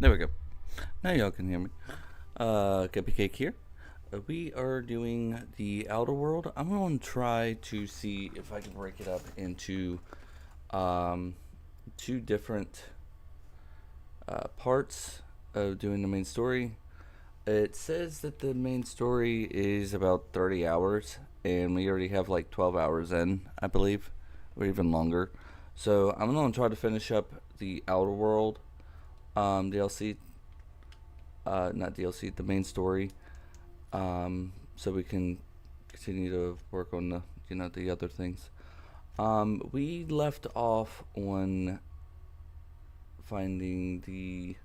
There we go. Now y'all can hear me. CuppyCake here. We are doing the Outer World. I'm going to try to see if I can break it up into two different parts of doing the main story. It says that the main story is about 30 hours, and we already have like 12 hours in, I believe, or even longer. So I'm going to try to finish up the Outer World DLC, not DLC, the main story, so we can continue to work on the other things. We left off on finding the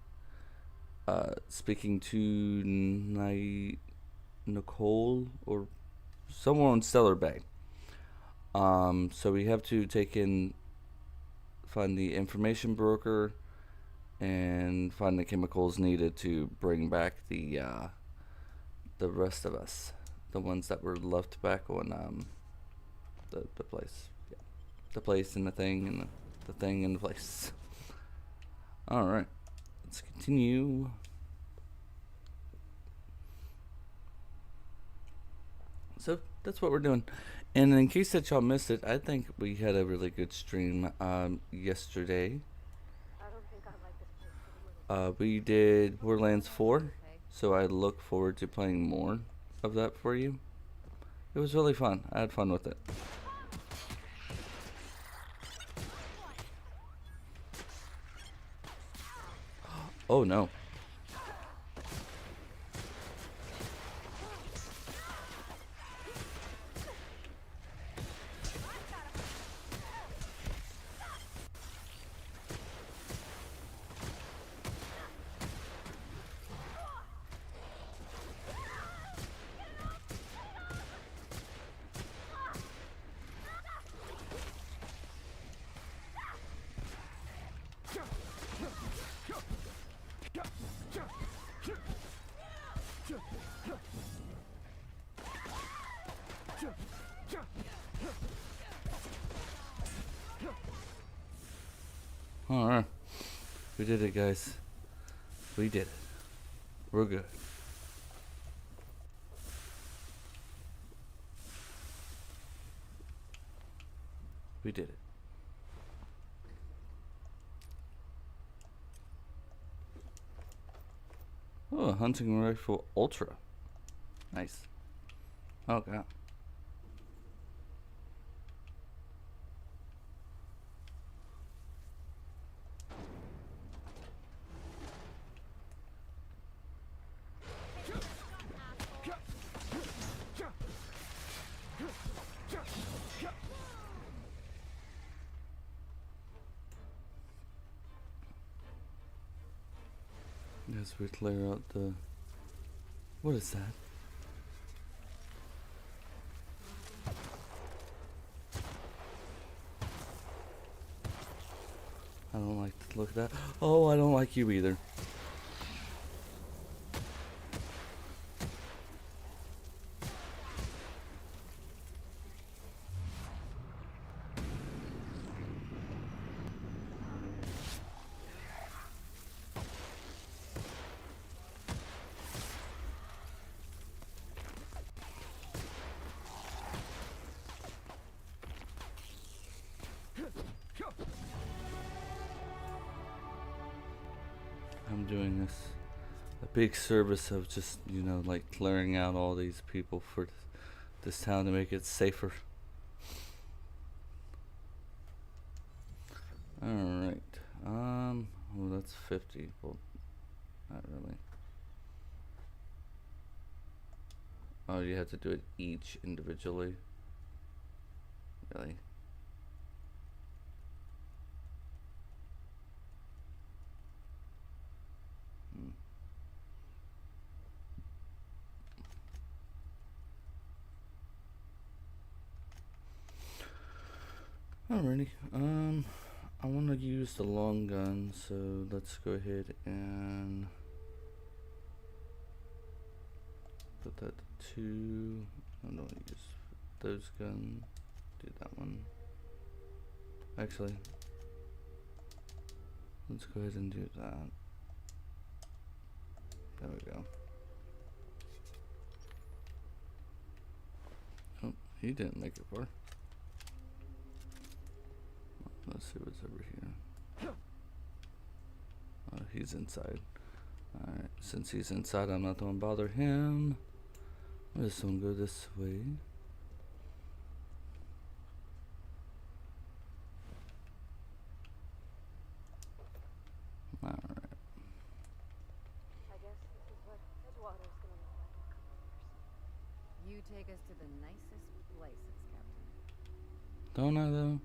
speaking to Nicole or someone on Stellar Bay. So we have to find the information broker and find the chemicals needed to bring back the rest of us, the ones that were left back on the place, yeah, the place and the thing and the thing and the place. All right, let's continue. So that's what we're doing. And in case that y'all missed it, I think we had a really good stream yesterday. We did Borderlands 4, so I look forward to playing more of that for you. It was really fun. I had fun with it. Oh no. Alright. We did it, guys. We did it. We're good. We did it. Oh, a hunting rifle ultra. Nice. Oh god. As we clear out the... What is that? I don't like to look at that. Oh, I don't like you either. I'm doing a big service of just, like clearing out all these people for this town to make it safer. Alright. Well, that's 50. Well, not really. Oh, you have to do it each individually. Really? Alrighty, I want to use the long gun, so let's go ahead and put that to 2. I don't use those guns, do that one. Actually, let's go ahead and do that. There we go. Oh, he didn't make it far. Let's see what's over here. Oh, he's inside. Alright, since he's inside, I'm not going to bother him. This one go this way. Alright. I guess this is what Edgewater's gonna look like in a couple years. You take us to the nicest places, Captain. Don't I though?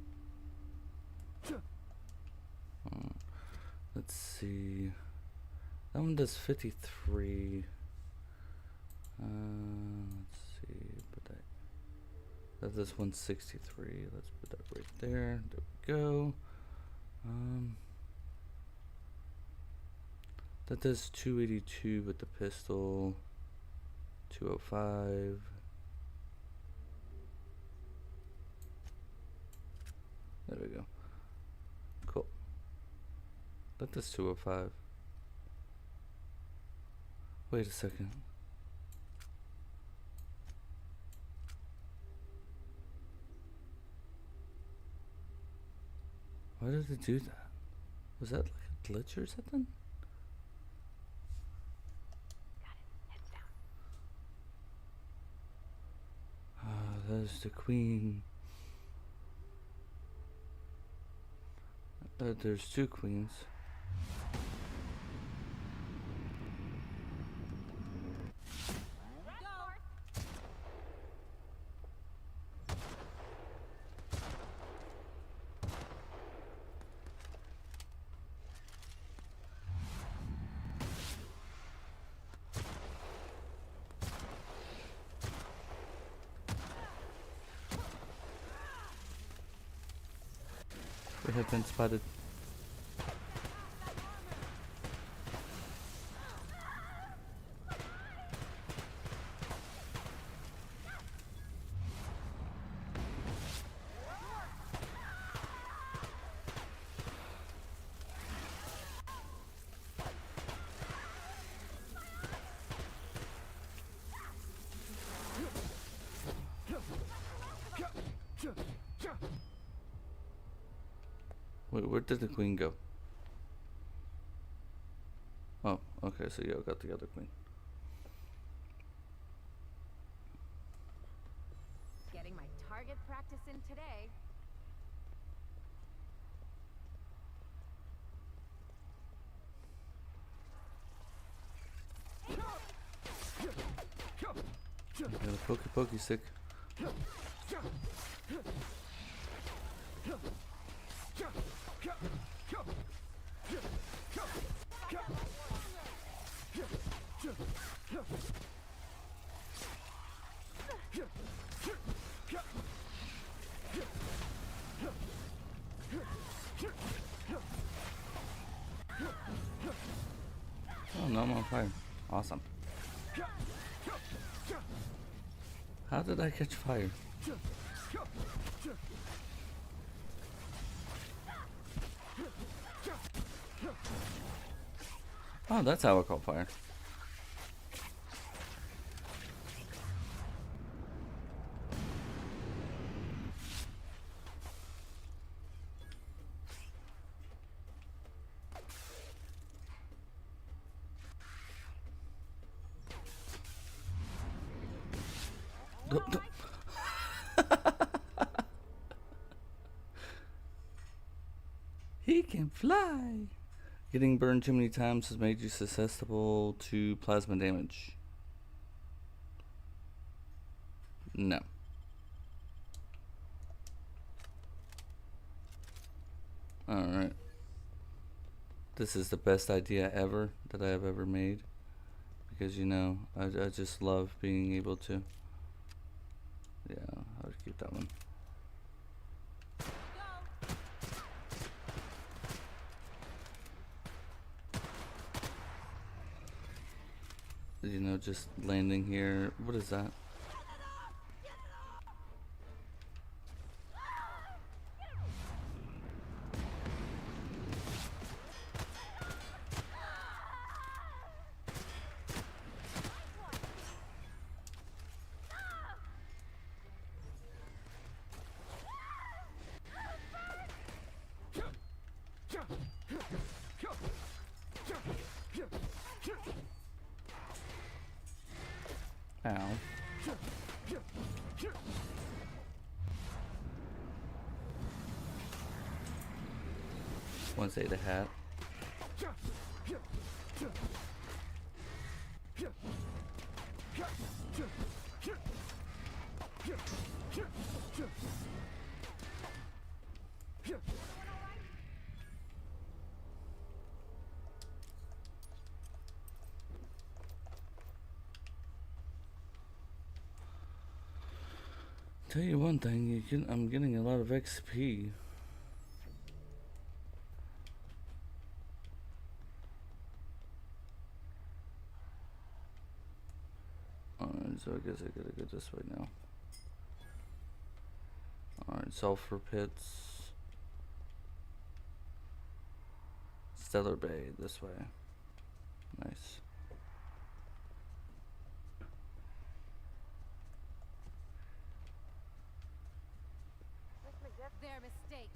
Let's see. That one does 53. Let's see. Put that does 163. Let's put that right there. There we go. That does 282 with the pistol. 205. There we go. Cool. That does 205. Wait a second. Why did it do that? Was that like a glitch or something? Got it. Heads down. Ah, there's the queen. There's two queens. We have been spotted. Wait, where did the queen go? Oh, okay, so y'all got the other queen. Getting my target practice in today. I got a pokey stick. Oh no, I'm on fire. Awesome. How did I catch fire? Oh, that's how I caught fire. He can fly. Getting burned too many times has made you susceptible to plasma damage. No. Alright. This is the best idea ever that I have ever made. Because, you know, I just love being able to. Yeah, I'll just keep that one. You know, just landing here. What is that? Once ate a hat. Tell you one thing, I'm getting a lot of XP. Alright, so I guess I gotta go this way now. Alright, sulfur pits. Stellar Bay, this way. Nice. Their mistake.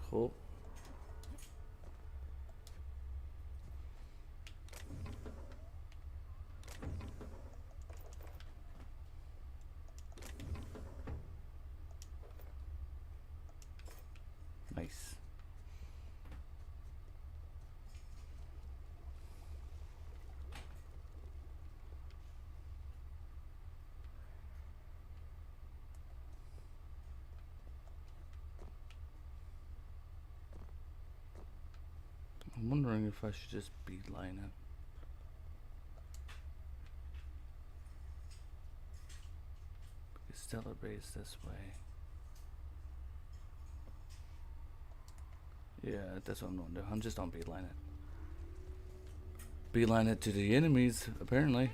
Cool. Nice. I'm wondering if I should just beeline it. Because Stellar Bay is this way. Yeah, that's what I'm gonna do. I'm just gonna beeline it. Beeline it to the enemies, apparently.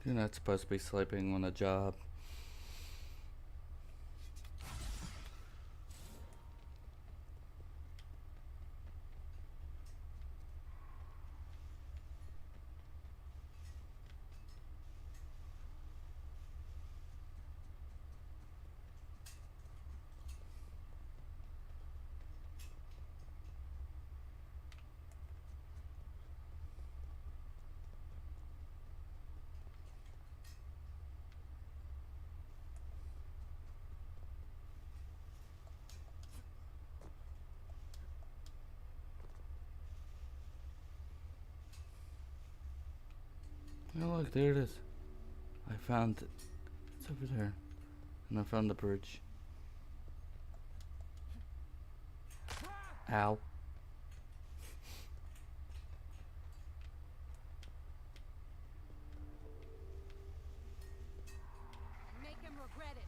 You're not supposed to be sleeping on a job. Oh look, there it is. I found it. It's over there. And I found the bridge. Ow. Make him regret it.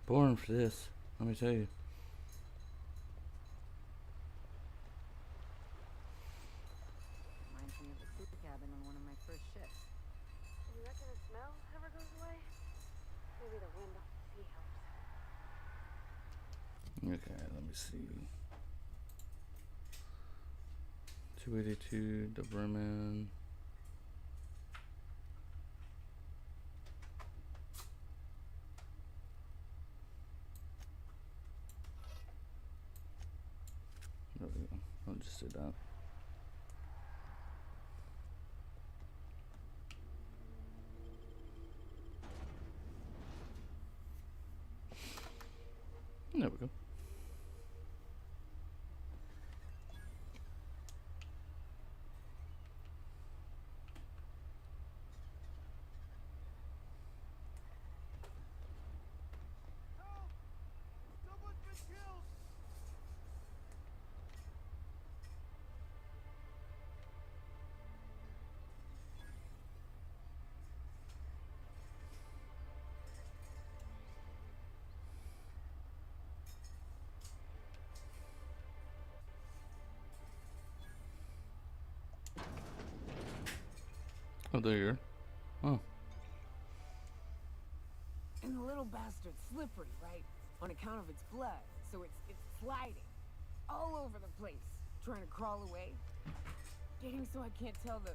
Born for this, let me tell you. Reminds me of the crew cabin on one of my first ships. You reckon the smell ever goes away? Maybe the wind off the sea helps. Okay, let me see. 282, the Bremen. There we go. I'll just do that. There we go. Oh, there you are. Oh. And the little bastard's slippery, right? On account of its blood. So it's sliding. All over the place. Trying to crawl away. Getting so I can't tell the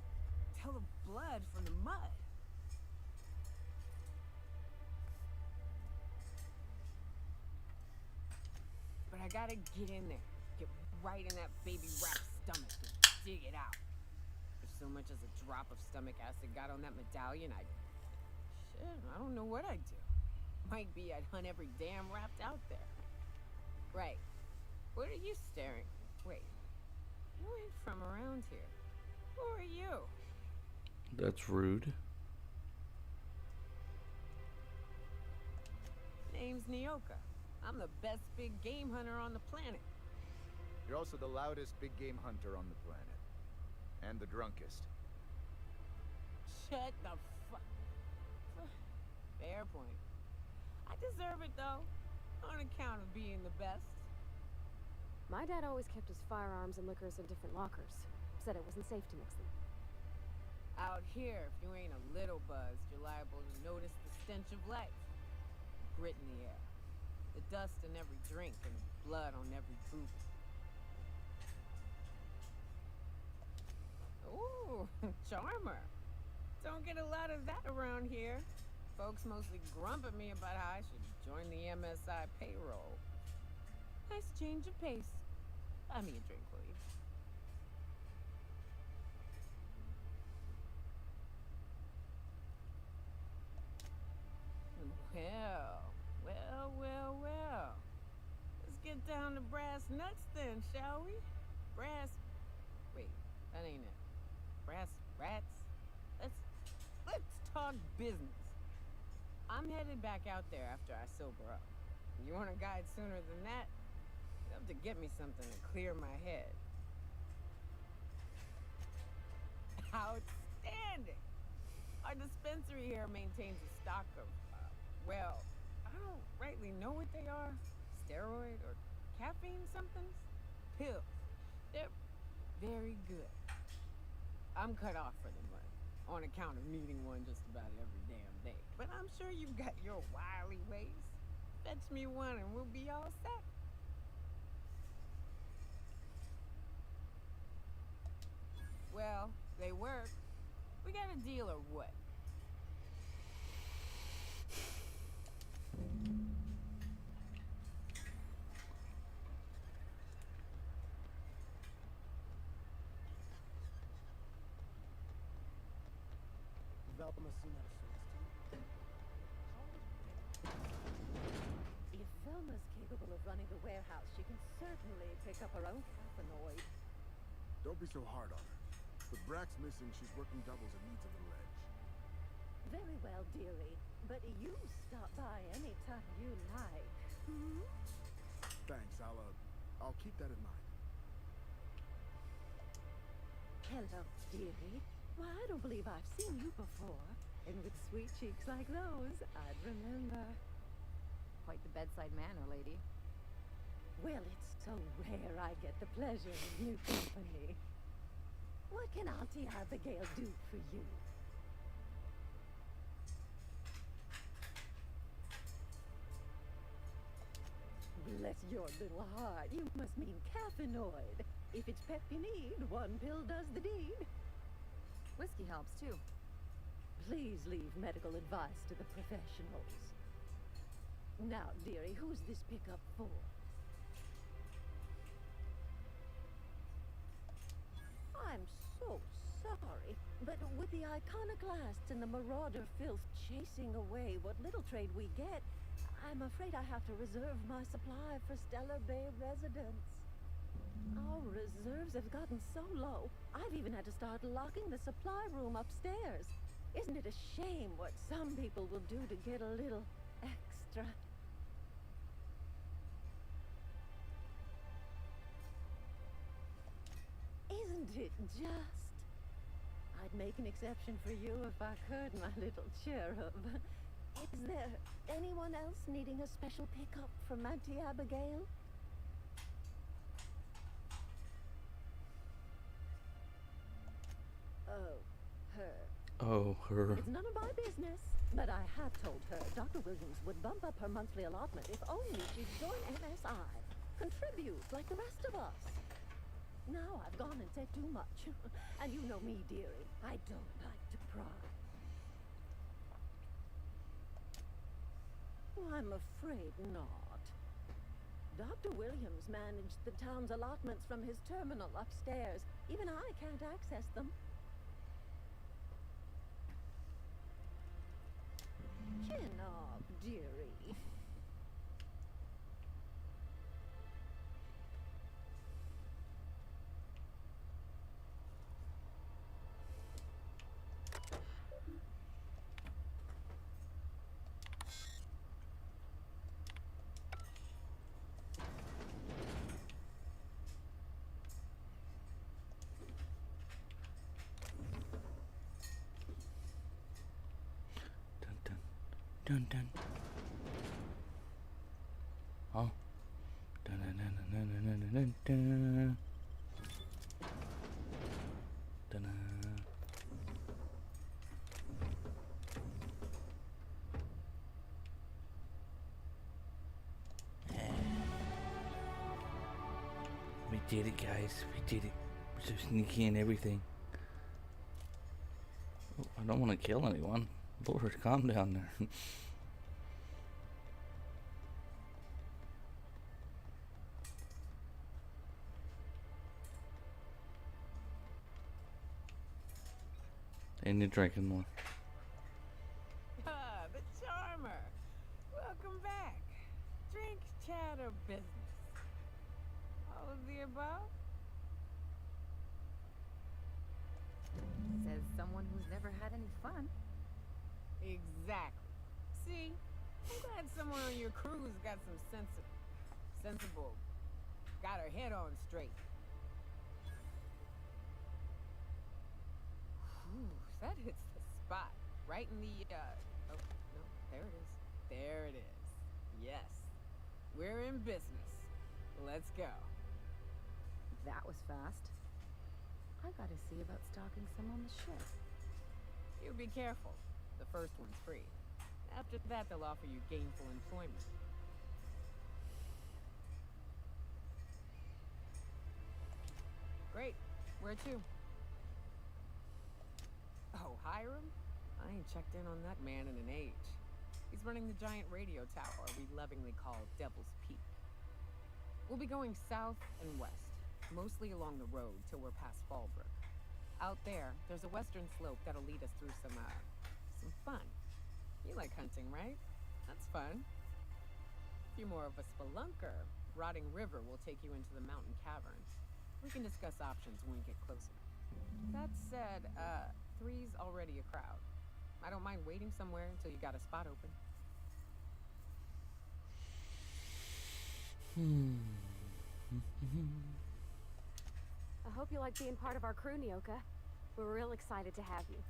blood from the mud. But I gotta get in there. Get right in that baby rat's stomach and dig it out. If so much as a drop of stomach acid got on that medallion, I don't know what I'd do. Might be I'd hunt every damn raft out there. Right. What are you staring? Wait. You ain't from around here. Who are you? That's rude. Name's Nyoka. I'm the best big game hunter on the planet. You're also the loudest big game hunter on the planet. And the drunkest. Shut the fuck. Fair point. I deserve it though, on account of being the best. My dad always kept his firearms and liquors in different lockers. Said it wasn't safe to mix them. Out here, if you ain't a little buzzed, you're liable to notice the stench of life. Grit in the air. The dust in every drink and the blood on every boot. Ooh, charmer. Don't get a lot of that around here. Folks mostly grump at me about how I should join the MSI payroll. Nice change of pace. Buy me a drink, will you? Well. Let's get down to brass nuts then, shall we? Wait, that ain't it. Brass rats? Let's talk business. I'm headed back out there after I sober up. You want a guide sooner than that? You have to get me something to clear my head. Outstanding! Our dispensary here maintains a stock of, well, I don't rightly know what they are. Steroid or caffeine somethings? Pills. They're very good. I'm cut off for the money, on account of needing one just about every damn day. But I'm sure you've got your wily ways. Fetch me one and we'll be all set. Well, they work. We got a deal or what? If Velma's capable of running the warehouse, she can certainly pick up her own caffeinoid. Don't be so hard on her. With Brack's missing, she's working doubles and needs a little edge. Very well, dearie. But you stop by any time you like. Hmm? Thanks, I'll keep that in mind. Hello, dearie. Why, I don't believe I've seen you before. And with sweet cheeks like those, I'd remember. Quite the bedside manner, lady. Well, it's so rare I get the pleasure of new company. What can Auntie Abigail do for you? Bless your little heart. You must mean caffeinoid. If it's pep you need, one pill does the deed. Whiskey helps, too. Please leave medical advice to the professionals. Now, dearie, who's this pickup for? I'm so sorry, but with the iconoclasts and the marauder filth chasing away what little trade we get, I'm afraid I have to reserve my supply for Stellar Bay residents. Our reserves have gotten so low, I've even had to start locking the supply room upstairs. Isn't it a shame what some people will do to get a little extra? Isn't it just? I'd make an exception for you if I could, my little cherub. Is there anyone else needing a special pickup from Auntie Abigail? Oh, her. Oh, her. It's none of my business, but I have told her Dr. Williams would bump up her monthly allotment if only she'd join MSI. Contribute like the rest of us. Now I've gone and said too much. And you know me, dearie. I don't like to pry. Oh, I'm afraid not. Dr. Williams managed the town's allotments from his terminal upstairs. Even I can't access them. Chin up, dearie. Dun dun. Oh. Dun dun dun dun dun dun dun dun. Dun dun. We did it, guys. We did it. We're so sneaky and everything. Oh, I don't want to kill anyone. Lord, calm down there. And you're drinking more. Ah, the charmer. Welcome back. Drink, chat, or business? All of the above? Says someone who's never had any fun. Exactly. See? I'm glad someone on your crew's got some sensible, got her head on straight. Whew, that hits the spot. Right in the, oh, no, there it is. There it is. Yes. We're in business. Let's go. That was fast. I gotta see about stocking some on the ship. You be careful. The first one's free. After that, they'll offer you gainful employment. Great. Where to? Oh, Hiram? I ain't checked in on that man in an age. He's running the giant radio tower we lovingly call Devil's Peak. We'll be going south and west, mostly along the road till we're past Fallbrook. Out there, there's a western slope that'll lead us through some fun. You like hunting, right? That's fun. If you're more of a spelunker, Rotting River will take you into the mountain caverns. We can discuss options when we get closer. That said, 3's already a crowd. I don't mind waiting somewhere until you got a spot open. I hope you like being part of our crew, Nyoka. We're real excited to have you.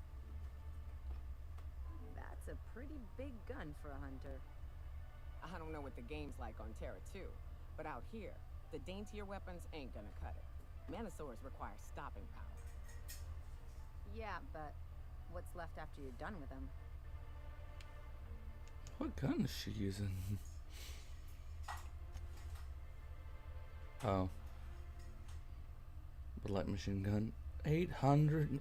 That's a pretty big gun for a hunter. I don't know what the game's like on Terra 2, but out here, the daintier weapons ain't gonna cut it. Manosaurs require stopping power. Yeah, but what's left after you're done with them? What gun is she using? Oh. The light machine gun. 800.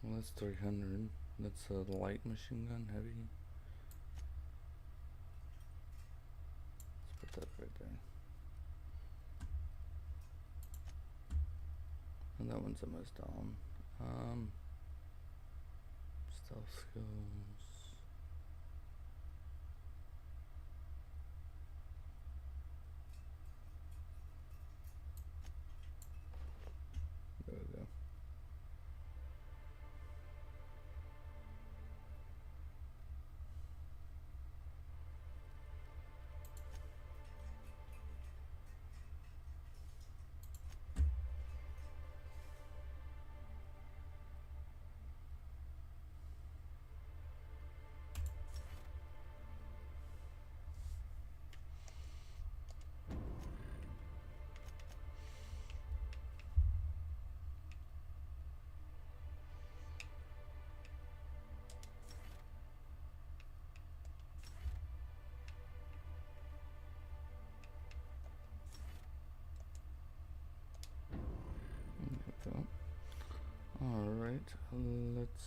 Well, that's 300. That's a light machine gun, heavy. Let's put that right there. And that one's almost down. Stealth skills. There we go. Alright, let's...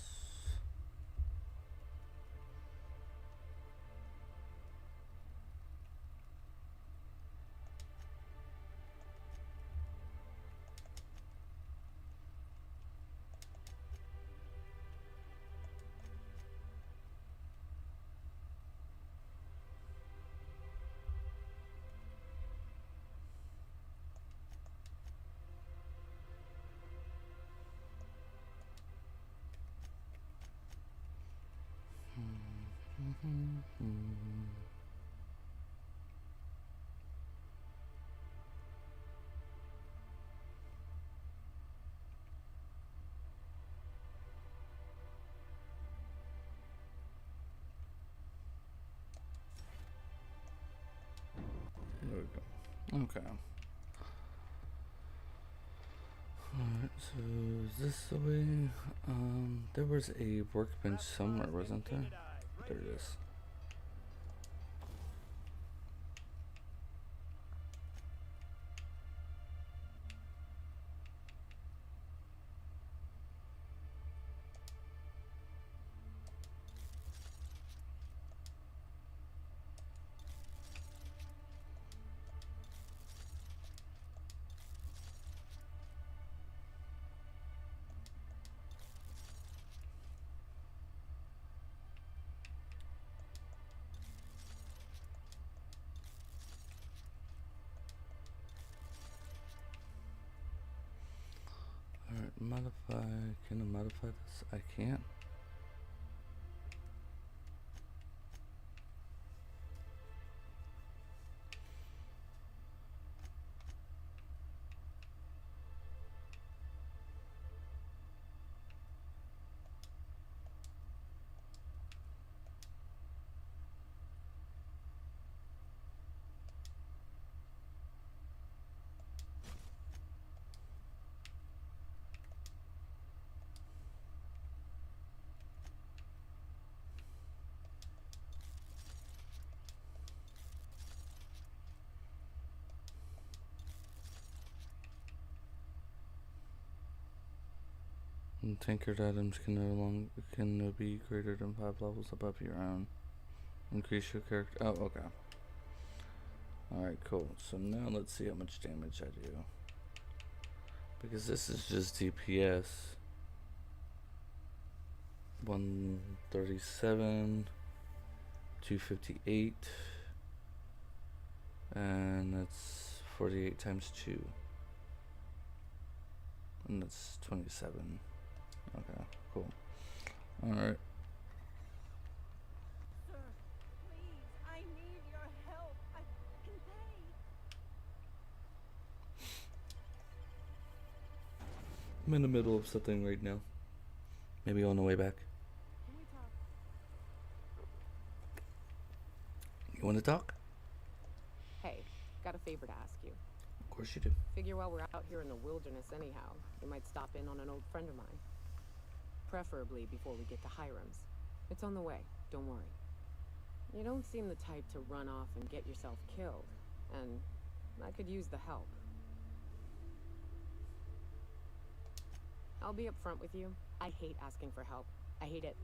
There we go. Okay. Alright, so is this the way? There was a workbench somewhere, wasn't there? There it is. Alright, modify. Can I modify this? I can't. And tinkered items can be greater than 5 levels above your own. Increase your character. Oh, okay. Alright, cool. So now let's see how much damage I do. Because this is just DPS. 137, 258, and that's 48 times 2. And that's 27. Okay, cool. Alright. Sir, please, I need your help. I can pay. I'm in the middle of something right now. Maybe on the way back. Can we talk? You want to talk? Hey, got a favor to ask you. Of course you do. Figure while we're out here in the wilderness anyhow, we might stop in on an old friend of mine. Preferably before we get to Hiram's. It's on the way, don't worry. You don't seem the type to run off and get yourself killed, and I could use the help. I'll be upfront with you. I hate asking for help. I hate it.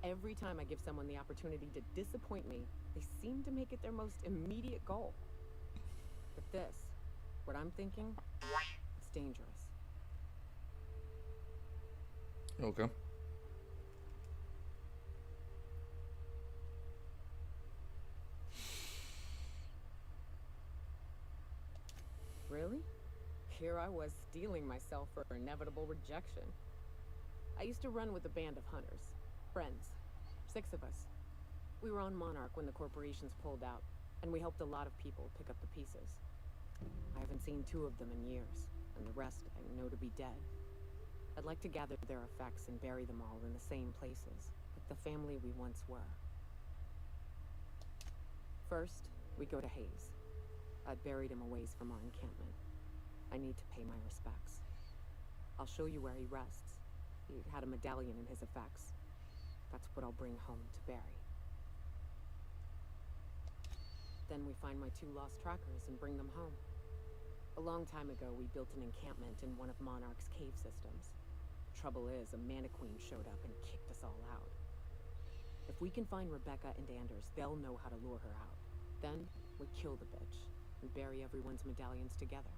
Every time I give someone the opportunity to disappoint me, they seem to make it their most immediate goal. But this, what I'm thinking, it's dangerous. Okay. Really? Here I was steeling myself for inevitable rejection. I used to run with a band of hunters. Friends. 6 of us. We were on Monarch when the corporations pulled out, and we helped a lot of people pick up the pieces. I haven't seen 2 of them in years, and the rest I know to be dead. I'd like to gather their effects and bury them all in the same places, like the family we once were. First, we go to Hayes. I'd buried him a ways from our encampment. I need to pay my respects. I'll show you where he rests. He had a medallion in his effects. That's what I'll bring home to bury. Then we find my 2 lost trackers and bring them home. A long time ago, we built an encampment in one of Monarch's cave systems. Trouble is, a Mannequin showed up and kicked us all out. If we can find Rebecca and Anders, they'll know how to lure her out. Then, we kill the bitch and bury everyone's medallions together.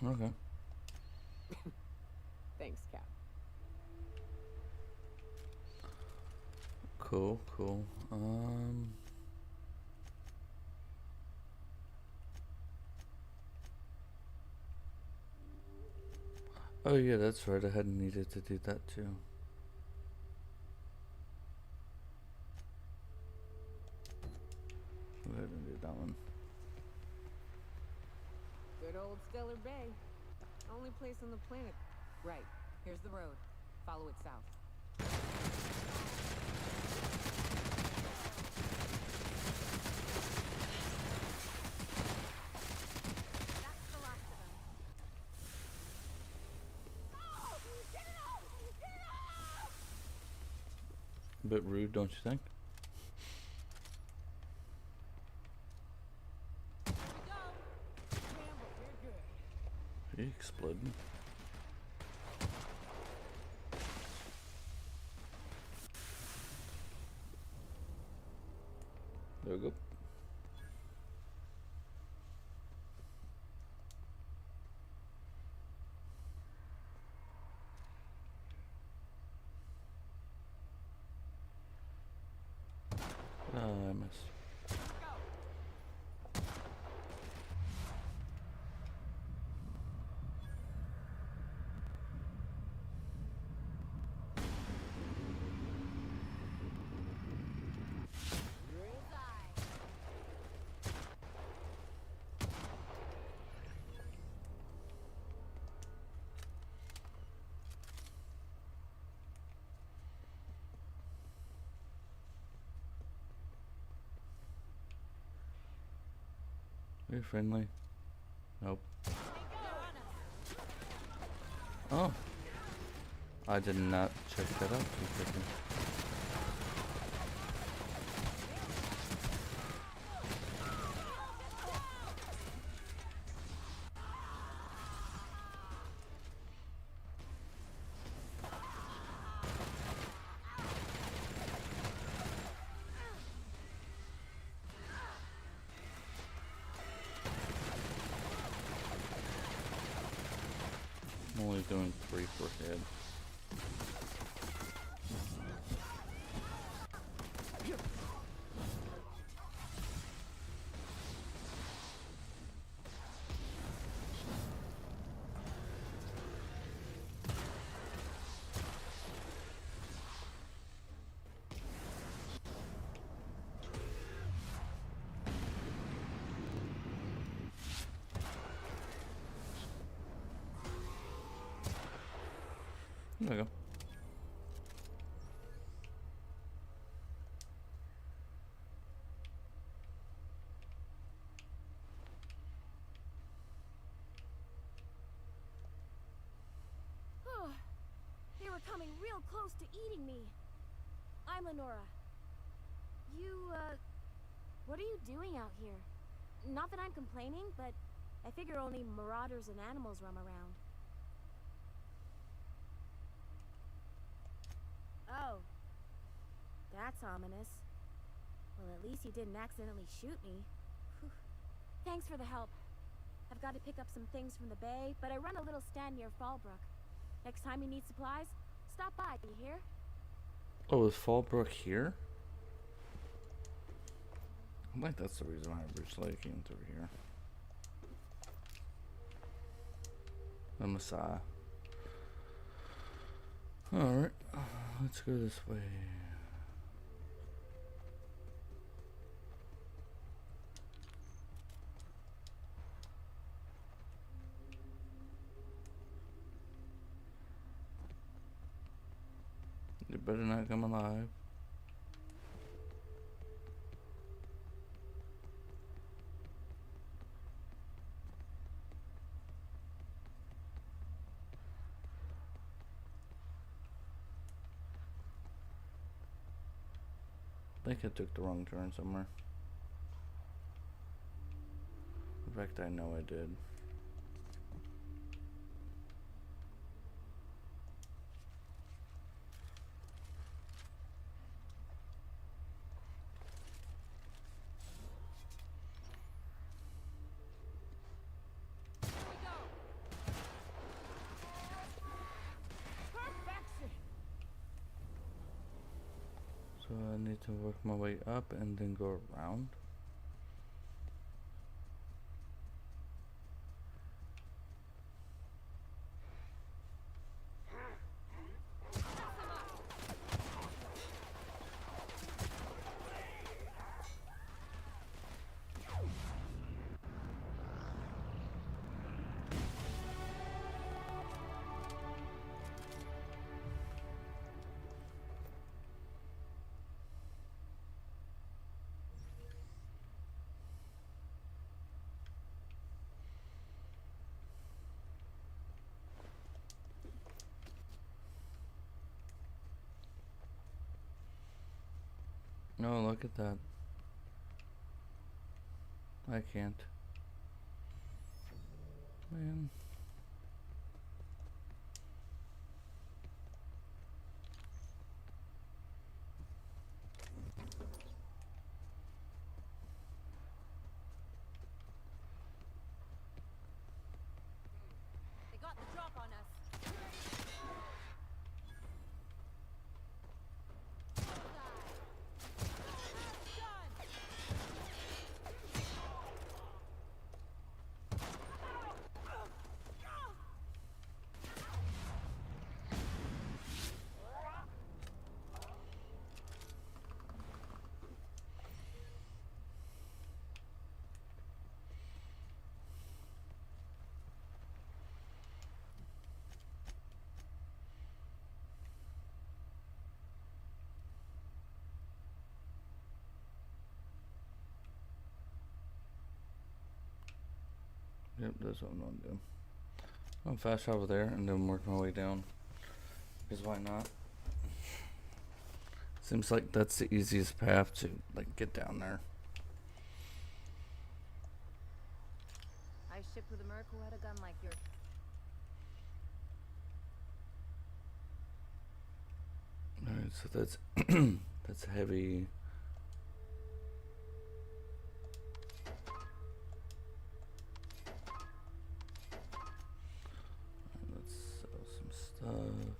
Okay. Thanks, Cap. Cool, cool. Oh yeah, that's right. I had needed to do that too. Go ahead and do that one. Good old Stellar Bay. Only place on the planet. Right. Here's the road. Follow it south. That's the last of them. A bit rude, don't you think? He exploded. There we go. I missed. Are you friendly? Nope. Oh. I did not check that out too quickly. I'm only doing 3 per head. There we go. They were coming real close to eating me. I'm Lenora. You, what are you doing out here? Not that I'm complaining, but I figure only marauders and animals roam around. Oh. That's ominous. Well, at least you didn't accidentally shoot me. Whew. Thanks for the help. I've got to pick up some things from the bay, but I run a little stand near Fallbrook. Next time you need supplies, stop by, you hear? Oh, is Fallbrook here? I think that's the reason why Bruce Lee came through here. The Messiah. Alright, let's go this way. You better not come alive. I think I took the wrong turn somewhere. In fact, I know I did. So I need to work my way up and then go around. No, look at that. I can't. Man. They got the drop on us. Yep, that's what I'm gonna do. I'll fast travel there and then work my way down. Because why not? Seems like that's the easiest path to like get down there. I shipped with a merc who had a gun like yours. Alright, so that's that's heavy. Let's sell some stuff.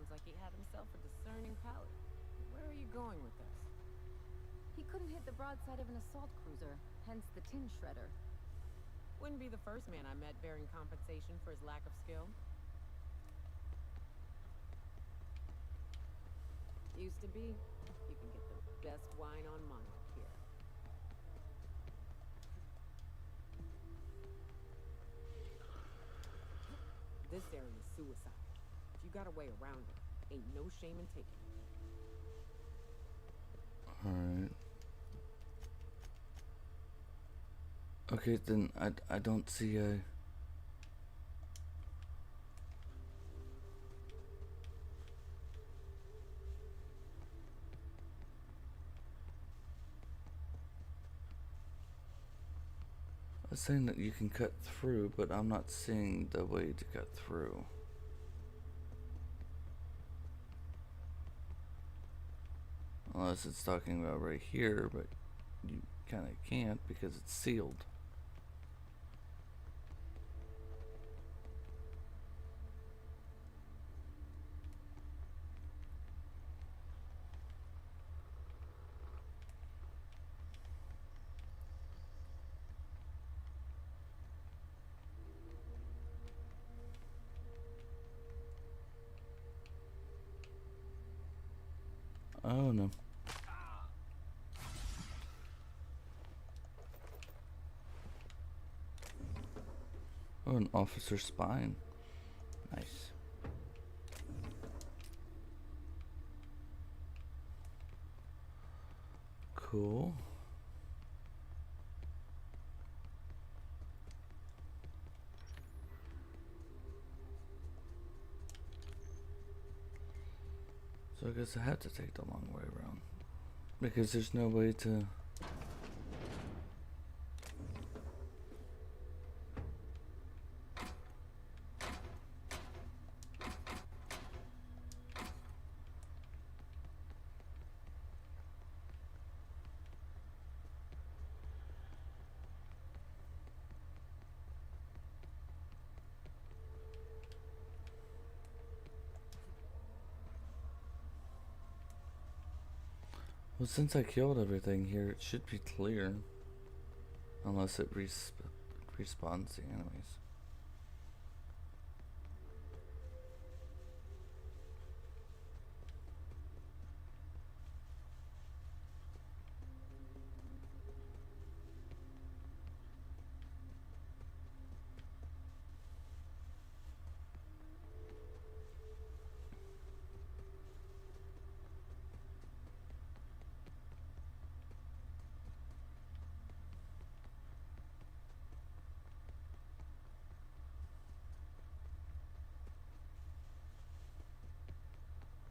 Seems like he had himself a discerning palate. Where are you going with this? He couldn't hit the broadside of an assault cruiser, hence the tin shredder. Wouldn't be the first man I met bearing compensation for his lack of skill. Used to be. You can get the best wine on Monarch here. This area is suicide. If you got a way around it, ain't no shame in taking it. Alright. Okay, then I don't see a... I was saying that you can cut through, but I'm not seeing the way to cut through. Unless it's talking about right here, but you kind of can't because it's sealed. Oh no. Oh, an officer's spine. Nice. Cool. So I guess I have to take the long way around. Because there's no way to... Well, since I killed everything here, it should be clear. Unless it respawns the enemies.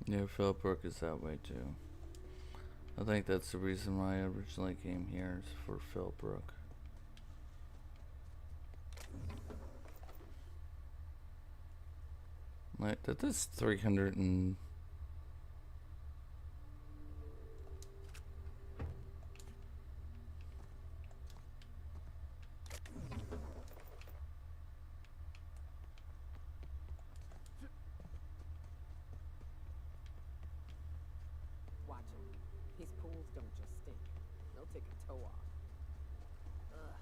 Yeah, Philbrook is that way too. I think that's the reason why I originally came here, is for Philbrook. Like, that is 300 and... Watch it. His pools don't just stink. They'll take a toe off. Ugh.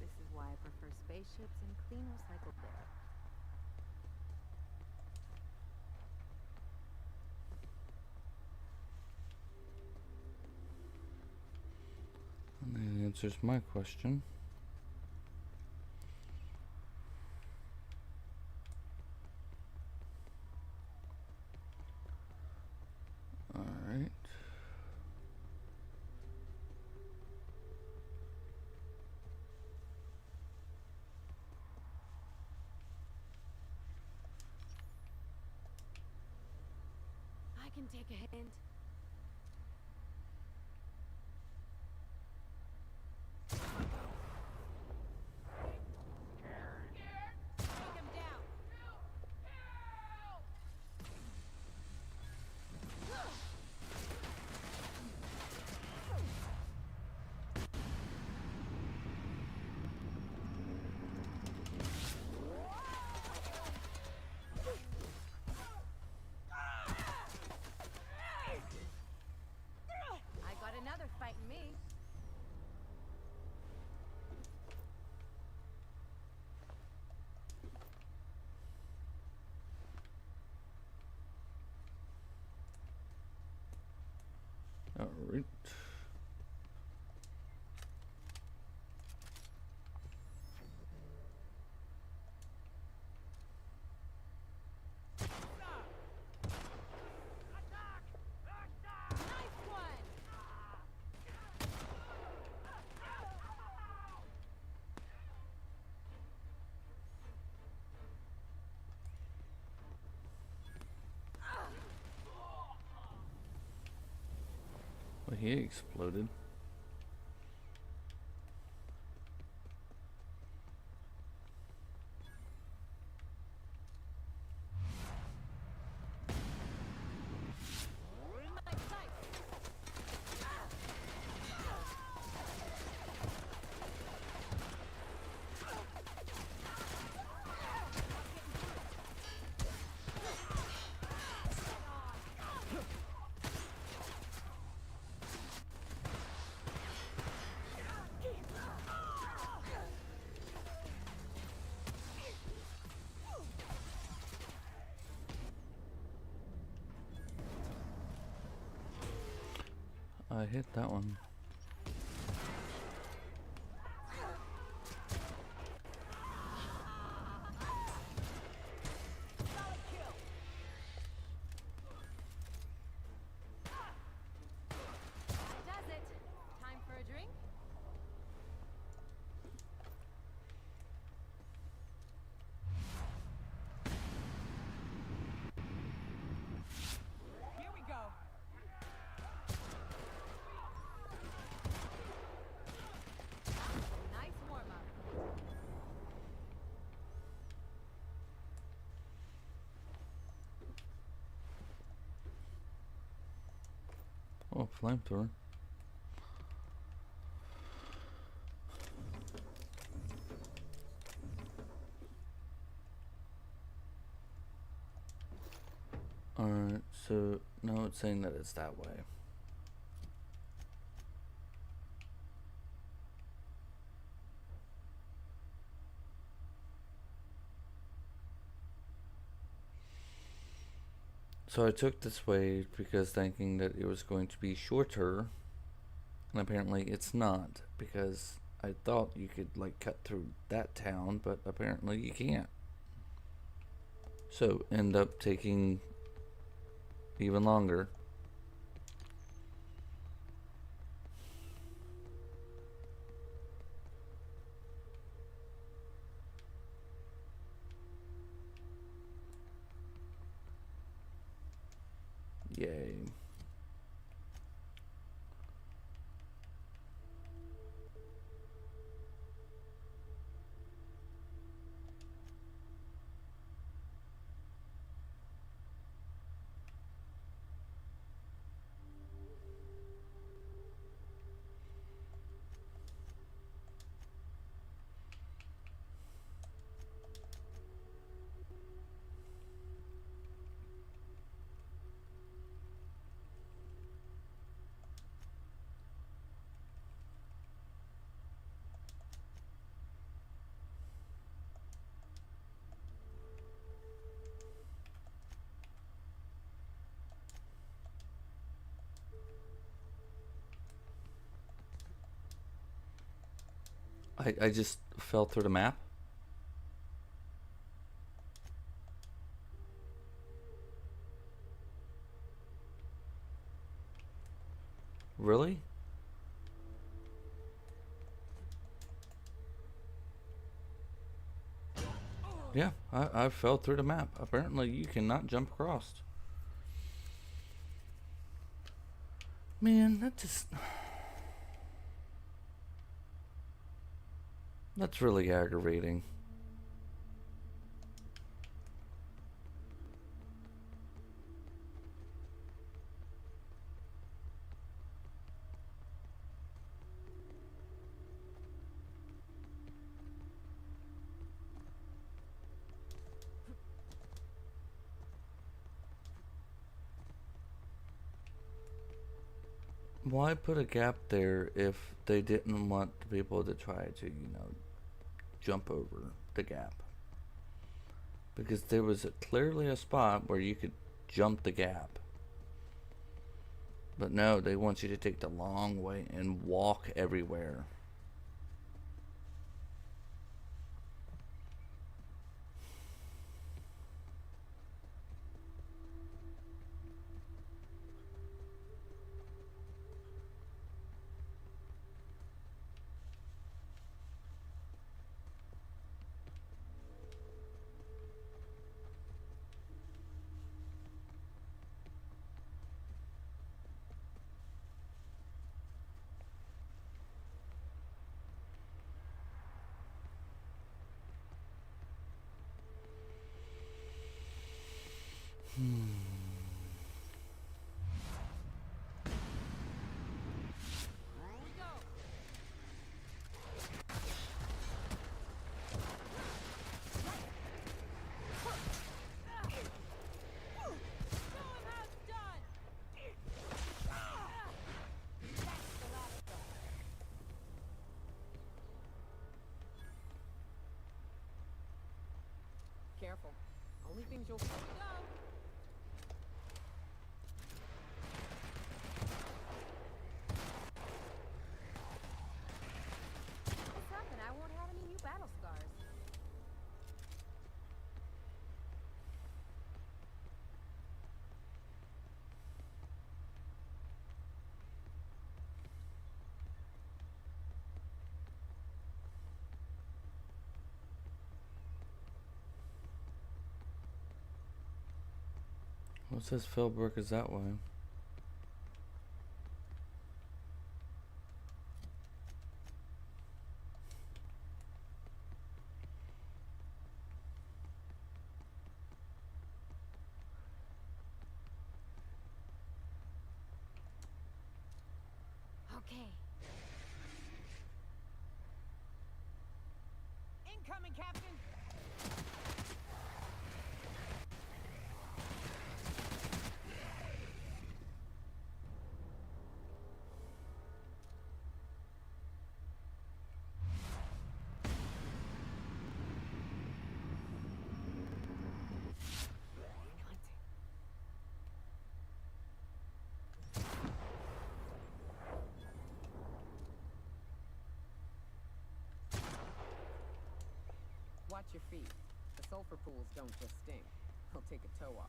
This is why I prefer spaceships and clean recycled air. And that answers my question. Alright. I can take a hint. Take him down. fighting me. All right. Nice one! Well, he exploded. I hit that one. Does it? Time for a drink? Here we go. Nice warm-up. Oh, flamethrower. Alright, so now it's saying that it's that way. So I took this way because thinking that it was going to be shorter, and apparently it's not, because I thought you could like cut through that town, but apparently you can't. So end up taking even longer. Yay. I just fell through the map. Really? Yeah, I fell through the map. Apparently you cannot jump across. Man, that just... That's really aggravating. Why put a gap there if they didn't want the people to try to, jump over the gap? Because there was clearly a spot where you could jump the gap. But no, they want you to take the long way and walk everywhere. Careful. Only things you'll go. What's up, and I won't have any new battle scars. What says Philbrook is that way? Okay. Incoming, Captain! Watch your feet. The sulfur pools don't just sting. They'll take a toe off.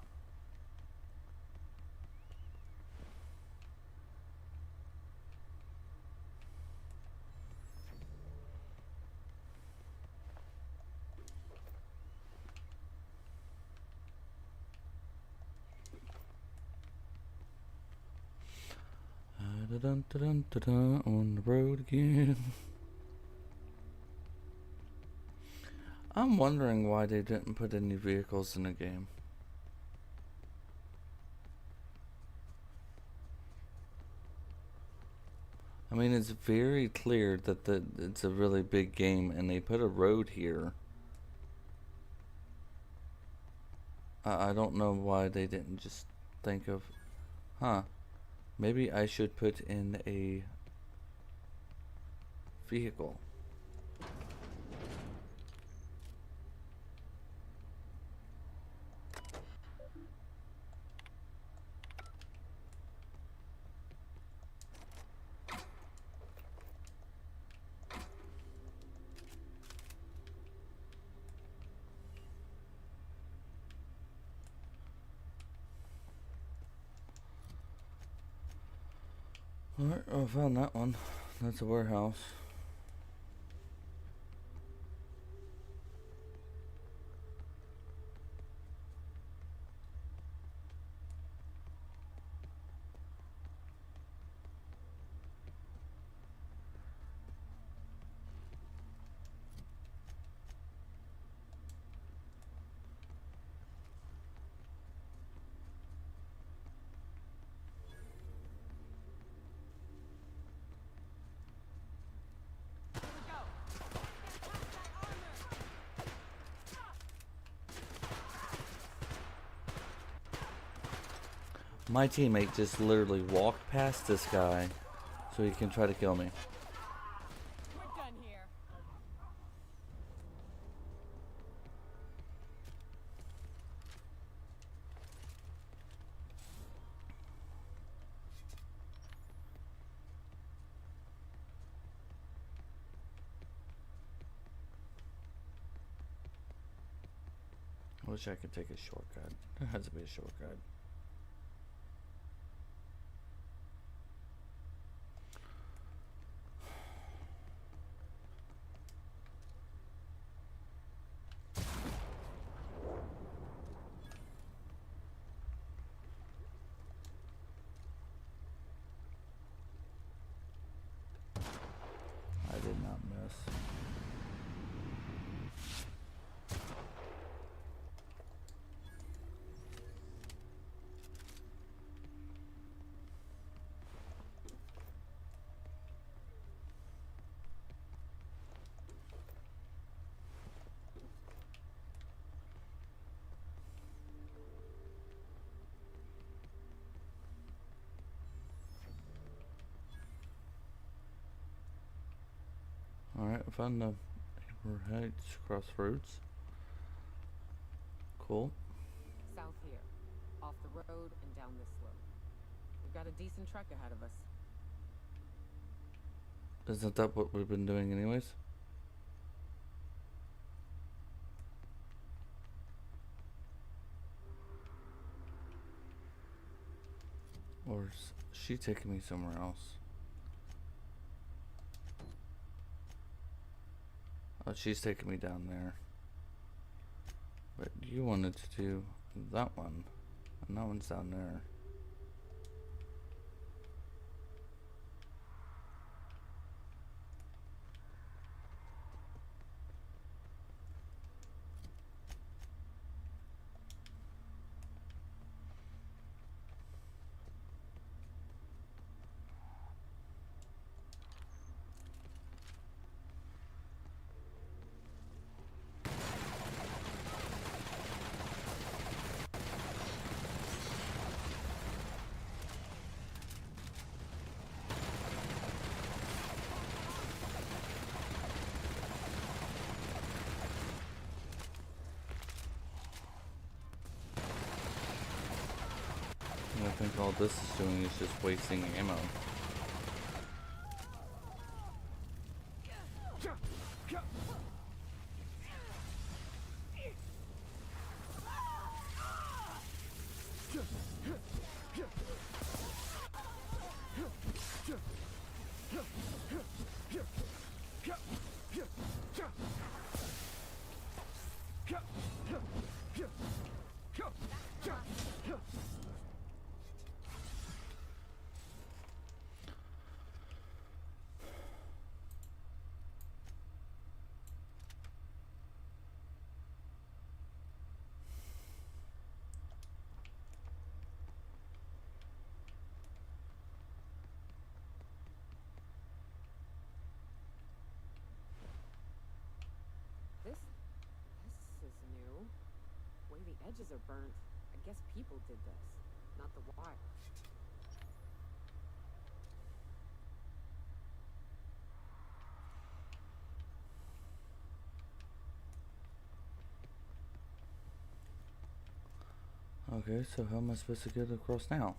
On the road again. I'm wondering why they didn't put any vehicles in the game. I mean, it's very clear that it's a really big game, and they put a road here. I don't know why they didn't just think of, maybe I should put in a vehicle. Alright, I found that one. That's a warehouse. My teammate just literally walked past this guy so he can try to kill me. We're done here. I wish I could take a shortcut. There has to be a shortcut. I did not miss. Alright, I found the Amber Heights Crossroads. Cool. South here. Off the road and down this slope. We've got a decent trek ahead of us. Isn't that what we've been doing anyways? Or is she taking me somewhere else? Oh, she's taking me down there. But you wanted to do that one. And that one's down there. And I think all this is doing is just wasting ammo. This is new. The way the edges are burnt. I guess people did this, not the wire. Okay, so how am I supposed to get across now?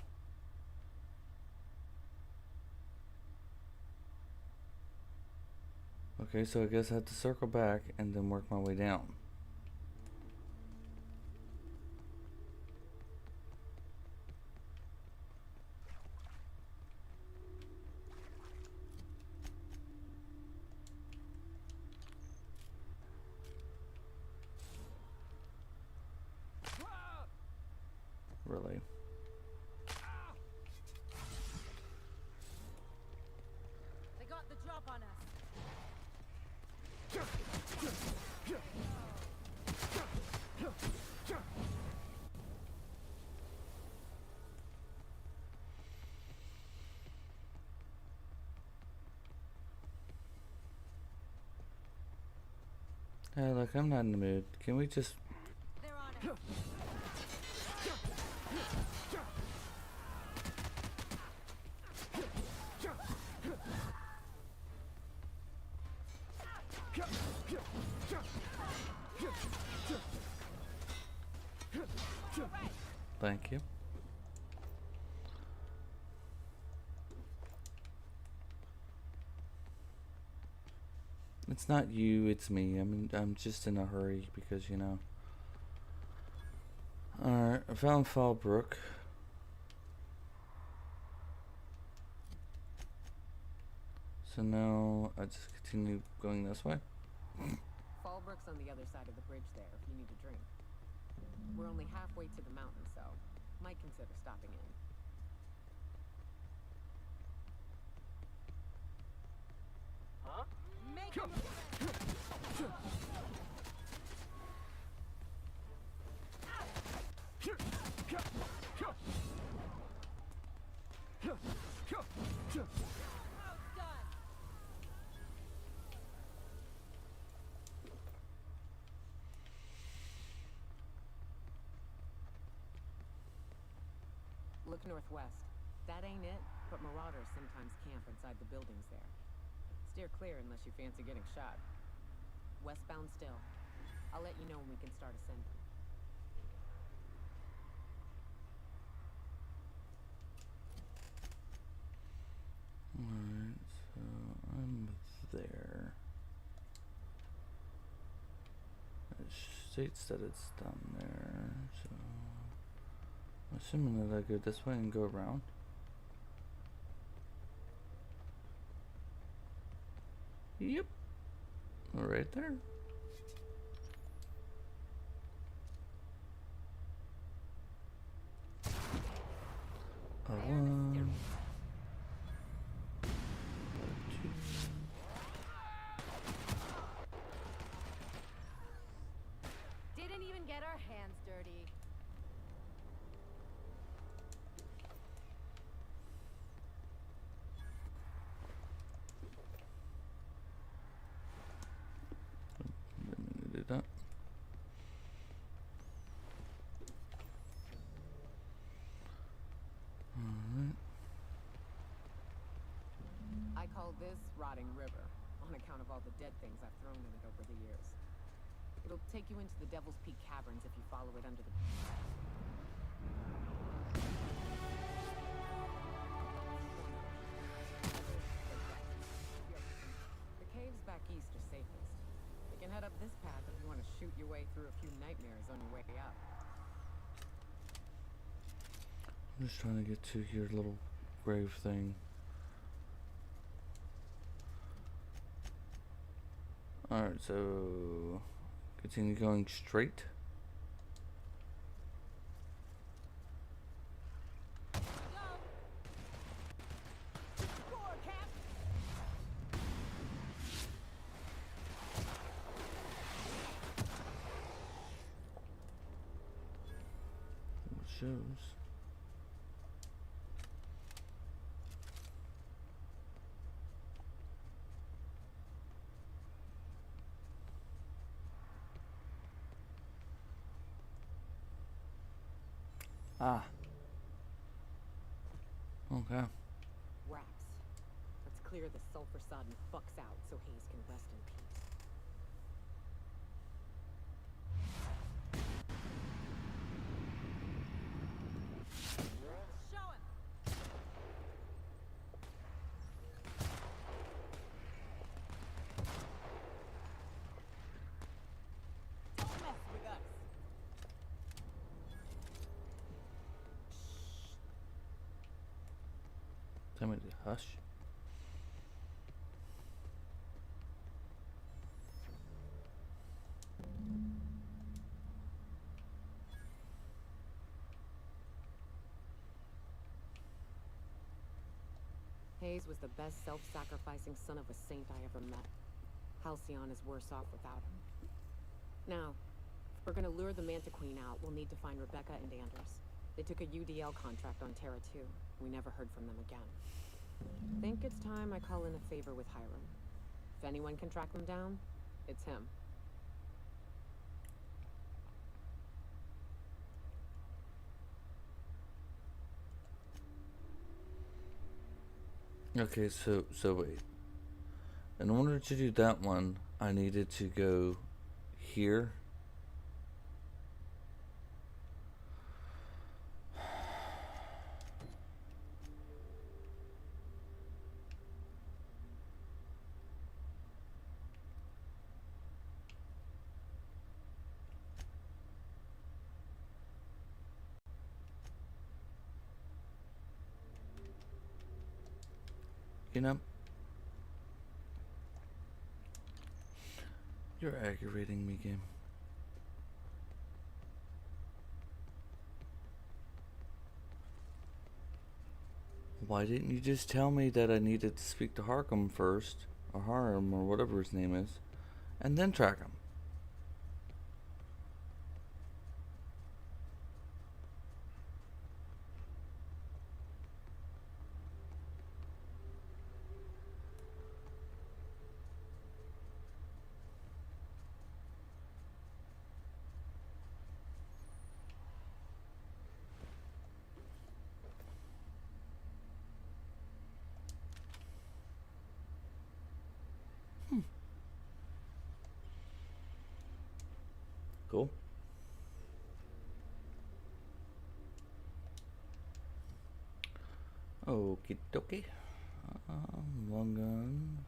Okay, so I guess I have to circle back and then work my way down. Really? They got the drop on us. Hey, look, I'm not in the mood. Can we just... They're on us. Thank you. It's not you, it's me. I'm just in a hurry because, you know. Alright, I found Fallbrook. So now I just continue going this way. Fallbrook's on the other side of the bridge there if you need a drink. We're only halfway to the mountain, so might consider stopping in. Huh? Make him Look northwest. That ain't it, but marauders sometimes camp inside the buildings there. Steer clear unless you fancy getting shot. Westbound still. I'll let you know when we can start ascending. Alright, so I'm there. It states that it's down there, so I'm assuming that I go this way and go around. Yep. Right there. A one. A two. Didn't even get our hands dirty. Didn't mean to do that. Alright. I call this Rotting River, on account of all the dead things I've thrown in it over the years. It'll take you into the Devil's Peak Caverns if you follow it under the... The caves back east are safest. You can head up this path if you want to shoot your way through a few nightmares on your way up. I'm just trying to get to your little grave thing. Alright, so continue going straight. It shows. Ah. Okay. Wraps. Let's clear the sulfur-sodden fucks out so Hayes can rest in peace. Show him! Don't mess with us. Tell me to hush. Hayes was the best self-sacrificing son of a saint I ever met. Halcyon is worse off without him. Now, if we're gonna lure the Manta Queen out, we'll need to find Rebecca and Anders. They took a UDL contract on Terra 2. We never heard from them again. Think it's time I call in a favor with Hiram. If anyone can track them down, it's him. Okay, so wait. In order to do that one, I needed to go here. catching up? You're aggravating me, game. Why didn't you just tell me that I needed to speak to Harkham first, or Harm, or whatever his name is, and then track him? Cool. Okie dokie. Long gun.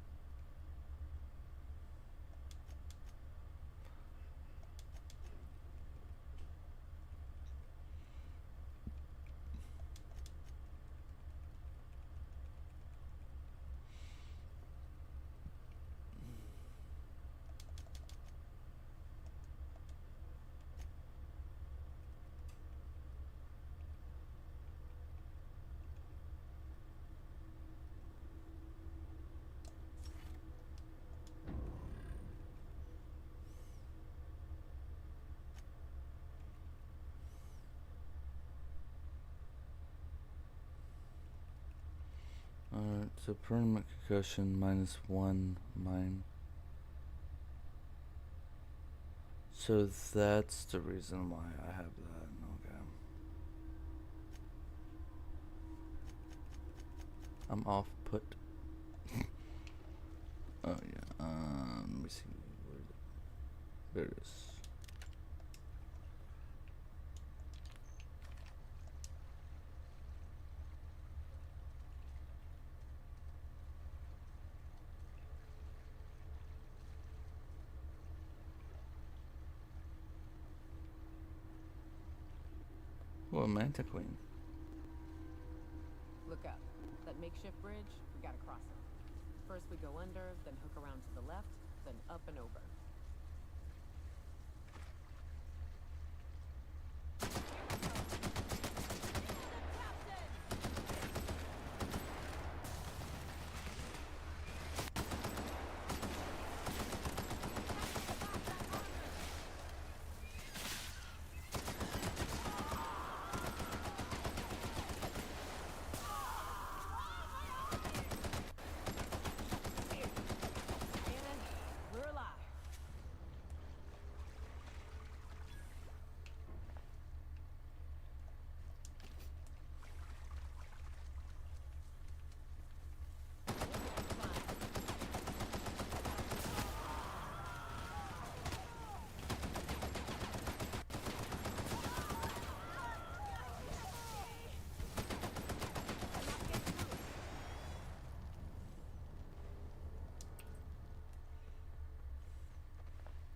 Alright, so permanent concussion -1 mine. So that's the reason why I have that. Okay. I'm off put. Oh yeah. Let me see. Where is it? There it is. Oh, Manta Queen. Look up. That makeshift bridge, we gotta cross it. First we go under, then hook around to the left, then up and over.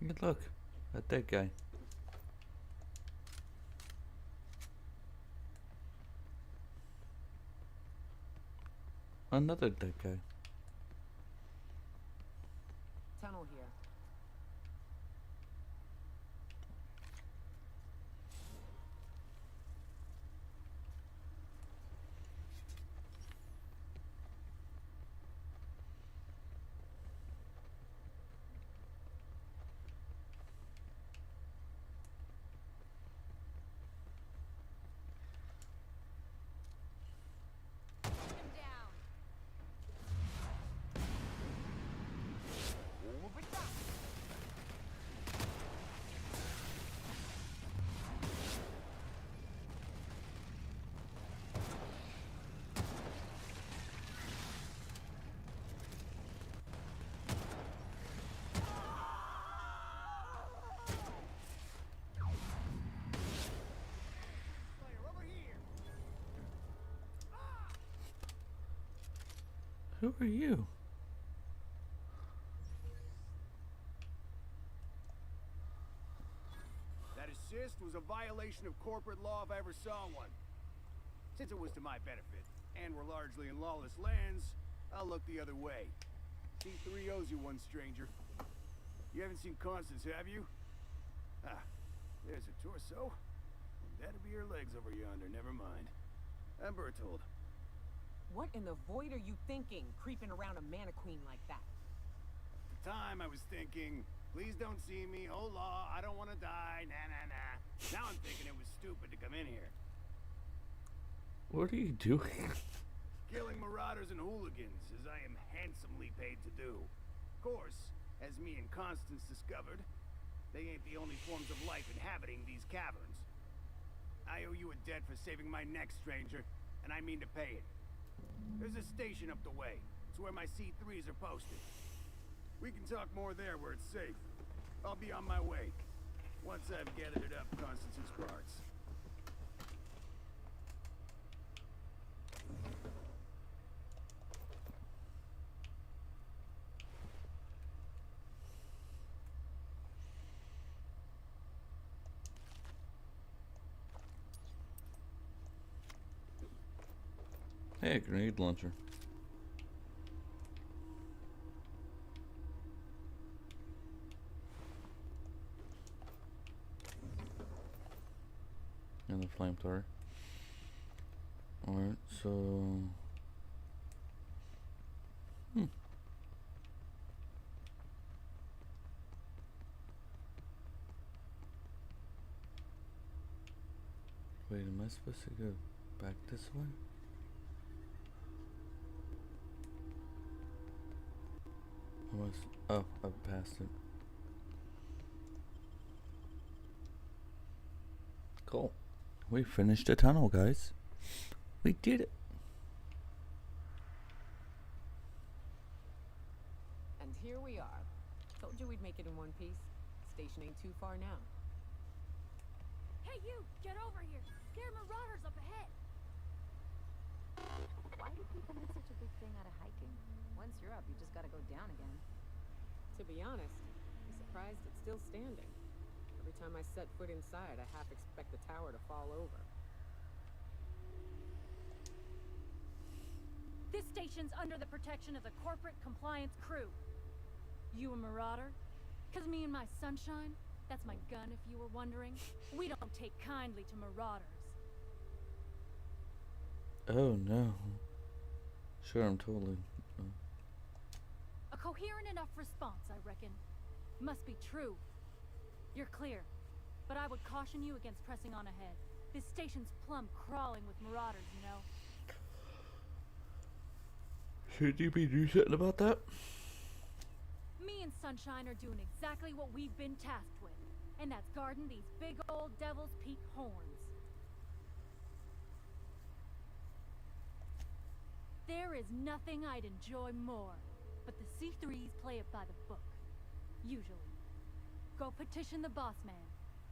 Good look at that guy. Another dead guy. Tunnel here. Who are you? That assist was a violation of corporate law if I ever saw one. Since it was to my benefit, and we're largely in lawless lands, I'll look the other way. C3 owes you one, stranger. You haven't seen Constance, have you? Ah, there's her torso. That'll be her legs over yonder, never mind. I'm Bertold. What in the void are you thinking, creeping around a mannequin like that? At the time, I was thinking, please don't see me, oh law, I don't want to die, nah. Now I'm thinking it was stupid to come in here. What are you doing? Killing marauders and hooligans, as I am handsomely paid to do. Of course, as me and Constance discovered, they ain't the only forms of life inhabiting these caverns. I owe you a debt for saving my neck, stranger, and I mean to pay it. There's a station up the way. It's where my C3s are posted. We can talk more there where it's safe. I'll be on my way. Once I've gathered up Constance's parts. Hey, grenade launcher. And the flamethrower. Alright, so... Wait, am I supposed to go back this way? Oh, I've passed it. Cool. We finished the tunnel, guys. We did it. And here we are. Told you we'd make it in one piece. Station ain't too far now. Hey, you! Get over here! There are marauders up ahead! Why do people make such a big thing out of hiking? Once you're up, you just gotta go down again. To be honest, I'm surprised it's still standing. Every time I set foot inside, I half expect the tower to fall over. This station's under the protection of the corporate compliance crew. You a marauder? 'Cause me and my sunshine, that's my gun if you were wondering, we don't take kindly to marauders. Oh no. Sure, I'm totally... A coherent enough response, I reckon. Must be true. You're clear, but I would caution you against pressing on ahead. This station's plumb crawling with marauders, you know. Should you be doing something about that? Me and Sunshine are doing exactly what we've been tasked with, and that's guarding these big old Devil's Peak horns. There is nothing I'd enjoy more, but the C3s play it by the book. Usually. Go petition the boss man.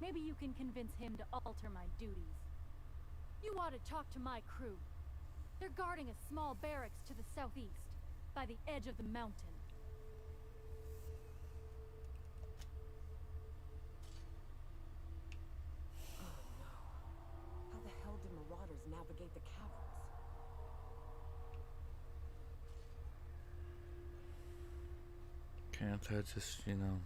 Maybe you can convince him to alter my duties. You ought to talk to my crew. They're guarding a small barracks to the southeast, by the edge of the mountain. Oh no. How the hell did marauders navigate the caverns? Can't I just, you know...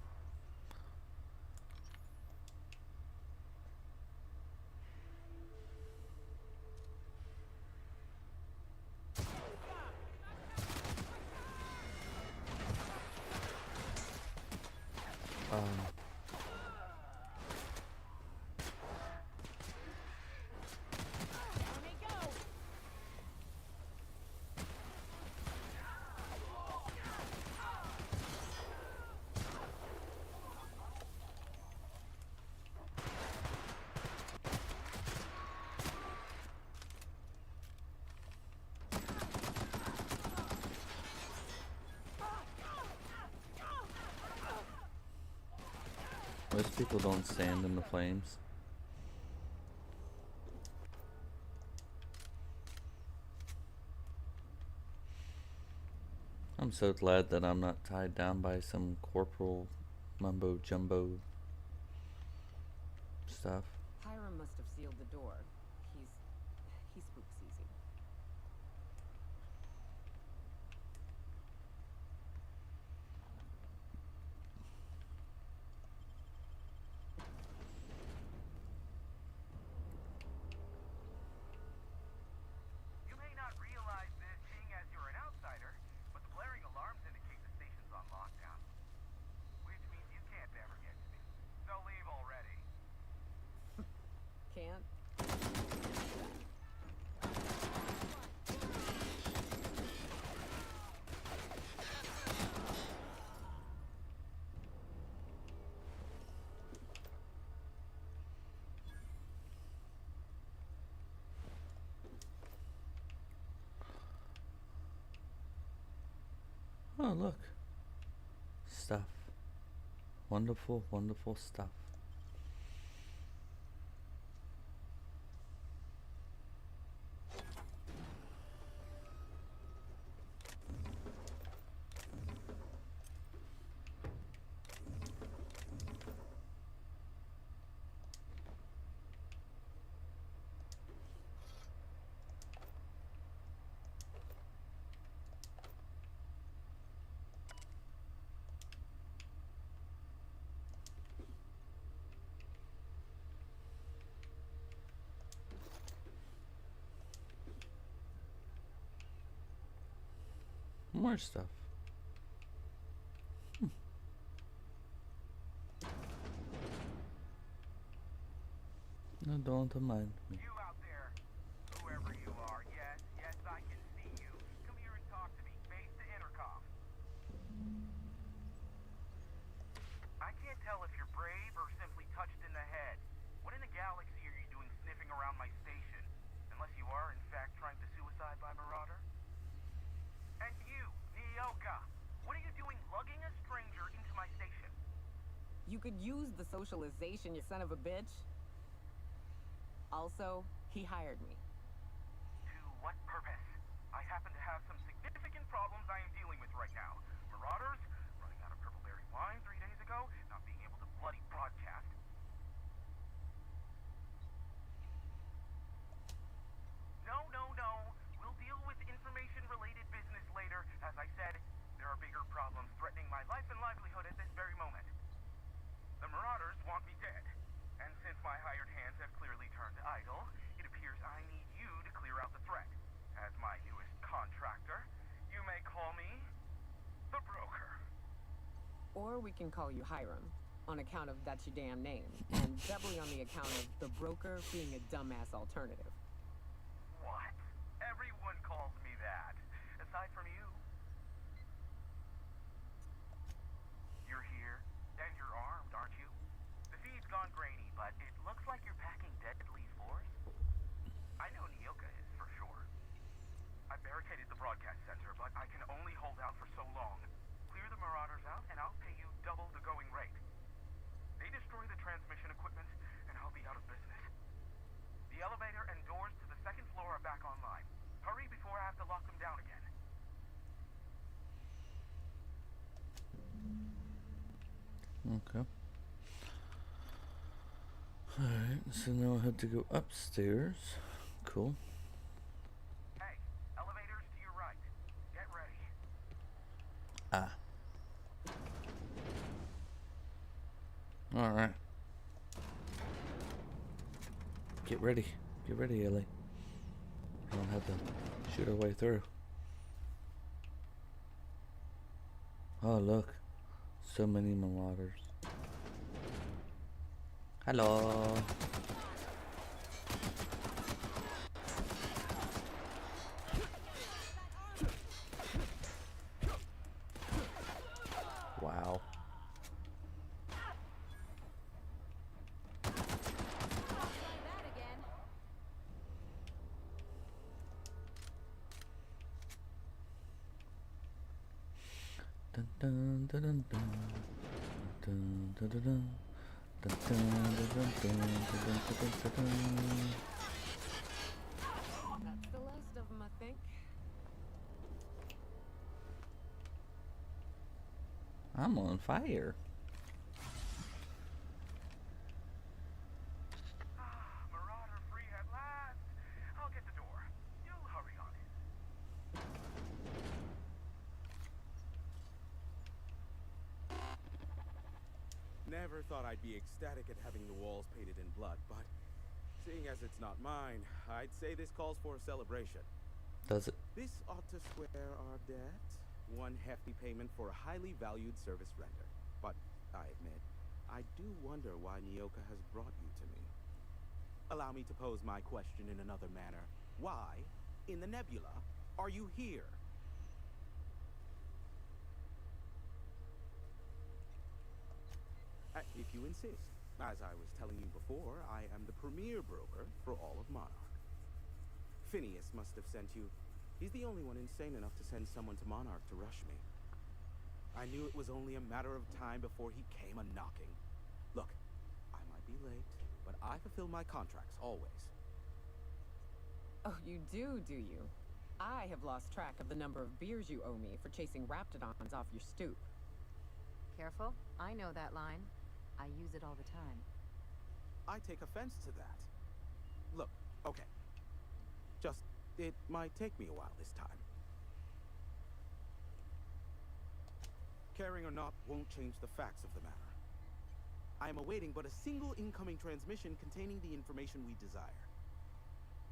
Most people don't stand in the flames. I'm so glad that I'm not tied down by some corporal mumbo jumbo stuff. Hiram must have sealed the door. He spooks easy. Oh, look. Stuff. Wonderful, wonderful stuff. More stuff. No, don't mind me. You out there, whoever you are, yes, I can see you. Come here and talk to me, face the intercom. I can't tell if you're brave or simply touched in the head. What in the galaxy are you doing sniffing around my station? Unless you are, in fact, trying to suicide by Marauder? And you, Nyoka, what are you doing lugging a stranger into my station? You could use the socialization, you son of a bitch. Also, he hired me. To what purpose? I happen to have some significant problems I am dealing with right now. Marauders, running out of purple berry wine 3 days ago, not being able to bloody broadcast. No. We'll deal with information-related business later. As I said, there are bigger problems threatening my life and livelihood at this very moment. The Marauders want me dead. And since my hired hands have clearly turned idle, it appears I need you to clear out the threat. As my newest contractor, you may call me the Broker. Or we can call you Hiram, on account of that's your damn name, and doubly on the account of the Broker being a dumbass alternative. What? Everyone calls me that. Aside from you. You're here, and you're armed, aren't you? The feed's gone grainy, but it looks like you're packing deadly force. I know Nyoka is, for sure. I barricaded the broadcast center, but I can only hold out for so long. Clear the Marauders out, and I'll pay you double the going rate. They destroy the transmission equipment, and I'll be out of business. The elevator and doors to the second floor are back online. Hurry before I have to lock them down again. Okay. Alright, so now I have to go upstairs. Cool. Hey, elevators to your right. Get ready. Ah. Alright. Get ready. Get ready, Ellie. I don't have to shoot our way through. Oh, look. So many marauders. Hello. Wow. Dun dun dun dun dun dun dun dun dun. Dun, dun, dun, dun, dun, dun, dun, dun, dun. That's the last of them, I think. I'm on fire. Marauder free at last. I'll get the door. You hurry on in. Never thought I'd be ecstatic at having the walls painted in blood, but seeing as it's not mine, I'd say this calls for a celebration. Does it? This ought to square our debt. One hefty payment for a highly valued service render. But I admit, I do wonder why Nyoka has brought you to me. Allow me to pose my question in another manner. Why, in the nebula, are you here? If you insist. As I was telling you before, I am the premier broker for all of Monarch. Phineas must have sent you. He's the only one insane enough to send someone to Monarch to rush me. I knew it was only a matter of time before he came a-knocking. Look, I might be late, but I fulfill my contracts, always. Oh, you do you? I have lost track of the number of beers you owe me for chasing raptidons off your stoop. Careful. I know that line. I use it all the time. I take offense to that. Look, okay. It might take me a while this time. Caring or not won't change the facts of the matter. I am awaiting but a single incoming transmission containing the information we desire.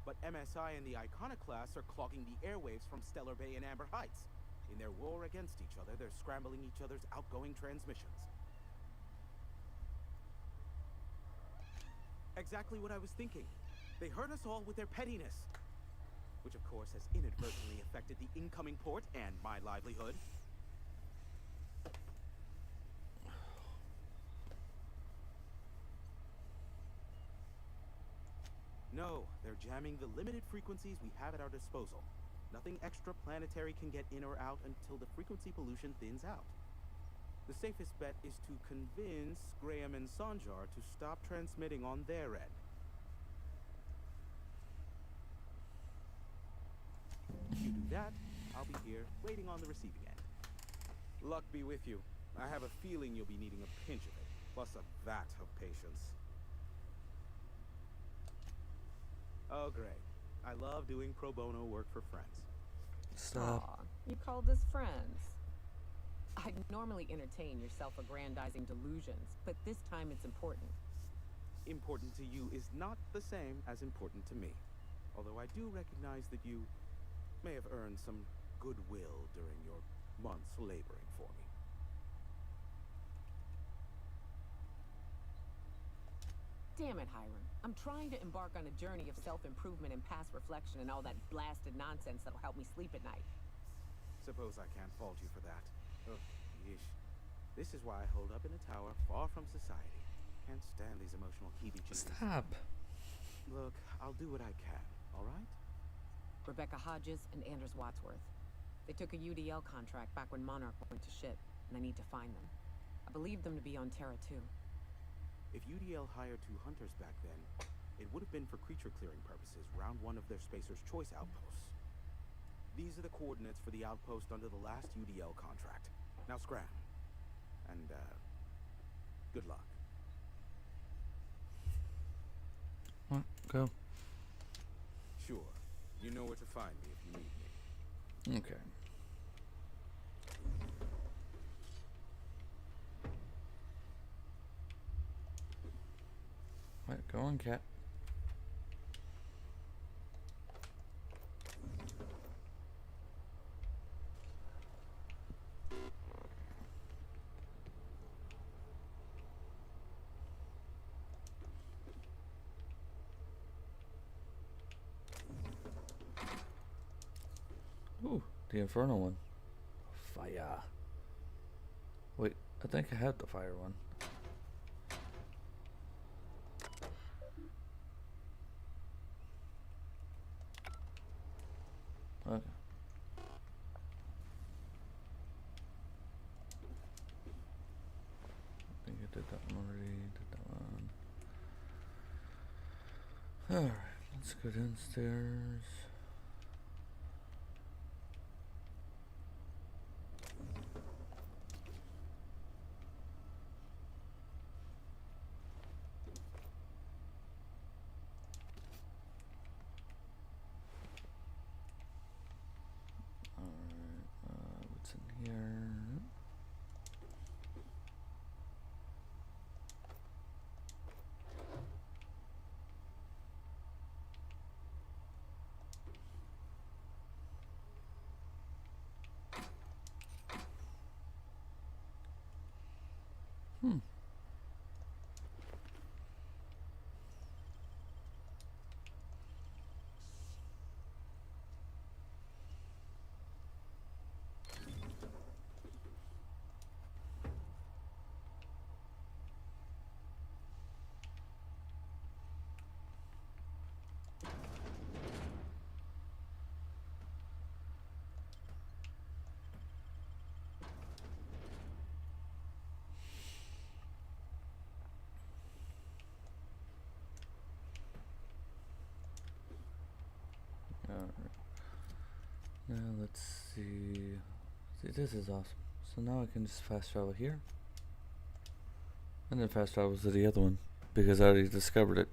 But MSI and the Iconoclasts are clogging the airwaves from Stellar Bay and Amber Heights. In their war against each other, they're scrambling each other's outgoing transmissions. Exactly what I was thinking. They hurt us all with their pettiness. Which of course has inadvertently affected the incoming port and my livelihood. No, they're jamming the limited frequencies we have at our disposal. Nothing extraplanetary can get in or out until the frequency pollution thins out. The safest bet is to convince Graham and Sanjar to stop transmitting on their end. If you do that, I'll be here, waiting on the receiving end. Luck be with you. I have a feeling you'll be needing a pinch of it, plus a vat of patience. Oh, great. I love doing pro bono work for friends. Stop. Aw, you called us friends. I normally entertain your self-aggrandizing delusions, but this time it's important. Important to you is not the same as important to me. Although I do recognize that you may have earned some goodwill during your months laboring for me. Damn it, Hiram. I'm trying to embark on a journey of self-improvement and past reflection and all that blasted nonsense that'll help me sleep at night. Suppose I can't fault you for that. Ugh, yeesh. This is why I hold up in a tower far from society. Can't stand these emotional heebie-jeebies. Stop. Look, I'll do what I can, all right? Rebecca Hodges and Anders Wadsworth. They took a UDL contract back when Monarch went to shit, and I need to find them. I believe them to be on Terra 2. If UDL hired 2 hunters back then, it would have been for creature clearing purposes, round one of their Spacer's Choice outposts. These are the coordinates for the outpost under the last UDL contract. Now scram. And, good luck. What? Go. Sure. You know where to find me if you need me. Okay. Right, go on, cat. Ooh, the Infernal one. Fire. Wait, I think I had the fire one. Okay. I think I did that one already. Did that one. Alright, let's go downstairs. What's in here? Now let's see. See, this is awesome. So now I can just fast travel here. And then fast travel to the other one because I already discovered it.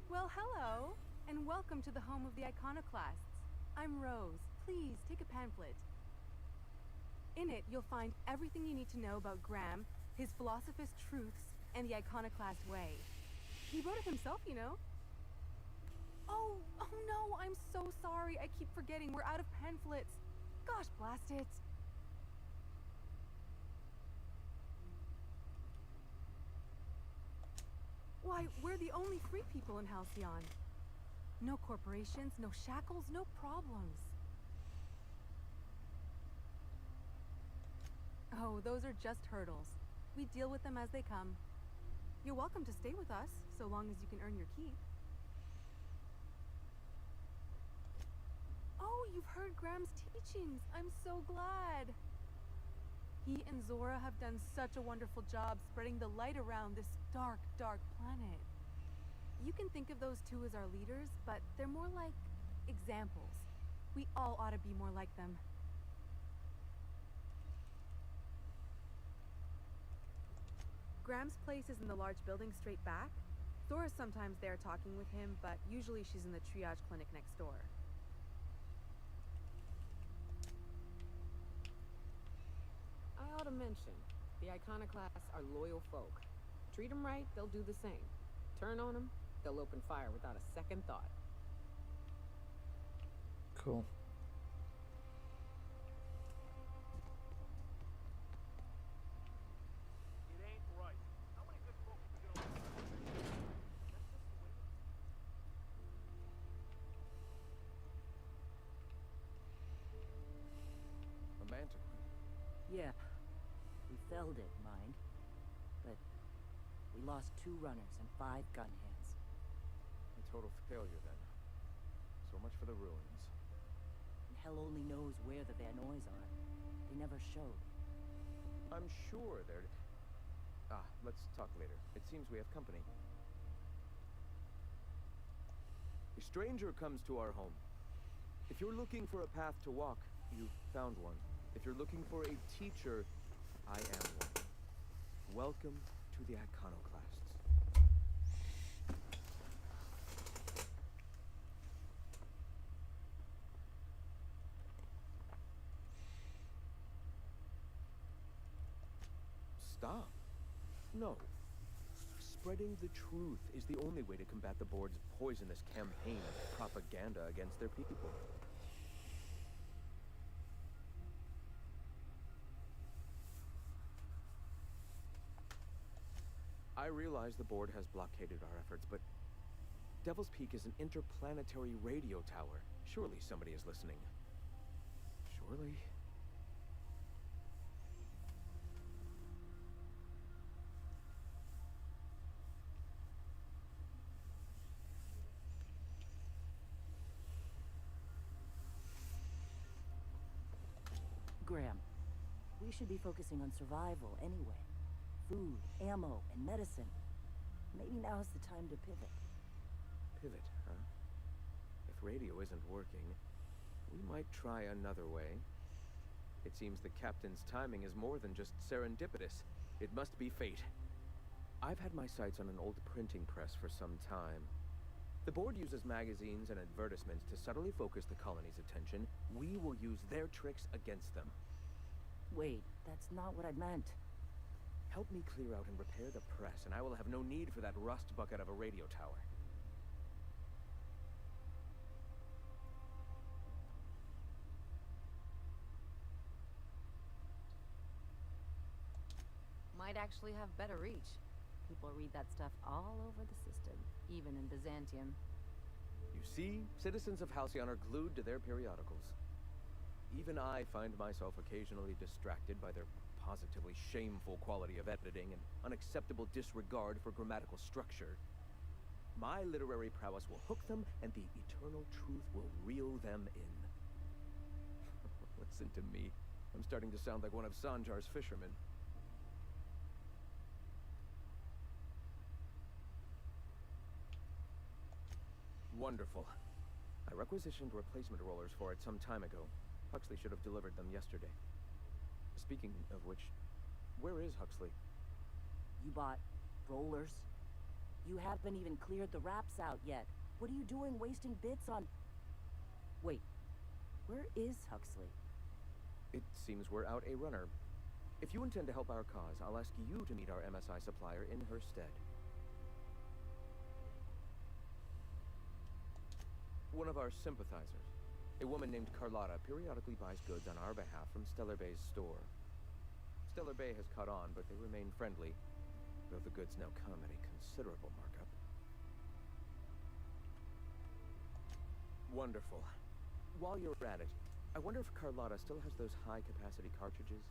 Well, hello, and welcome to the home of the Iconoclasts. I'm Rose. Please take a pamphlet. In it, you'll find everything you need to know about Graham, his Philosophous Truths, and the Iconoclast Way. He wrote it himself, you know. Oh no, I'm so sorry. I keep forgetting. We're out of pamphlets. Gosh, blast it. Why, we're the only free people in Halcyon. No corporations, no shackles, no problems. Oh, those are just hurdles. We deal with them as they come. You're welcome to stay with us, so long as you can earn your keep. Oh, you've heard Graham's teachings. I'm so glad. He and Zora have done such a wonderful job spreading the light around this dark, dark planet. You can think of those two as our leaders, but they're more like examples. We all ought to be more like them. Graham's place is in the large building straight back. Zora's sometimes there talking with him, but usually she's in the triage clinic next door. I ought to mention, the Iconoclasts are loyal folk. Treat them right, they'll do the same. Turn on them, they'll open fire without a second thought. Cool. It ain't right. How many good folk are we gonna lose? That's just the way it is. A manticore. Yeah. We felled it, mind. But we lost 2 runners and 5 gun hands. A total failure, then. So much for the ruins. And hell only knows where the Vanoys are. They never showed. I'm sure they're... let's talk later. It seems we have company. A stranger comes to our home. If you're looking for a path to walk, you've found one. If you're looking for a teacher, I am one. Welcome to the Iconoclasts. Stop. No. Spreading the truth is the only way to combat the board's poisonous campaign of propaganda against their people. I realize the board has blockaded our efforts, but Devil's Peak is an interplanetary radio tower. Surely somebody is listening. Surely. Graham, we should be focusing on survival anyway. Food, ammo, and medicine. Maybe now's the time to pivot. Pivot, huh? If radio isn't working, we might try another way. It seems the captain's timing is more than just serendipitous. It must be fate. I've had my sights on an old printing press for some time. The board uses magazines and advertisements to subtly focus the colony's attention. We will use their tricks against them. Wait, that's not what I meant. Help me clear out and repair the press, and I will have no need for that rust bucket of a radio tower. Might actually have better reach. People read that stuff all over the system, even in Byzantium. You see, citizens of Halcyon are glued to their periodicals. Even I find myself occasionally distracted by their positively shameful quality of editing and unacceptable disregard for grammatical structure. My literary prowess will hook them, and the eternal truth will reel them in. Listen to me. I'm starting to sound like one of Sanjar's fishermen. Wonderful. I requisitioned replacement rollers for it some time ago. Huxley should have delivered them yesterday. Speaking of which, where is Huxley? You bought rollers? You haven't even cleared the wraps out yet. What are you doing wasting bits on... Wait, where is Huxley? It seems we're out a runner. If you intend to help our cause, I'll ask you to meet our MSI supplier in her stead. One of our sympathizers, a woman named Carlotta, periodically buys goods on our behalf from Stellar Bay's store. Stellar Bay has caught on, but they remain friendly, though the goods now come at a considerable markup. Wonderful. While you're at it, I wonder if Carlotta still has those high-capacity cartridges?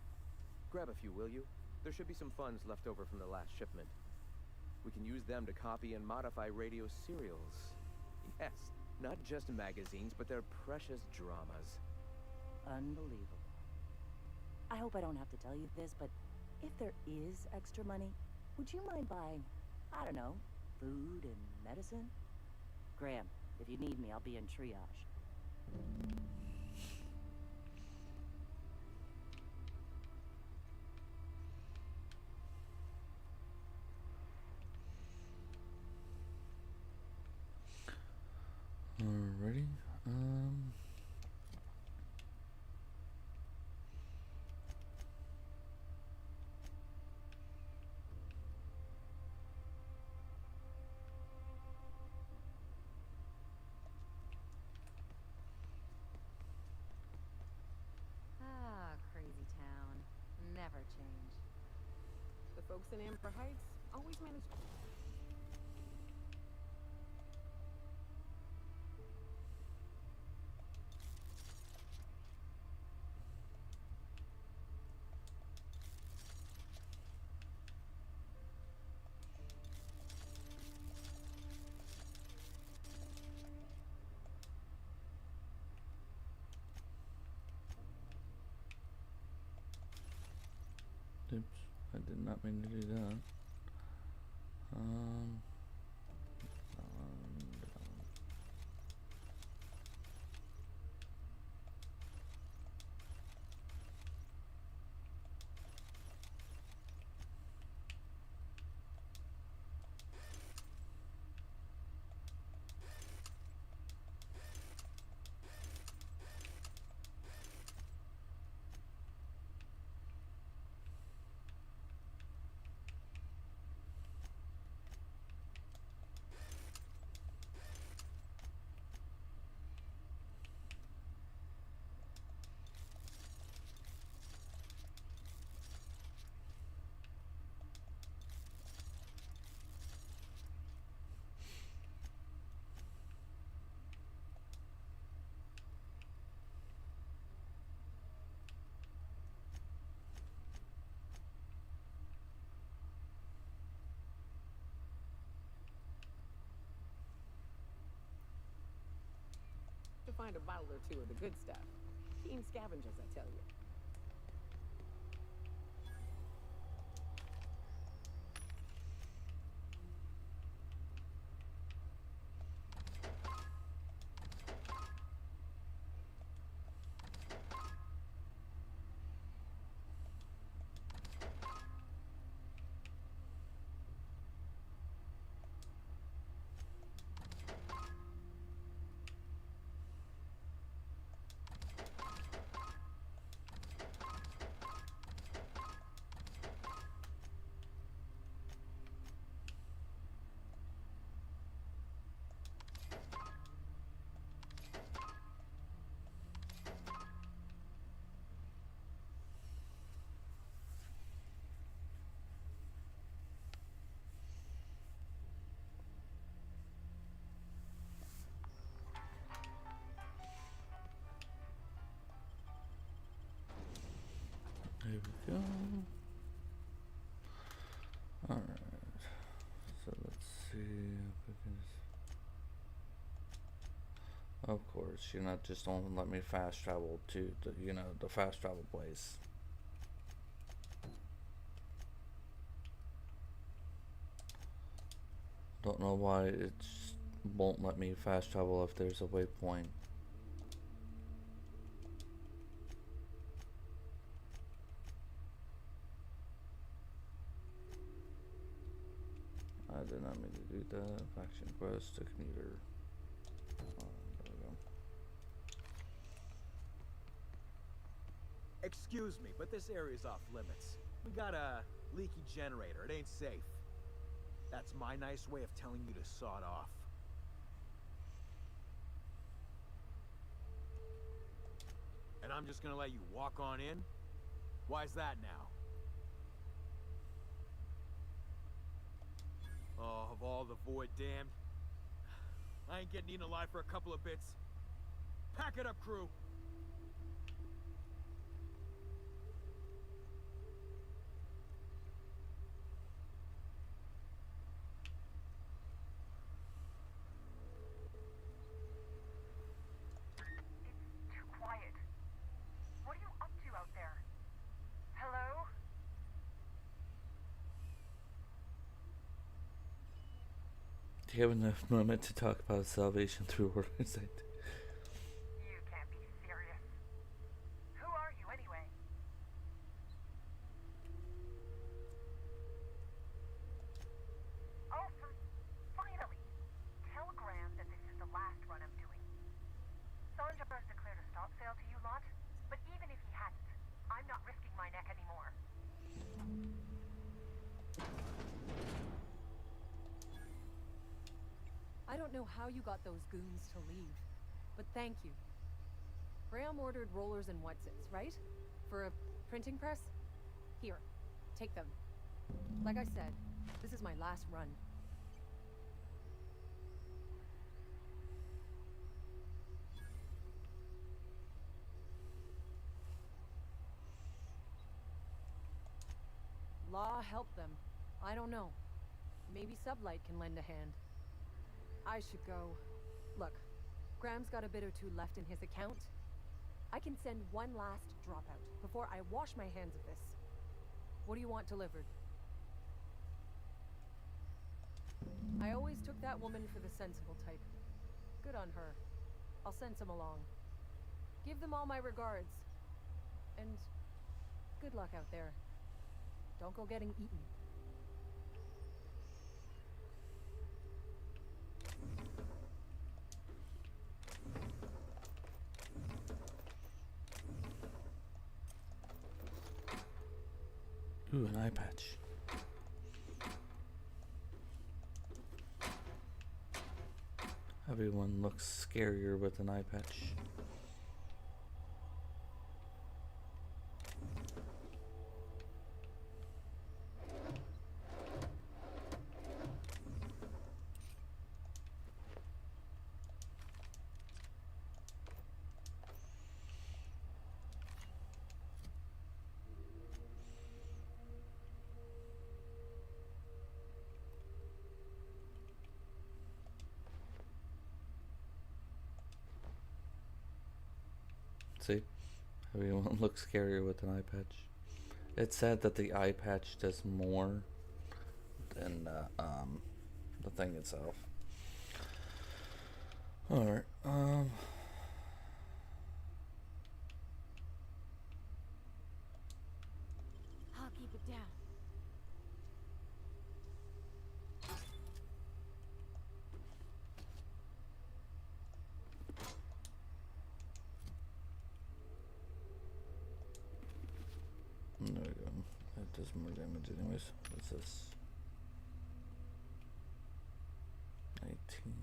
Grab a few, will you? There should be some funds left over from the last shipment. We can use them to copy and modify radio serials. Yes, not just magazines, but their precious dramas. Unbelievable. I hope I don't have to tell you this, but if there is extra money, would you mind buying, I don't know, food and medicine? Graham, if you need me, I'll be in triage. Alrighty. Ah, crazy town. Never change. The folks in Amber Heights always manage. Oops, I did not mean to do that. Down. To find a bottle or two of the good stuff. Keen scavengers, I tell you. Of course, you're not just don't let me fast travel to the, the fast travel place. Don't know why it won't let me fast travel if there's a waypoint. I did not mean to do that. Faction quest to commuter. There we go. Excuse me, but this area's off limits. We got a leaky generator. It ain't safe. That's my nice way of telling you to sod off. And I'm just gonna let you walk on in? Why's that now? Oh, of all the void damned. I ain't getting eaten alive for a couple of bits. Pack it up, crew! It's too quiet. What are you up to out there? Hello? Do you have enough moment to talk about salvation through organization? You can't be serious. Who are you anyway? Oh, finally! Tell Graham that this is the last run I'm doing. Sanjar's declared a stop sale to you lot, but even if he hadn't, I'm not risking my neck anymore. I don't know how you got those goons to leave, but thank you. Graham ordered rollers and whatsits, right? For a printing press? Here, take them. Like I said, this is my last run. Law help them. I don't know. Maybe Sublight can lend a hand. I should go. Look, Graham's got a bit or two left in his account. I can send one last dropout before I wash my hands of this. What do you want delivered? I always took that woman for the sensible type. Good on her. I'll send some along. Give them all my regards. And good luck out there. Don't go getting eaten. Ooh, an eye patch. Everyone looks scarier with an eye patch. See? Everyone looks scarier with an eye patch. It's sad that the eye patch does more than the thing itself. Alright, I'll keep it down. there we go. It does more damage anyways. What's this? 19.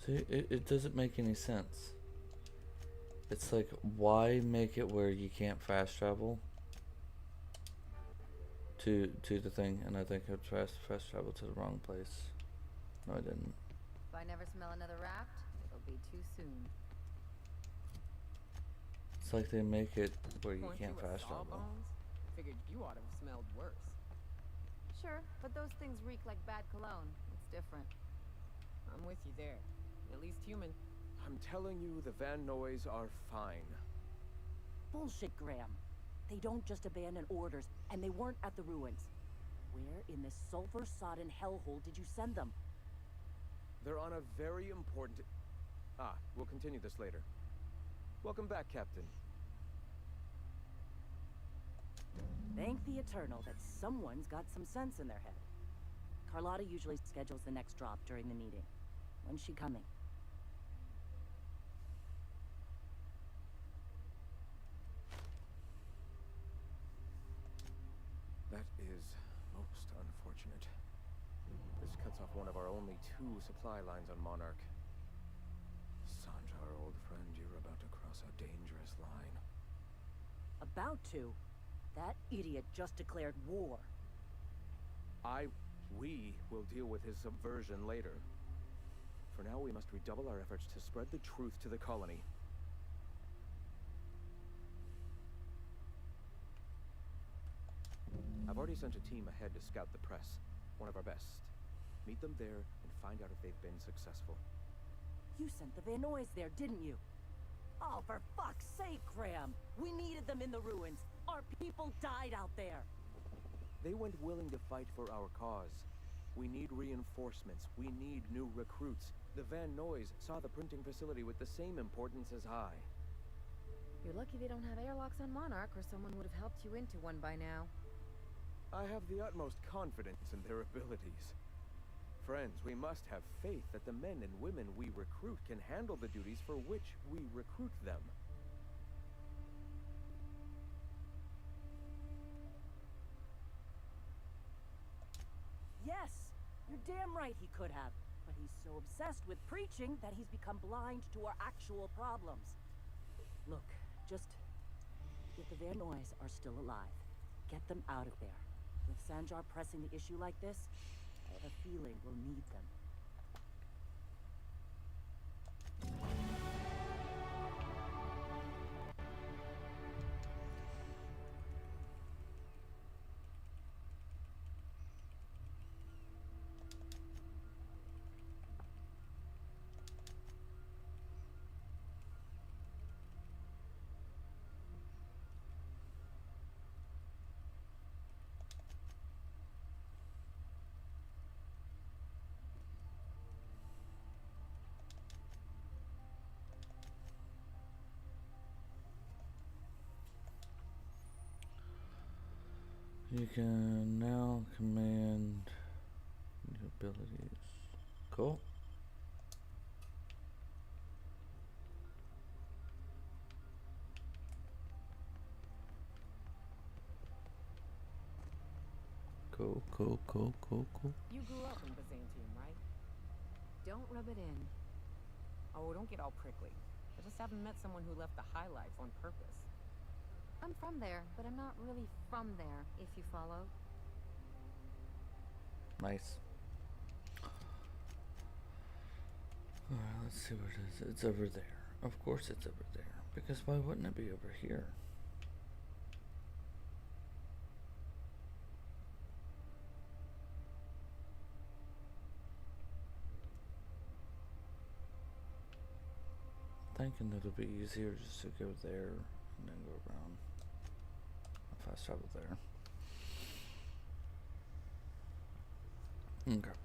See, it doesn't make any sense. It's like, why make it where you can't fast travel to the thing? And I think I fast travel to the wrong place. No, I didn't. If I never smell another raft, the be too soon. It's like they make it where you Weren't can't you a fast travel. sawbones? Figured you ought to have smelled worse. Sure, but those things reek like bad cologne. It's different. I'm with you there. At least human. I'm telling you, the Van Noys are fine. Bullshit, Graham. They don't just abandon orders, and they weren't at the ruins. Where in this sulfur-sodden hellhole did you send them? They're on a very important... we'll continue this later. Welcome back, Captain. Thank the Eternal that someone's got some sense in their head. Carlotta usually schedules the next drop during the meeting. When's she coming? That is most unfortunate. This cuts off one of our only 2 supply lines on Monarch. Sanjar, old friend, you're about to cross a dangerous line. About to? That idiot just declared war. We will deal with his subversion later. For now, we must redouble our efforts to spread the truth to the colony. I've already sent a team ahead to scout the press. One of our best. Meet them there and find out if they've been successful. You sent the Van Noys there, didn't you? Oh, for fuck's sake, Graham! We needed them in the ruins. Our people died out there. They went willing to fight for our cause. We need reinforcements. We need new recruits. The Van Noys saw the printing facility with the same importance as I. You're lucky they don't have airlocks on Monarch, or someone would have helped you into one by now. I have the utmost confidence in their abilities. Friends, we must have faith that the men and women we recruit can handle the duties for which we recruit them. Yes, you're damn right he could have. But he's so obsessed with preaching that he's become blind to our actual problems. Look, just... if the Van Noys are still alive, get them out of there. With Sanjar pressing the issue like this, I have a feeling we'll need them. You can now command new abilities. Cool. Cool. You grew up in Byzantium, right? Don't rub it in. Oh, don't get all prickly. I just haven't met someone who left the high life on purpose. I'm from there, but I'm not really from there, if you follow. Nice. Alright, let's see where it is. It's over there. Of course it's over there. Because why wouldn't it be over here? Thinking it'll be easier just to go there and then go around. Fast travel there. Okay.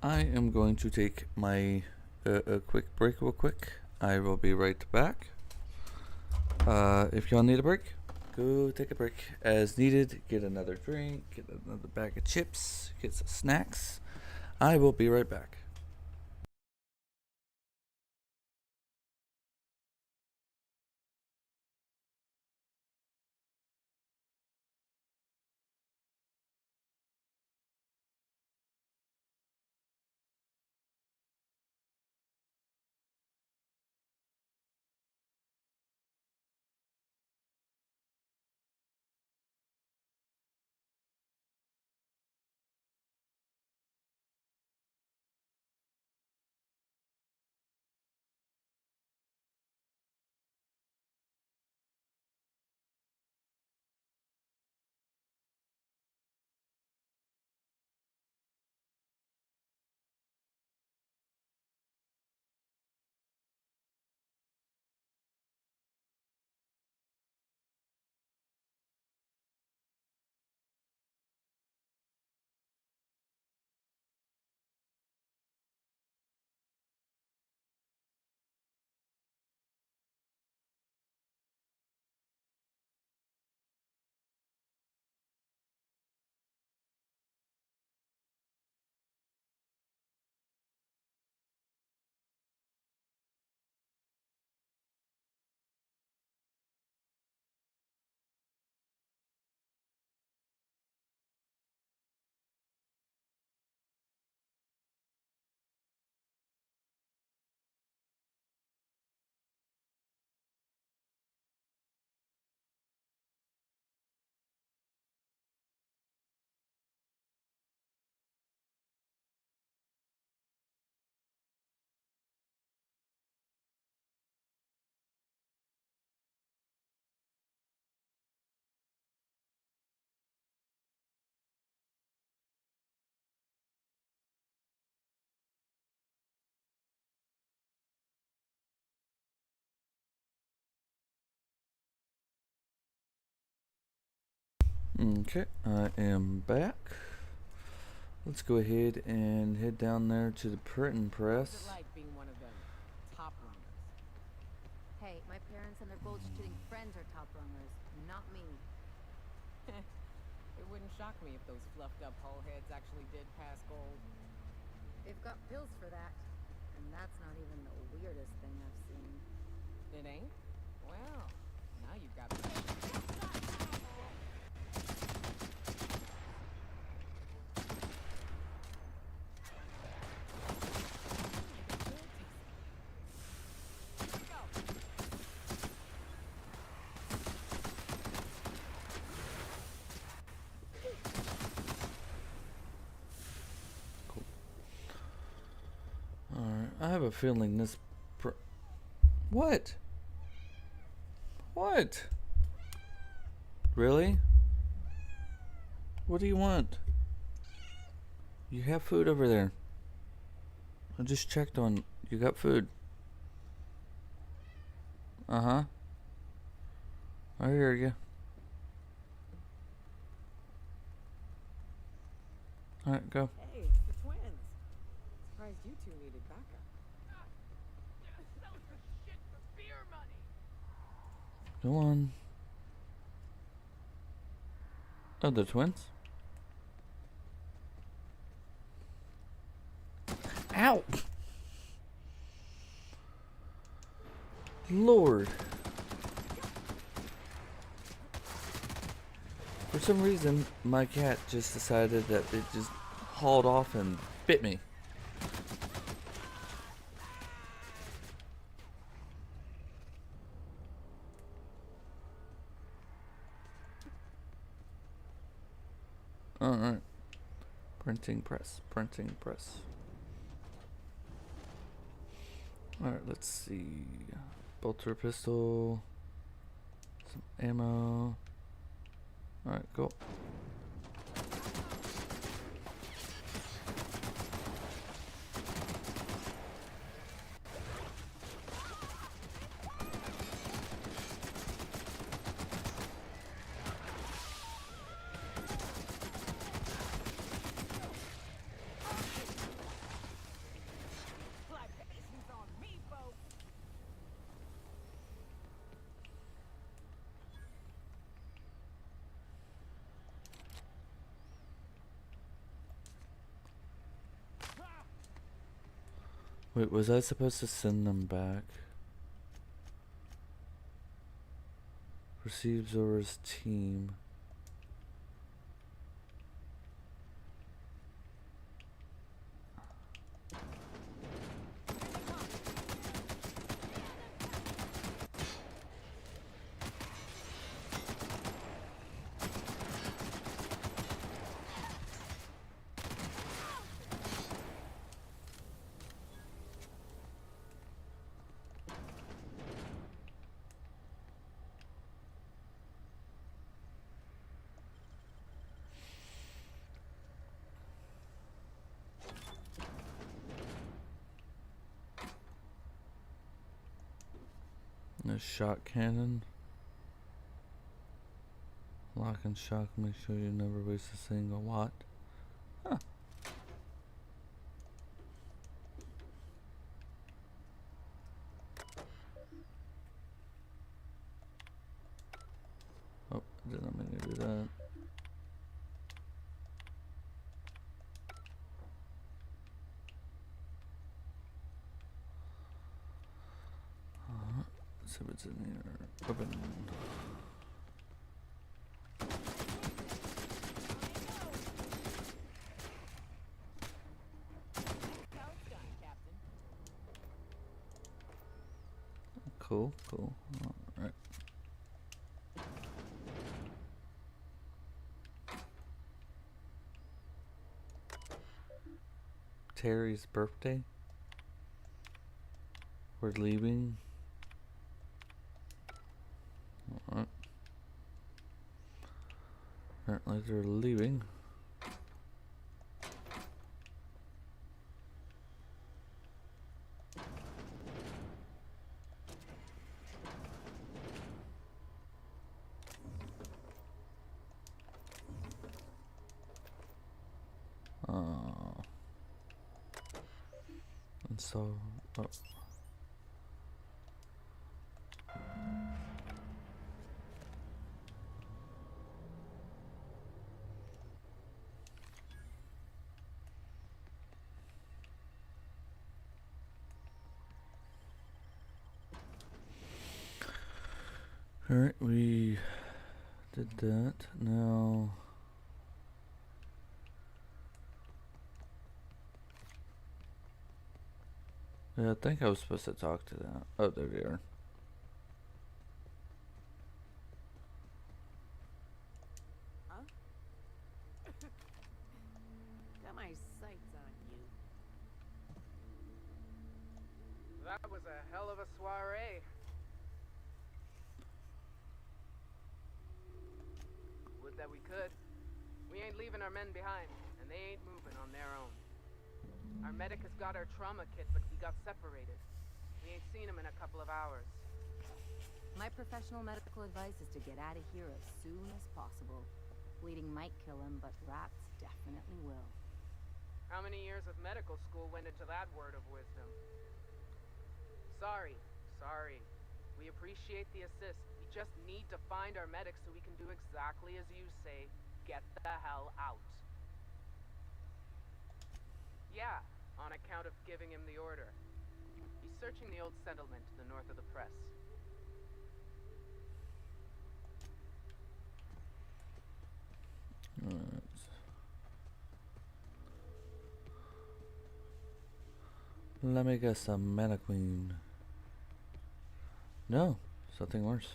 I am going to take my a quick break real quick. I will be right back. If y'all need a break, go take a break as needed. Get another drink, get another bag of chips, get some snacks. I will be right back. Okay, I am back. Let's go ahead and head down there to the printing What's it press. like being one of them top runners? Hey, my parents and their gold-shooting friends are top runners, not me. It wouldn't shock me if those fluffed up hull heads actually did pass gold. They've got pills for that, and that's not even the weirdest thing I've seen. It ain't? Well, now you've got me. Alright, I have a feeling this What? What? Really? What do you want? You have food over there. I just checked on you got food. Uh-huh. I hear you. Alright, go. Hey, it's the twins. Surprised you two needed backup. Selling her shit for beer money. Go on. Oh, the twins? Ow! Lord. For some reason, my cat just decided that it just hauled off and bit me. Alright. Printing press. Printing press. Alright, let's see. Bolter pistol. Some ammo. Alright, cool. Libations on me, folks. Wait, was I supposed to send them back? Receive Zora's team. A shot cannon. Lock and shock, make sure you never waste a single watt. Huh. Oh, I did not mean to do that. Let's see what's in here. Open. Cool, cool. Alright. Terry's birthday. We're leaving. Alright. Apparently they're leaving. So, oh. Alright, we did that. Now, yeah, I think I was supposed to talk to that. Oh, there they are. Huh? Got my sights on you. That was a hell of a soiree. Would that we could. We ain't leaving our men behind, and they ain't moving on their own. Our medic has got our trauma kit, but we got separated. We ain't seen him in a couple of hours. My professional medical advice is to get out of here as soon as possible. Bleeding might kill him, but rats definitely will. How many years of medical school went into that word of wisdom? Sorry. We appreciate the assist. We just need to find our medic so we can do exactly as you say. Get the hell out. Yeah, on account of giving him the order. He's searching the old settlement to the north of the press. Alright. Let me get some mana queen. No, something worse.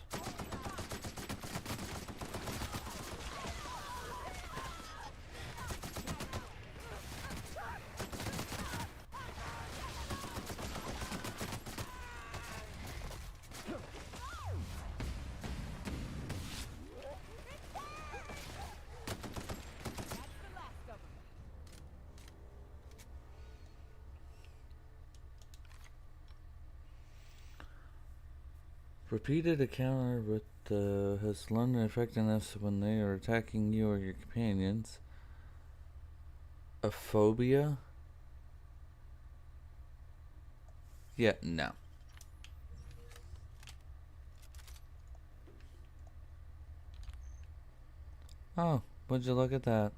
Repeated encounter with has London effectiveness when they are attacking you or your companions. A phobia? Yeah, no. Oh, would you look at that?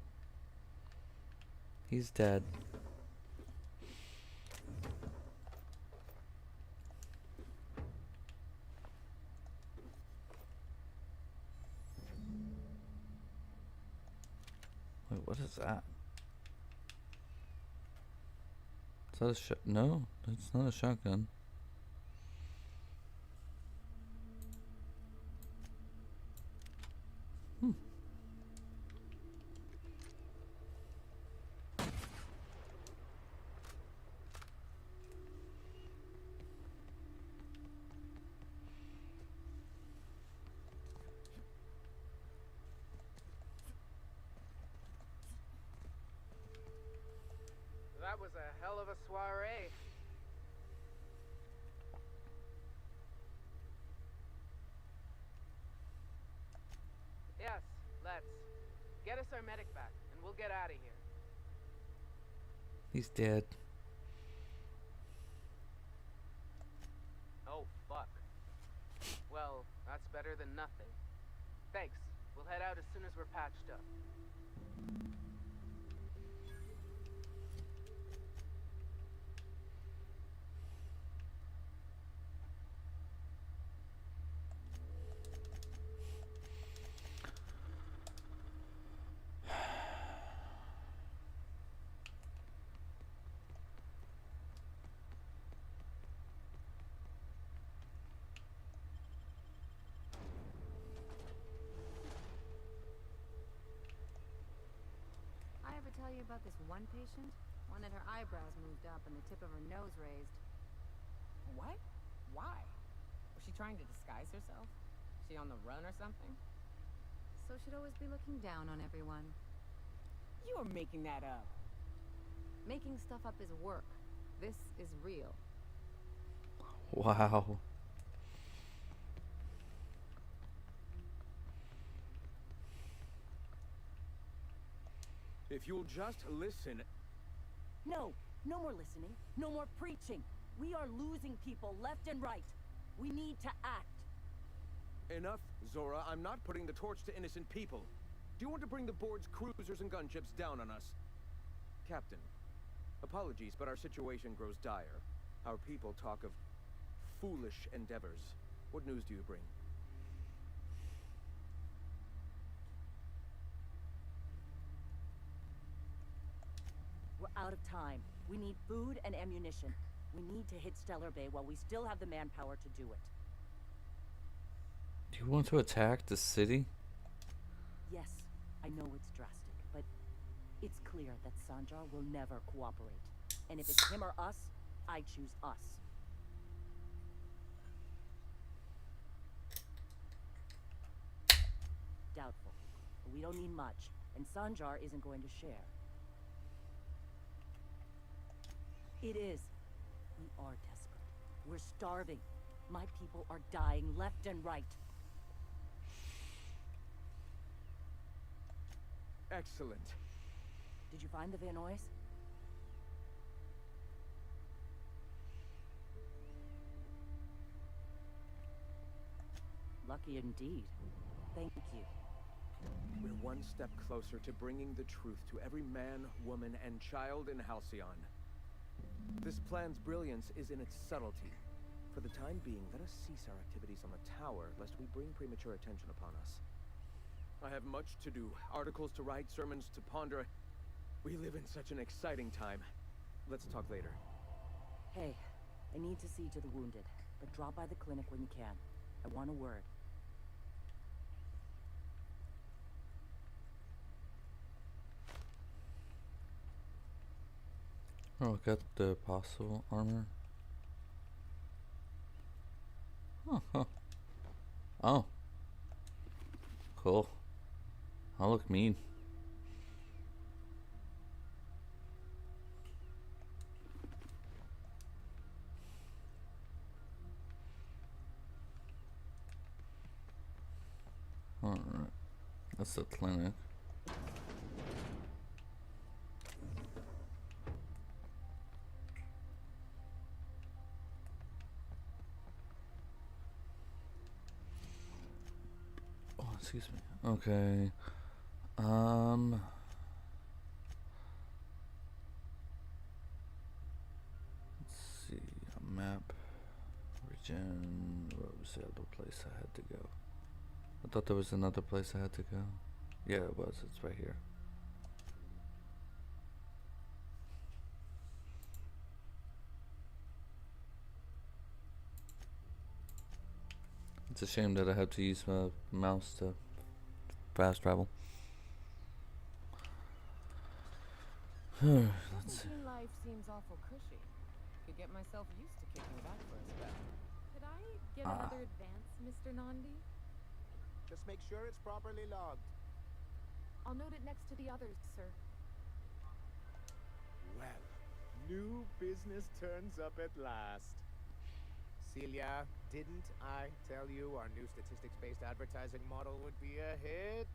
He's dead. Wait, what is that? Is that a no, that's not a shotgun. That was a hell of a soiree. Yes, let's. Get us our medic back, and we'll get out of here. He's dead. Oh, fuck. Well, that's better than nothing. Thanks. We'll head out as soon as we're patched up. I ever tell you about this one patient? One that her eyebrows moved up and the tip of her nose raised. What? Why? Was she trying to disguise herself? She on the run or something? So she'd always be looking down on everyone. You are making that up. Making stuff up is work. This is real. Wow. If you'll just listen... No, No more listening. No more preaching. We are losing people left and right. We need to act. Enough, Zora. I'm not putting the torch to innocent people. Do you want to bring the board's cruisers and gunships down on us? Captain, apologies, but our situation grows dire. Our people talk of foolish endeavors. What news do you bring? We're out of time. We need food and ammunition. We need to hit Stellar Bay while we still have the manpower to do it. Do you want to attack the city? Yes, I know it's drastic, but it's clear that Sanjar will never cooperate. And if it's him or us, I choose us. Doubtful. But we don't need much, and Sanjar isn't going to share. It is. We are desperate. We're starving. My people are dying left and right. Excellent. Did you find the Vanois? Lucky indeed. Thank you. We're one step closer to bringing the truth to every man, woman, and child in Halcyon. This plan's brilliance is in its subtlety. For the time being, let us cease our activities on the tower, lest we bring premature attention upon us. I have much to do, articles to write, sermons to ponder. We live in such an exciting time. Let's talk later. Hey, I need to see to the wounded, but drop by the clinic when you can. I want a word. Oh, got the apostle armor. Huh. Oh. Cool. I look mean. Alright. That's the clinic. Oh, excuse me. Okay. Let's see. A map. Region. What was the other place I had to go? I thought there was another place I had to go. Yeah, it was. It's right here. It's a shame that I have to use my mouse to fast travel. Let's see. Life seems awful cushy. Could get myself used to kicking back for a spell. Could I get another advance, Mr. Nandi? Just make sure it's properly logged. I'll note it next to the others, sir. Well, new business turns up at last. Celia, didn't I tell you our new statistics-based advertising model would be a hit?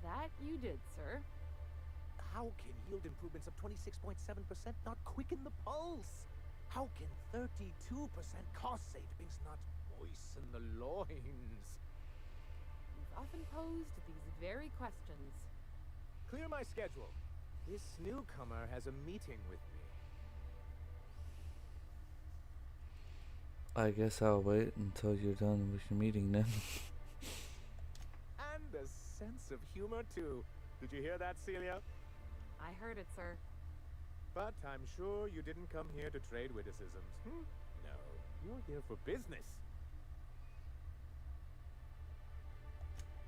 That you did, sir. How can yield improvements of 26.7% not quicken the pulse? How can 32% cost savings not moisten the loins? You've often posed these very questions. Clear my schedule. This newcomer has a meeting with me. I guess I'll wait until you're done with your meeting then. And a sense of humor, too. Did you hear that, Celia? I heard it, sir. But I'm sure you didn't come here to trade witticisms. No, you're here for business.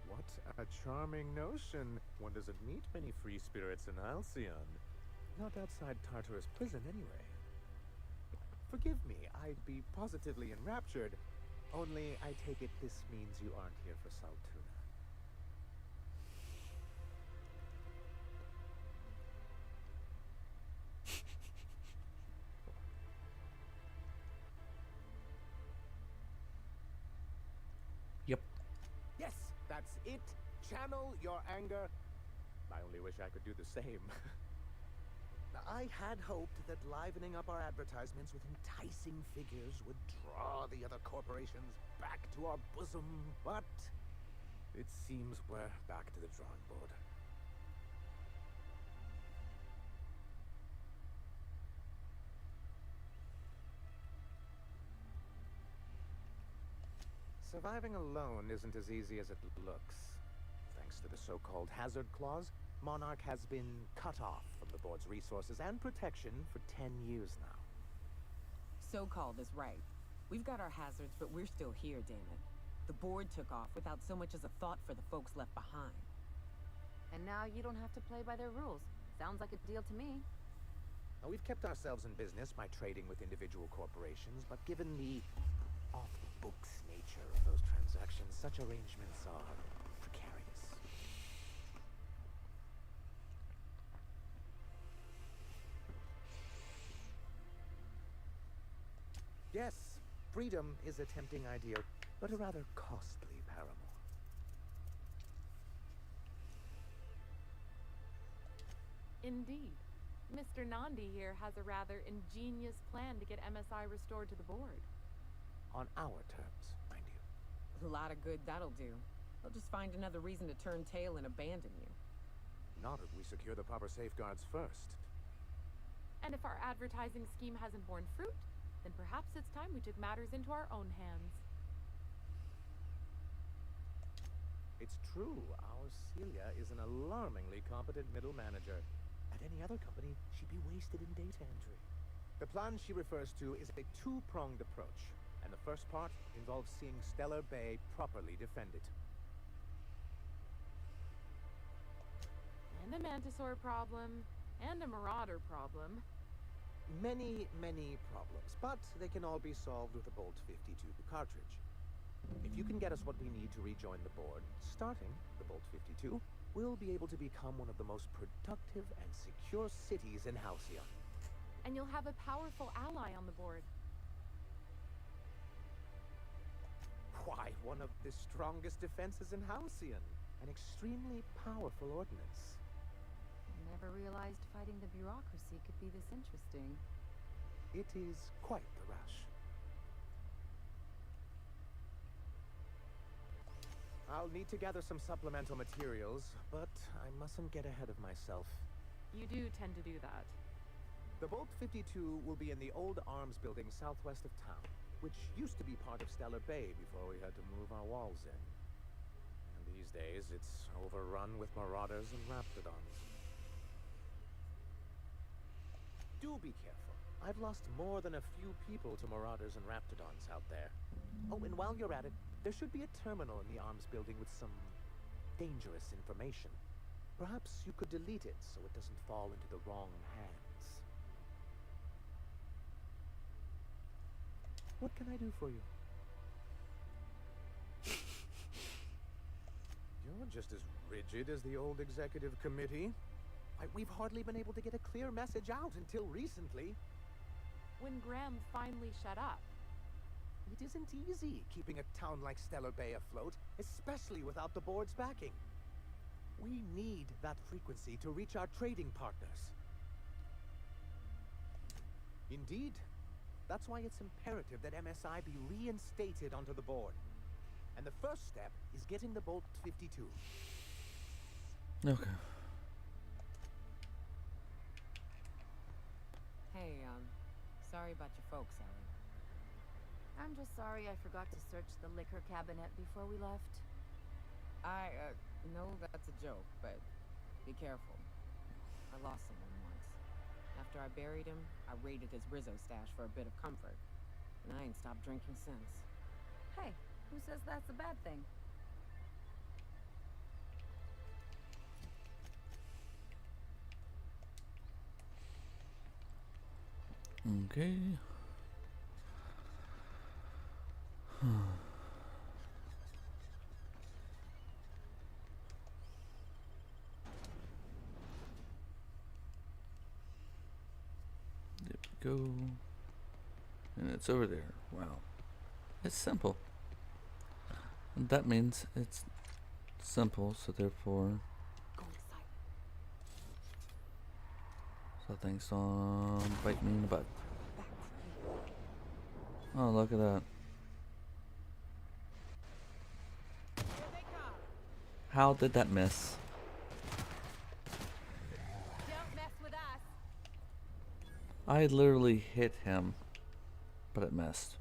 What a charming notion. One doesn't meet many free spirits in Halcyon. Not outside Tartarus prison, anyway. Forgive me, I'd be positively enraptured. Only, I take it this means you aren't here for Saltuna. Yep. Yes, that's it. Channel your anger. I only wish I could do the same. I had hoped that livening up our advertisements with enticing figures would draw the other corporations back to our bosom, but it seems we're back to the drawing board. Surviving alone isn't as easy as it looks. Thanks to the so-called hazard clause, Monarch has been cut off from the board's resources and protection for 10 years now. So-called is right. We've got our hazards, but we're still here, damn it. The board took off without so much as a thought for the folks left behind. And now you don't have to play by their rules. Sounds like a deal to me. Now, we've kept ourselves in business by trading with individual corporations, but given the off-the-books nature of those transactions, such arrangements are precarious. Yes, freedom is a tempting ideal, but a rather costly paramour. Indeed. Mr. Nandi here has a rather ingenious plan to get MSI restored to the board. On our terms, mind you. A lot of good that'll do. They'll just find another reason to turn tail and abandon you. Not if we secure the proper safeguards first. And if our advertising scheme hasn't borne fruit, then perhaps it's time we took matters into our own hands. It's true, our Celia is an alarmingly competent middle manager. At any other company, she'd be wasted in data entry. The plan she refers to is a two-pronged approach, and the first part involves seeing Stellar Bay properly defended. And a Mantisaur problem, and a Marauder problem. Many, many problems, but they can all be solved with a Bolt 52 cartridge. If you can get us what we need to rejoin the board, starting the Bolt 52, we'll be able to become one of the most productive and secure cities in Halcyon. And you'll have a powerful ally on the board. Why, one of the strongest defenses in Halcyon. An extremely powerful ordnance. Never realized fighting the bureaucracy could be this interesting. It is quite the rush. I'll need to gather some supplemental materials, but I mustn't get ahead of myself. You do tend to do that. The Bolt 52 will be in the old arms building southwest of town, which used to be part of Stellar Bay before we had to move our walls in. And these days, it's overrun with marauders and raptidons. Do be careful. I've lost more than a few people to marauders and raptidons out there. Oh, and while you're at it, there should be a terminal in the arms building with some dangerous information. Perhaps you could delete it so it doesn't fall into the wrong hands. What can I do for you? You're just as rigid as the old executive committee. We've hardly been able to get a clear message out until recently. When Graham finally shut up. It isn't easy keeping a town like Stellar Bay afloat, especially without the board's backing. We need that frequency to reach our trading partners. Indeed. That's why it's imperative that MSI be reinstated onto the board. And the first step is getting the Bolt 52. Okay. Hey, sorry about your folks, Ellie. I'm just sorry I forgot to search the liquor cabinet before we left. I know that's a joke, but be careful. I lost someone once. After I buried him, I raided his Rizzo stash for a bit of comfort. And I ain't stopped drinking since. Hey, who says that's a bad thing? Okay. There we go. And it's over there. Wow. It's simple. And that means it's simple, so therefore... So thanks on bite me in the butt. Oh, look at that. How did that miss? Don't mess with us. I literally hit him, but it missed.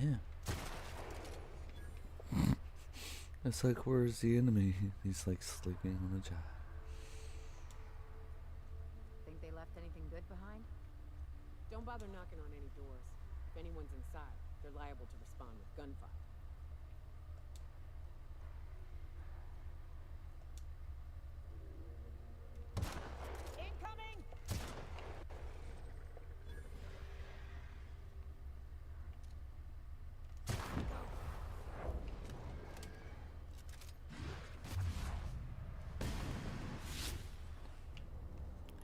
Yeah. It's like, where's the enemy? He's like sleeping on the job. Think they left anything good behind? Don't bother knocking on any doors. If anyone's inside, they're liable to respond with gunfire. Incoming!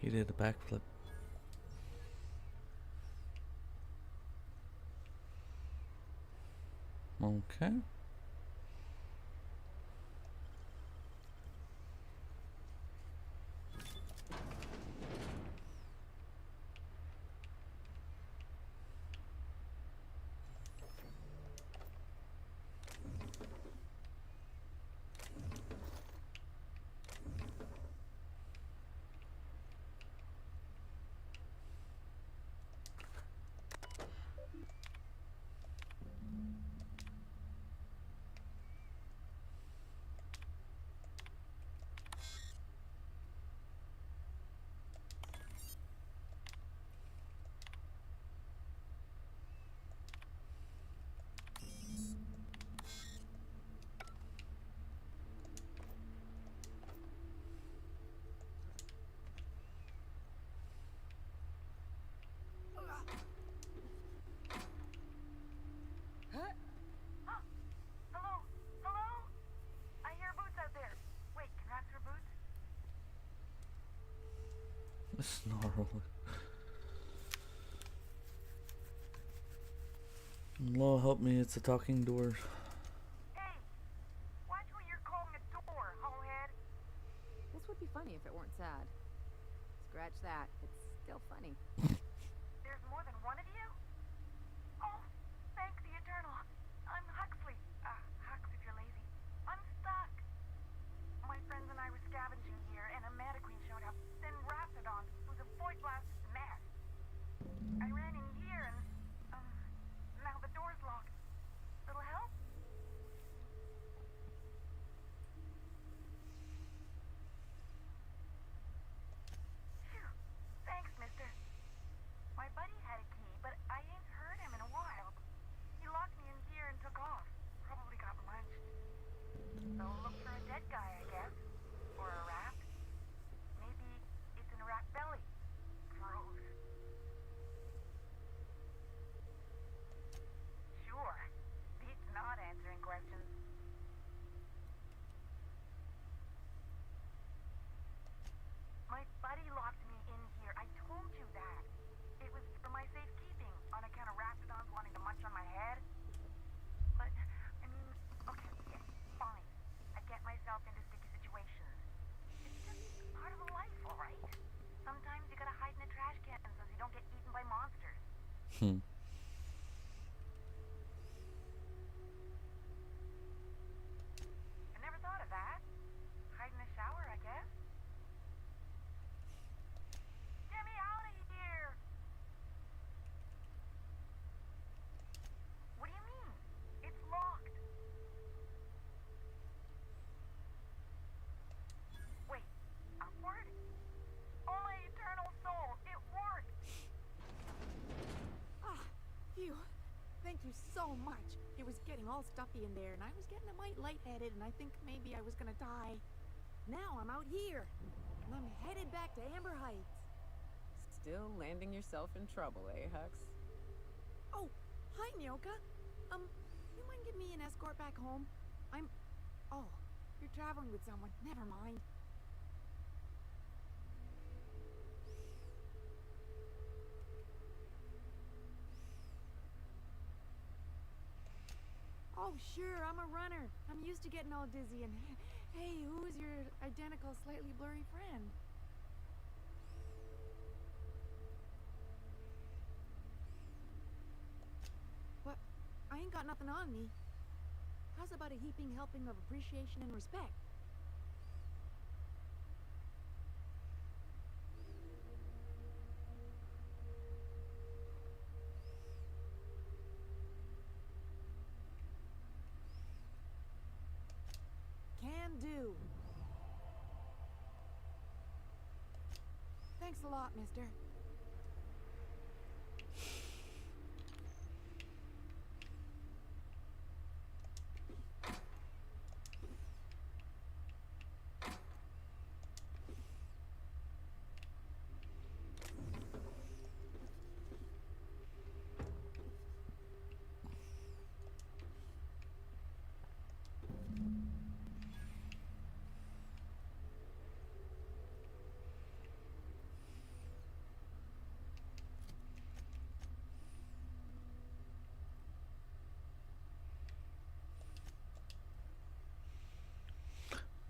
He did a backflip. Okay. Hello? Hello? I hear boots out there. Wait, can rats wear boots? Snarl. Lord help me, it's a talking door. Hey! Watch what you're calling a door, hothead. This would be funny if it weren't sad. Scratch that. It's still funny. There's more than one of you? Oh, thank the Eternal. I'm Huxley. Hux if you're lazy. I'm stuck. My friends and I were scavenging here, and a Meta Queen showed up. Then Raptidon, who's a void blasted mess. I ran in here, and, now the door's locked. Little help? Phew. Thanks, mister. My buddy had a key, but I ain't heard him in a while. He locked me in here and took off. Probably got munched. So look for a dead guy, I guess. Or a rat. Maybe it's in a rat belly. Gross. Sure. Beats not answering questions. My buddy locked me in here. I told you that. It was for my safekeeping, on account of Raptidons wanting to munch on my head. But, I mean, okay, fine. I get myself into sticky situations. It's just part of the life, alright? Sometimes you gotta hide in a trash can so you don't get eaten by monsters. I never thought of that. Hide in the shower, I guess. Get me out of here! What do you mean? It's locked. Wait, upward? Oh my eternal soul, it worked! Ah, phew. Thank you so much. It was getting all stuffy in there, and I was getting a mite lightheaded, and I think maybe I was gonna die. Now I'm out here, and I'm headed back to Amber Heights. Still landing yourself in trouble, eh, Hux? Oh, hi, Nyoka. You mind giving me an escort back home? Oh, you're traveling with someone. Never mind. Oh, sure, I'm a runner. I'm used to getting all dizzy, and hey, who is your identical, slightly blurry friend? What? I ain't got nothing on me. How's about a heaping helping of appreciation and respect? Can do. Thanks a lot, mister.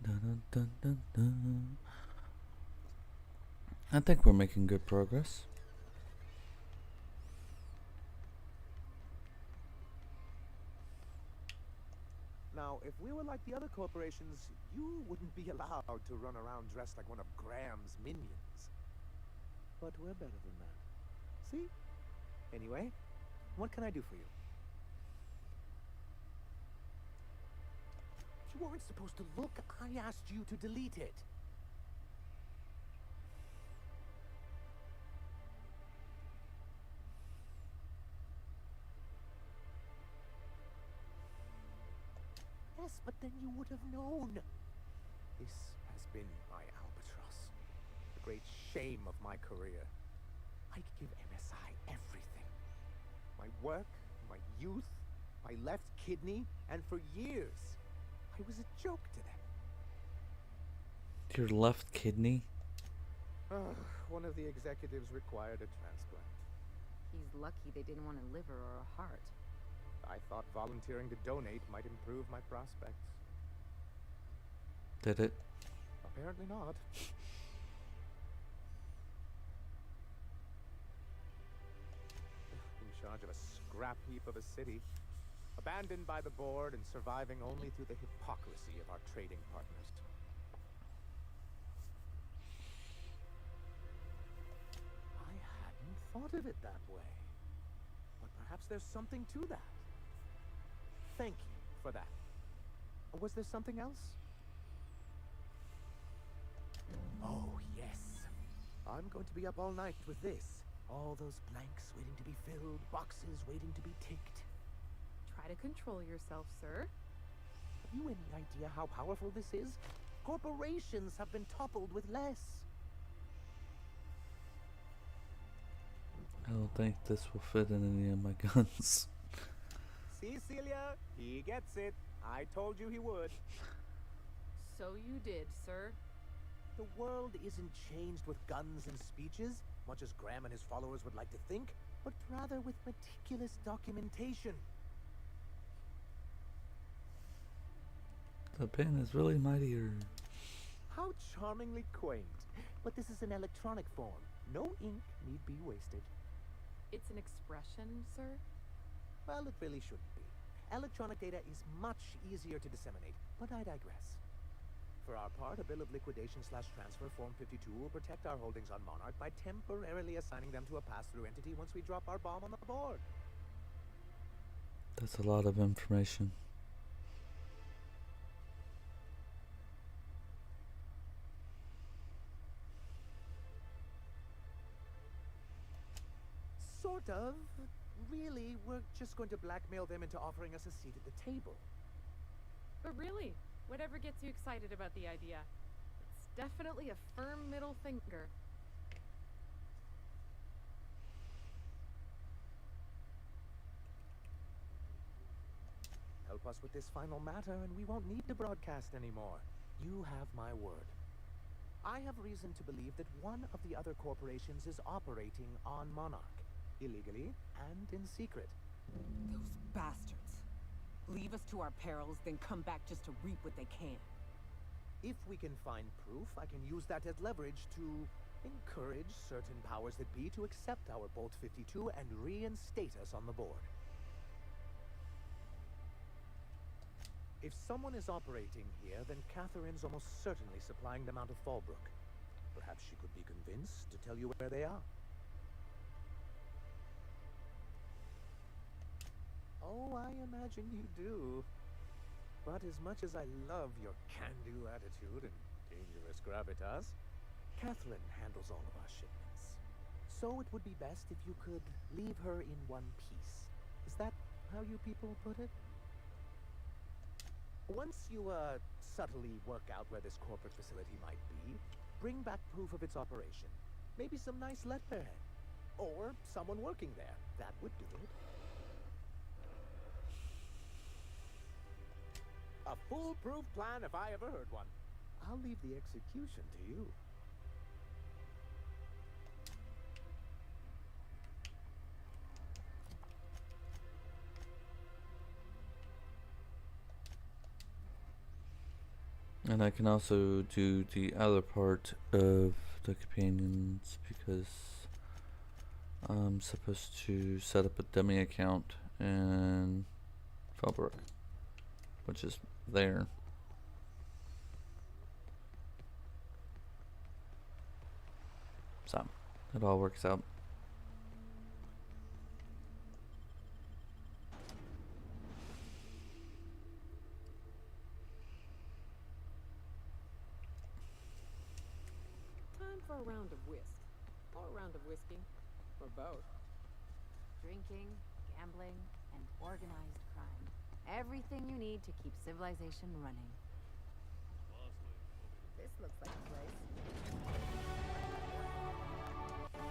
Dun, dun, dun, dun. I think we're making good progress. Now, if we were like the other corporations, you wouldn't be allowed to run around dressed like one of Graham's minions. But we're better than that. See? Anyway, what can I do for you? You weren't supposed to look. I asked you to delete it. Yes, but then you would have known. This has been my albatross. The great shame of my career. I'd give MSI everything. My work, my youth, my left kidney, and for years, I was a joke to them. Your left kidney? One of the executives required a transplant. He's lucky they didn't want a liver or a heart. I thought volunteering to donate might improve my prospects. Did it? Apparently not. In charge of a scrap heap of a city, abandoned by the board and surviving only through the hypocrisy of our trading partners. I hadn't thought of it that way. But perhaps there's something to that. Thank you for that. Was there something else? Oh, yes. I'm going to be up all night with this. All those blanks waiting to be filled, boxes waiting to be ticked. Try to control yourself, sir. Have you any idea how powerful this is? Corporations have been toppled with less. I don't think this will fit in any of my guns. See, Celia? He gets it. I told you he would. So you did, sir. The world isn't changed with guns and speeches, much as Graham and his followers would like to think, but rather with meticulous documentation. The pen is really mightier. How charmingly quaint. But this is an electronic form. No ink need be wasted. It's an expression, sir? Well, it really shouldn't be. Electronic data is much easier to disseminate, but I digress. For our part, a bill of liquidation/transfer Form 52 will protect our holdings on Monarch by temporarily assigning them to a pass-through entity once we drop our bomb on the board. That's a lot of information. Sort of. Really, we're just going to blackmail them into offering us a seat at the table. But really, whatever gets you excited about the idea? It's definitely a firm middle finger. Help us with this final matter, and we won't need to broadcast anymore. You have my word. I have reason to believe that one of the other corporations is operating on Monarch, illegally and in secret. Those bastards. Leave us to our perils, then come back just to reap what they can. If we can find proof, I can use that as leverage to encourage certain powers that be to accept our Bolt 52 and reinstate us on the board. If someone is operating here, then Catherine's almost certainly supplying them out of Fallbrook. Perhaps she could be convinced to tell you where they are. Oh, I imagine you do. But as much as I love your can-do attitude and dangerous gravitas, Catherine handles all of our shipments. So it would be best if you could leave her in one piece. Is that how you people put it? Once you, subtly work out where this corporate facility might be, bring back proof of its operation. Maybe some nice letterhead. Or someone working there. That would do it. A foolproof plan if I ever heard one. I'll leave the execution to you. And I can also do the other part of the companions because I'm supposed to set up a dummy account in Fallbrook, which is there. So it all works out. Time for a round of whist. Or a round of whiskey. Or both. Drinking, gambling, and organized crime. Everything you need to keep civilization running. This looks like a place.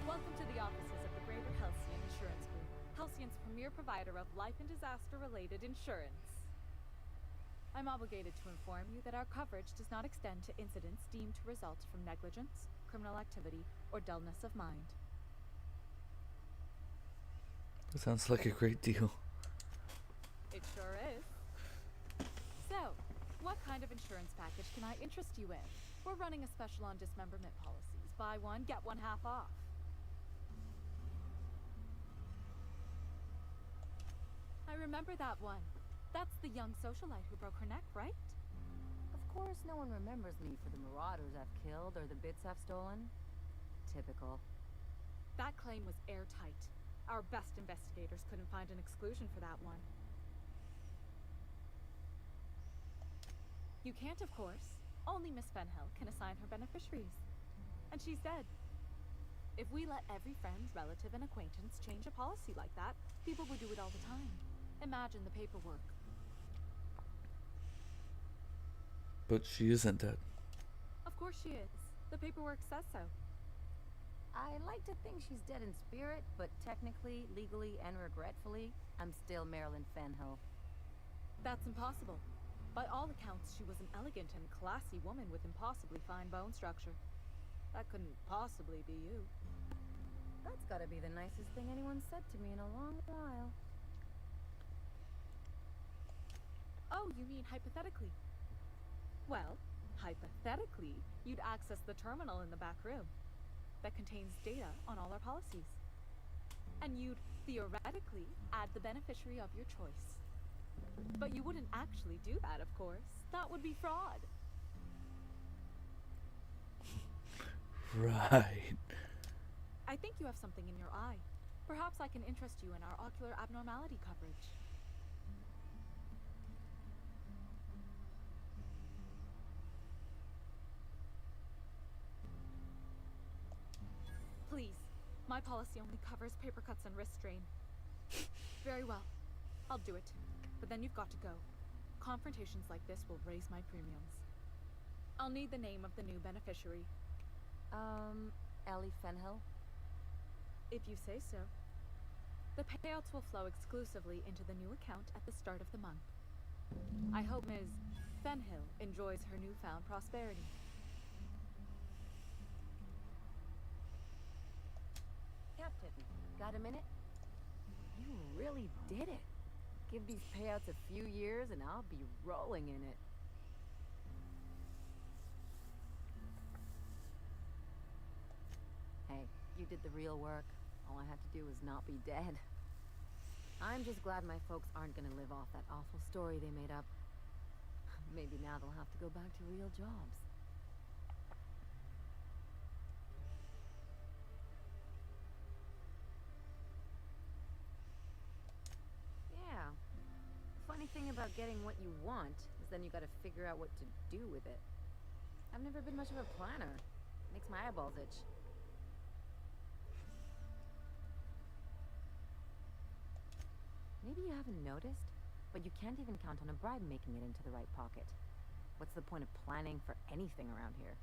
Welcome to the offices of the Greater Halcyon Insurance Group, Halcyon's premier provider of life and disaster-related insurance. I'm obligated to inform you that our coverage does not extend to incidents deemed to result from negligence, criminal activity, or dullness of mind. That sounds like a great deal. It sure is. So, what kind of insurance package can I interest you in? We're running a special on dismemberment policies. Buy one, get one half off. I remember that one. That's the young socialite who broke her neck, right? Of course, no one remembers me for the marauders I've killed or the bits I've stolen. Typical. That claim was airtight. Our best investigators couldn't find an exclusion for that one. You can't, of course. Only Miss Fenhill can assign her beneficiaries. And she's dead. If we let every friend, relative, and acquaintance change a policy like that, people would do it all the time. Imagine the paperwork. But she isn't dead. Of course she is. The paperwork says so. I like to think she's dead in spirit, but technically, legally, and regretfully, I'm still Marilyn Fenhill. That's impossible. By all accounts, she was an elegant and classy woman with impossibly fine bone structure. That couldn't possibly be you. That's gotta be the nicest thing anyone's said to me in a long while. Oh, you mean hypothetically? Well, hypothetically, you'd access the terminal in the back room that contains data on all our policies. And you'd theoretically add the beneficiary of your choice. But you wouldn't actually do that, of course. That would be fraud. Right. I think you have something in your eye. Perhaps I can interest you in our ocular abnormality coverage. Please, my policy only covers paper cuts and wrist strain. Very well. I'll do it. But then you've got to go. Confrontations like this will raise my premiums. I'll need the name of the new beneficiary. Ellie Fenhill? If you say so. The payouts will flow exclusively into the new account at the start of the month. I hope Ms. Fenhill enjoys her newfound prosperity. Captain, got a minute? You really did it. Give these payouts a few years and I'll be rolling in it. Hey, you did the real work. All I had to do was not be dead. I'm just glad my folks aren't gonna live off that awful story they made up. Maybe now they'll have to go back to real jobs. Yeah. The funny thing about getting what you want is then you gotta figure out what to do with it. I've never been much of a planner. Makes my eyeballs itch. Maybe you haven't noticed, but you can't even count on a bribe making it into the right pocket. What's the point of planning for anything around here?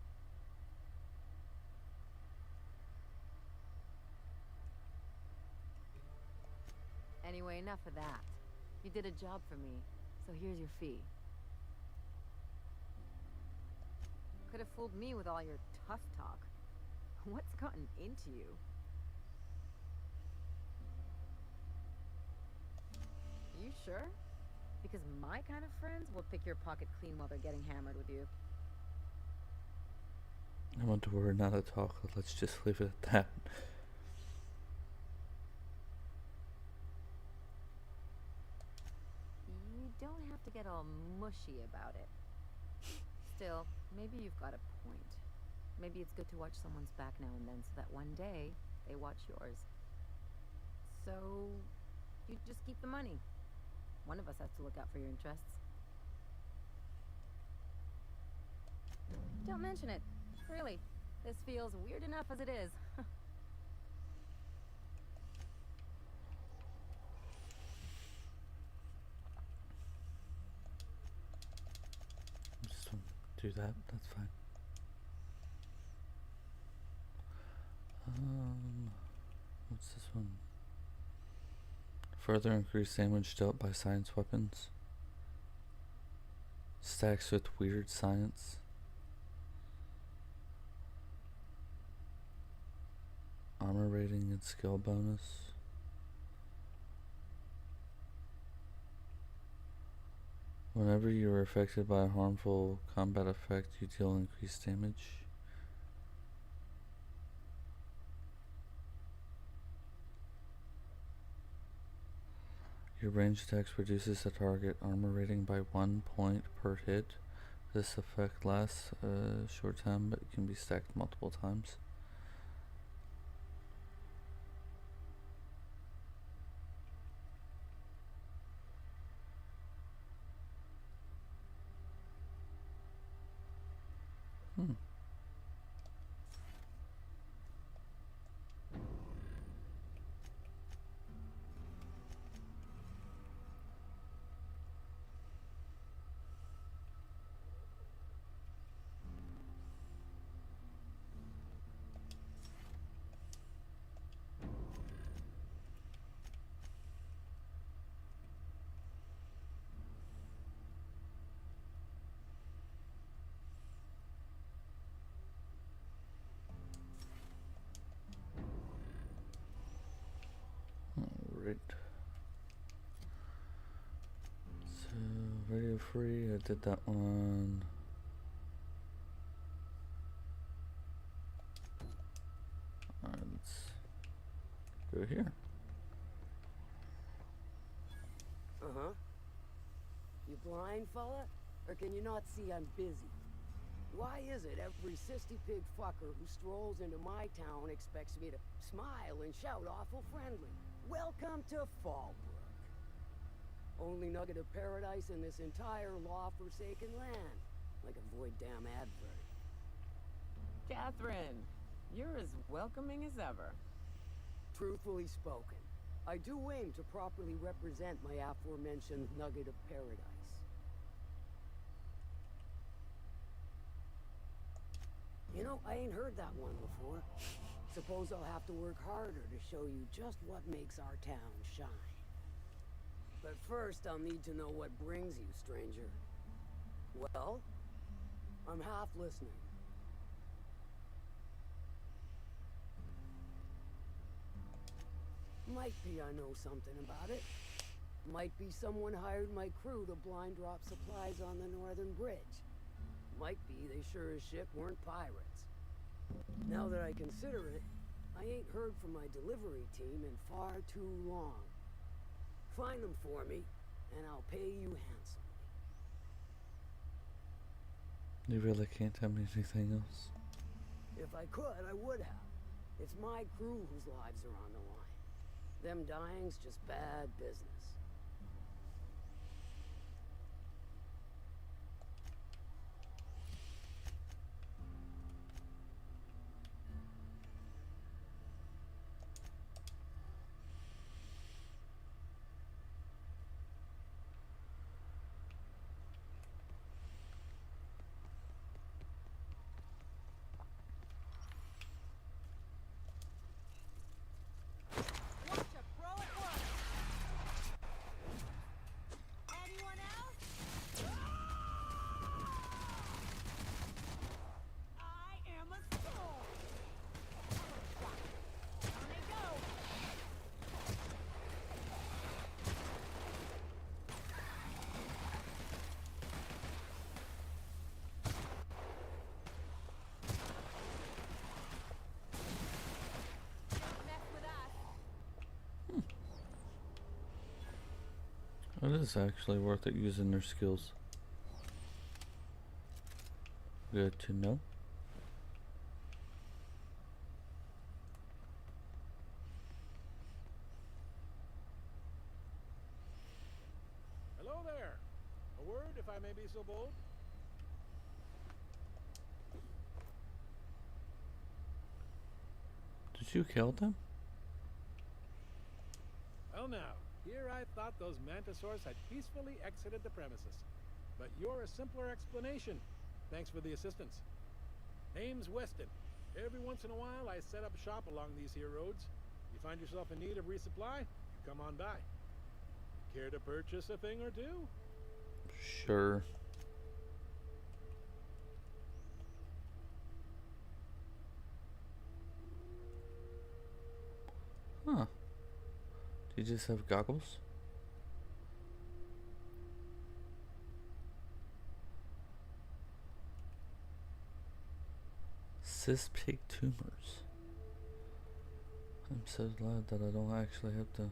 Anyway, enough of that. You did a job for me, so here's your fee. Could have fooled me with all your tough talk. What's gotten into you? You sure? Because my kind of friends will pick your pocket clean while they're getting hammered with you. I want to word, not a talk. Let's just leave it at that. You don't have to get all mushy about it. Still, maybe you've got a point. Maybe it's good to watch someone's back now and then so that one day they watch yours. So, you just keep the money. One of us has to look out for your interests. Don't mention it. Really. This feels weird enough as it is. Just do that. That's fine. What's this one? Further increased damage dealt by science weapons. Stacks with weird science. Armor rating and skill bonus. Whenever you are affected by a harmful combat effect, you deal increased damage. Your ranged attacks reduces the target armor rating by 1 point per hit. This effect lasts a short time but can be stacked multiple times. Alright. So, radio free, I did that one. Alright, let's go here. Uh-huh. You blind, fella? Or can you not see I'm busy? Why is it every sissy pig fucker who strolls into my town expects me to smile and shout awful friendly? Welcome to Fallbrook. Only nugget of paradise in this entire law-forsaken land. Like a void damn advert. Catherine, you're as welcoming as ever. Truthfully spoken, I do aim to properly represent my aforementioned nugget of paradise. You know, I ain't heard that one before. Suppose I'll have to work harder to show you just what makes our town shine. But first, I'll need to know what brings you, stranger. Well, I'm half listening. Might be I know something about it. Might be someone hired my crew to blind drop supplies on the northern bridge. Might be they sure as shit weren't pirates. Now that I consider it, I ain't heard from my delivery team in far too long. Find them for me, and I'll pay you handsomely. You really can't tell me anything else. If I could, I would have. It's my crew whose lives are on the line. Them dying's just bad business. It is actually worth it using their skills. Good to know. Hello there. A word, if I may be so bold. Did you kill them? Well now, here I thought those mantisaurs had peacefully exited the premises. But you're a simpler explanation. Thanks for the assistance. Name's Weston. Every once in a while I set up shop along these here roads. You find yourself in need of resupply, you come on by. Care to purchase a thing or two? Sure. Huh. Do you just have goggles? Cystic tumors. I'm so glad that I don't actually have to.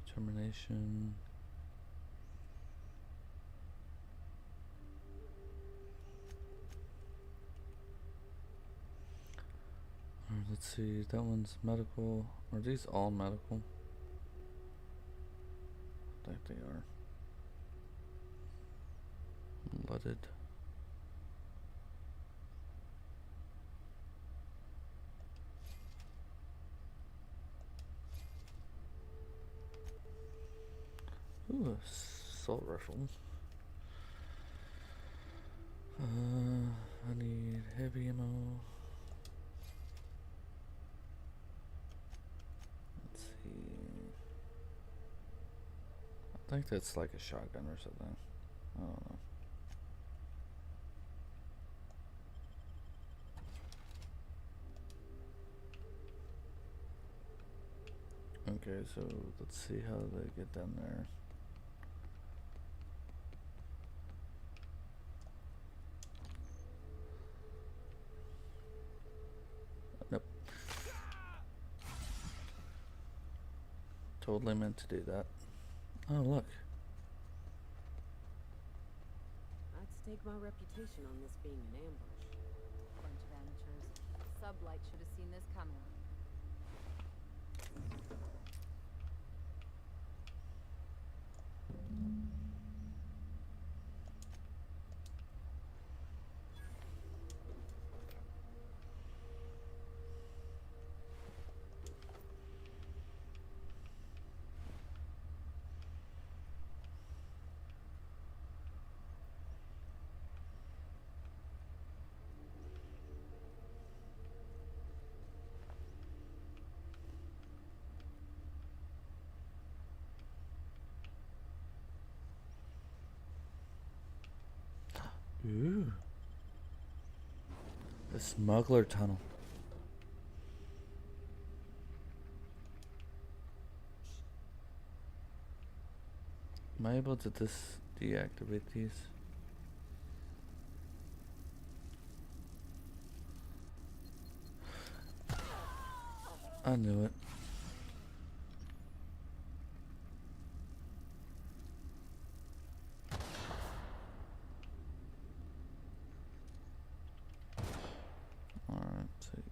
Determination. Alright, let's see. That one's medical. Are these all medical? I think they are. Leaded. Ooh, assault rifle. I need heavy ammo. Let's see. I think that's like a shotgun or something. I don't know. Okay, so let's see how they get down there. Nope. Totally meant to do that. Oh, look. I'd stake my reputation on this being an ambush. Bunch of amateurs. Sublight should have seen this coming. Ooh. The smuggler tunnel. Am I able to deactivate these? I knew it. Alright, see.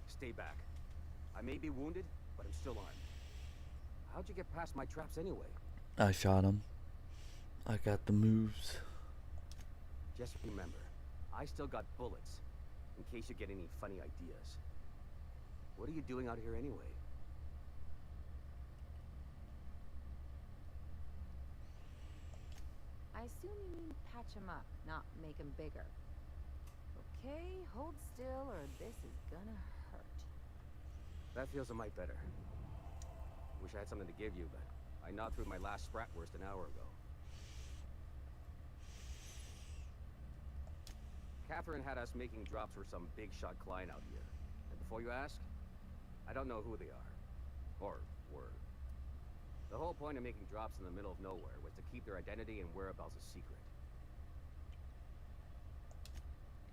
Stay back. I may be wounded, but I'm still armed. How'd you get past my traps anyway? I shot him. I got the moves. Just remember, I still got bullets, in case you get any funny ideas. What are you doing out here anyway? I assume you mean patch him up, not make him bigger. Okay, hold still or this is gonna hurt. That feels a mite better. Wish I had something to give you, but I gnawed through my last Spratwurst an hour ago. Catherine had us making drops for some big shot client out here. And before you ask, I don't know who they are. Or were. The whole point of making drops in the middle of nowhere was to keep their identity and whereabouts a secret.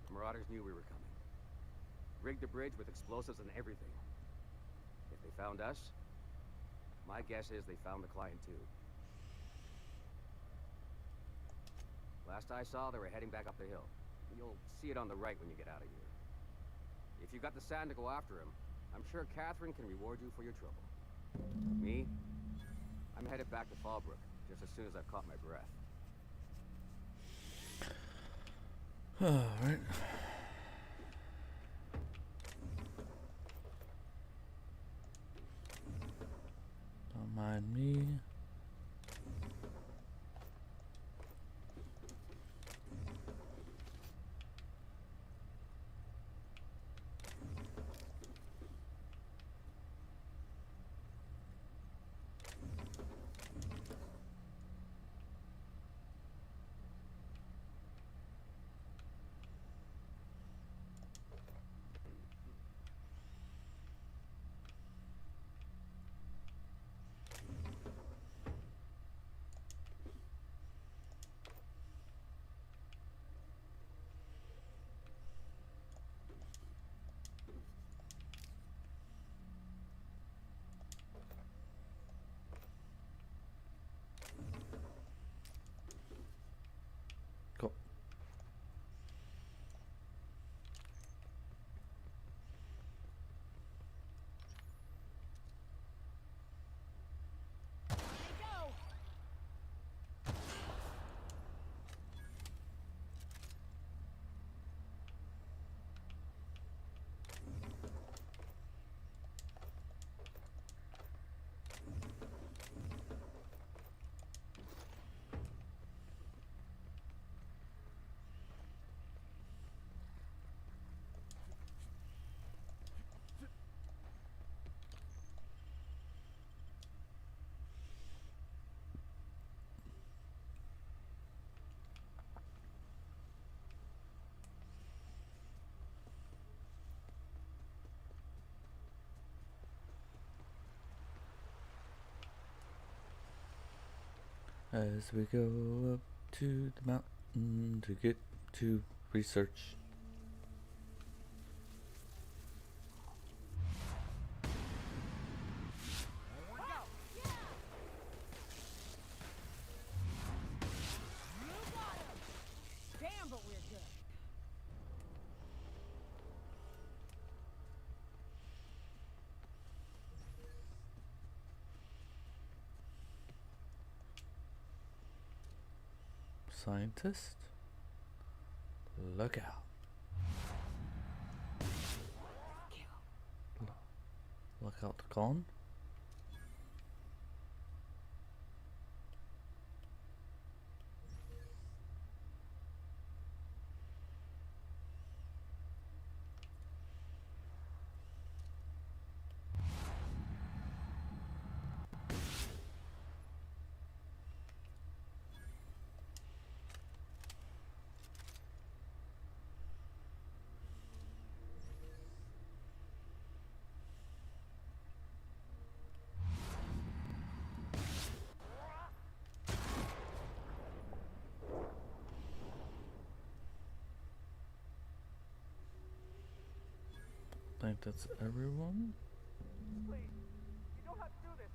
The Marauders knew we were coming. Rigged the bridge with explosives and everything. If they found us, my guess is they found the client too. Last I saw, they were heading back up the hill. You'll see it on the right when you get out of here. If you got the sand to go after him, I'm sure Catherine can reward you for your trouble. Me? I'm headed back to Fallbrook, just as soon as I've caught my breath. Alright. Don't mind me. As we go up to the mountain to get to research. Damn, but we're good. Scientist, look out. Look out the con. I think that's everyone. Please, you don't have to do this.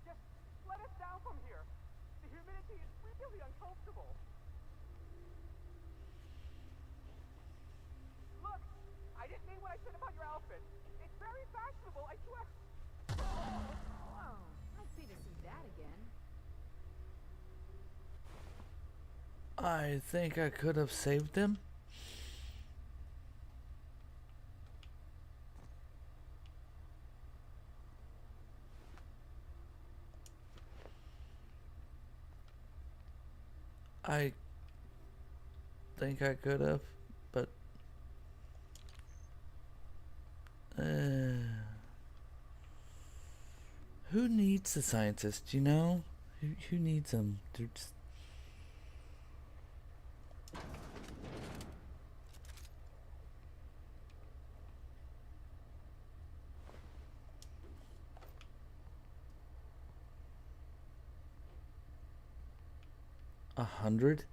Just let us down from here. The humidity is really uncomfortable. Look, I didn't mean what I said about your outfit. It's very fashionable, I swear. Whoa, I'd pay to see that again. I think I could have saved them. I think I could have, but who needs the scientists, you know? Who needs them? They're just... $100?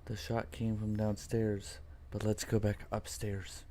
The shot came from downstairs, but let's go back upstairs.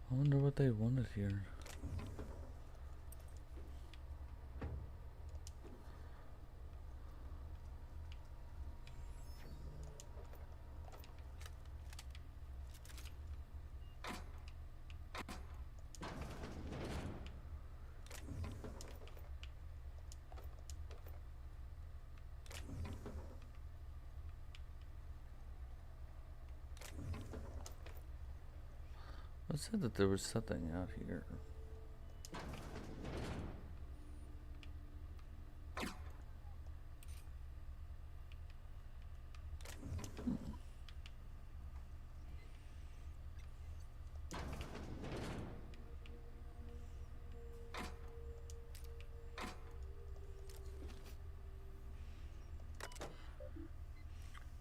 I wonder what they wanted here. I said that there was something out here.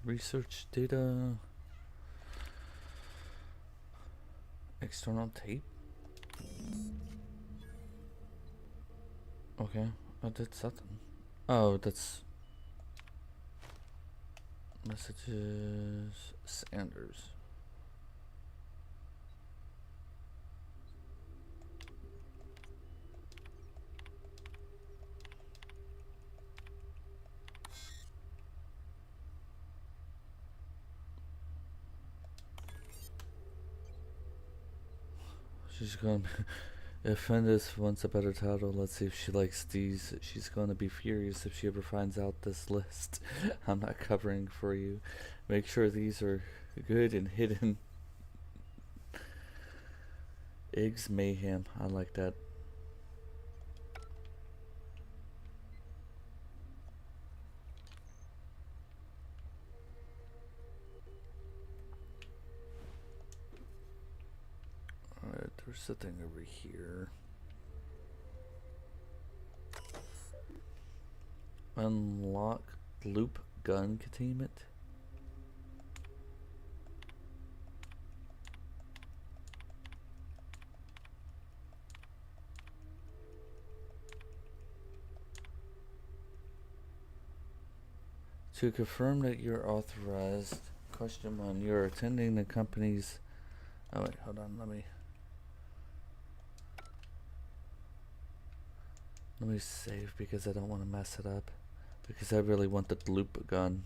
Research data. External tape. Okay, I did something. Oh, that's messages. Sanders. She's gonna be if Fendis wants a better title, let's see if she likes these. She's gonna be furious if she ever finds out this list I'm not covering for you. Make sure these are good and hidden. Eggs Mayhem. I like that. Alright, there's a thing over here. Unlock loop gun containment. To confirm that you're authorized, question 1, you're attending the company's... Oh wait, hold on, let me save because I don't want to mess it up. Because I really want the loop gun.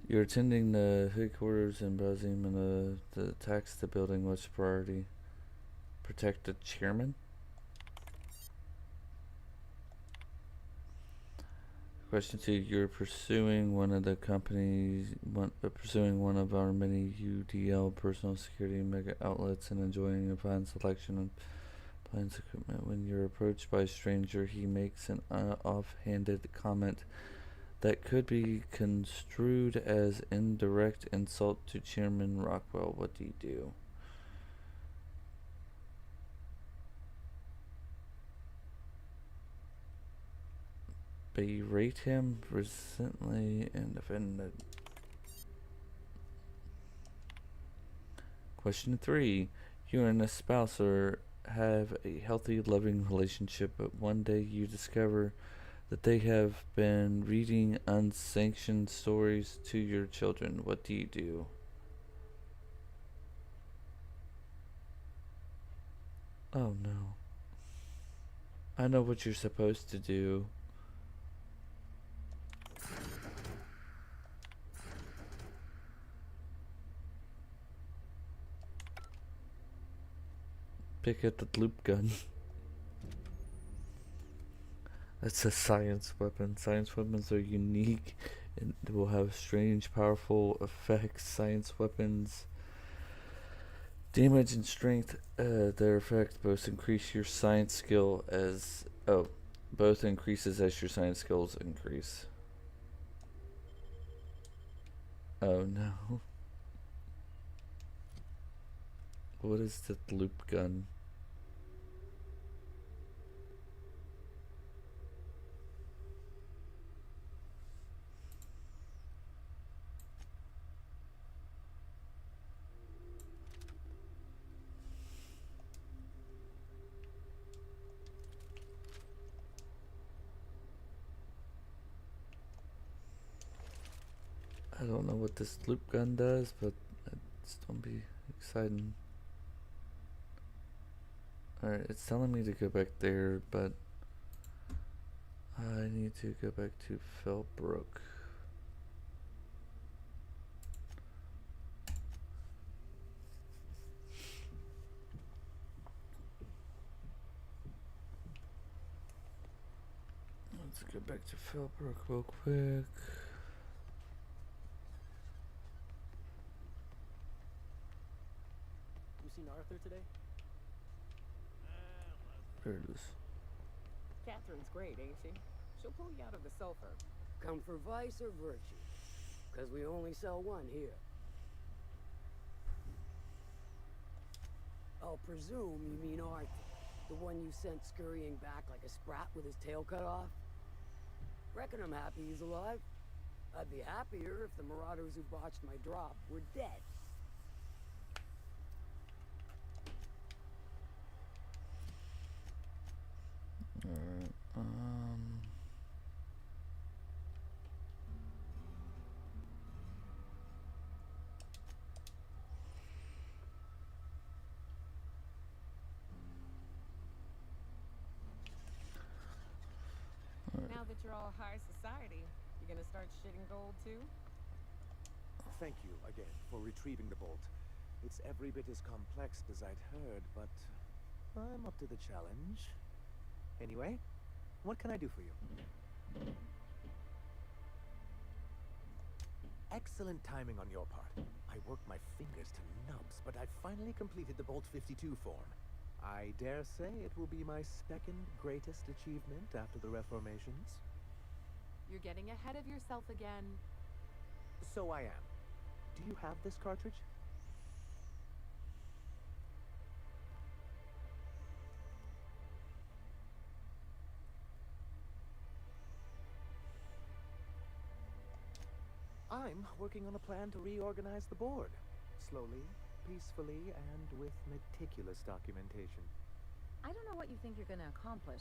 You're attending the headquarters and browsing and the attacks the building. What's priority? Protect the chairman? Question 2, you're pursuing one of the company's, pursuing one of our many UDL personal security mega outlets and enjoying a fine selection of appliance equipment. When you're approached by a stranger, he makes an offhanded comment that could be construed as indirect insult to Chairman Rockwell. What do you do? Berate him recently and offended. Question 3. You and a spouse have a healthy, loving relationship, but one day you discover that they have been reading unsanctioned stories to your children. What do you do? Oh no. I know what you're supposed to do. Pick up the loop gun. That's a science weapon. Science weapons are unique and will have strange, powerful effects. Science weapons damage and strength. Their effect both increase your science skill as both increases as your science skills increase. Oh no. What is the loop gun? I don't know what this loop gun does, but it's gonna be exciting. Alright, it's telling me to go back there, but I need to go back to Fellbrook. Let's go back to Fellbrook real quick. You seen Arthur today? There it is. Catherine's great, ain't she? She'll pull you out of the sulfur. Come for vice or virtue? Because we only sell one here. I'll presume you mean Arthur, the The one you sent scurrying back like a sprat with his tail cut off? Reckon I'm happy he's alive. I'd be happier if the marauders who botched my drop were dead. Alright, Now that you're all high society, you gonna start shitting gold too? Thank you again for retrieving the bolt. It's every bit as complex as I'd heard, but I'm up to the challenge. Anyway, what can I do for you? Excellent timing on your part. I worked my fingers to nubs, but I finally completed the Bolt 52 form. I dare say it will be my second greatest achievement after the Reformations. You're getting ahead of yourself again. So I am. Do you have this cartridge? I'm working on a plan to reorganize the board. Slowly, peacefully, and with meticulous documentation. I don't know what you think you're gonna accomplish.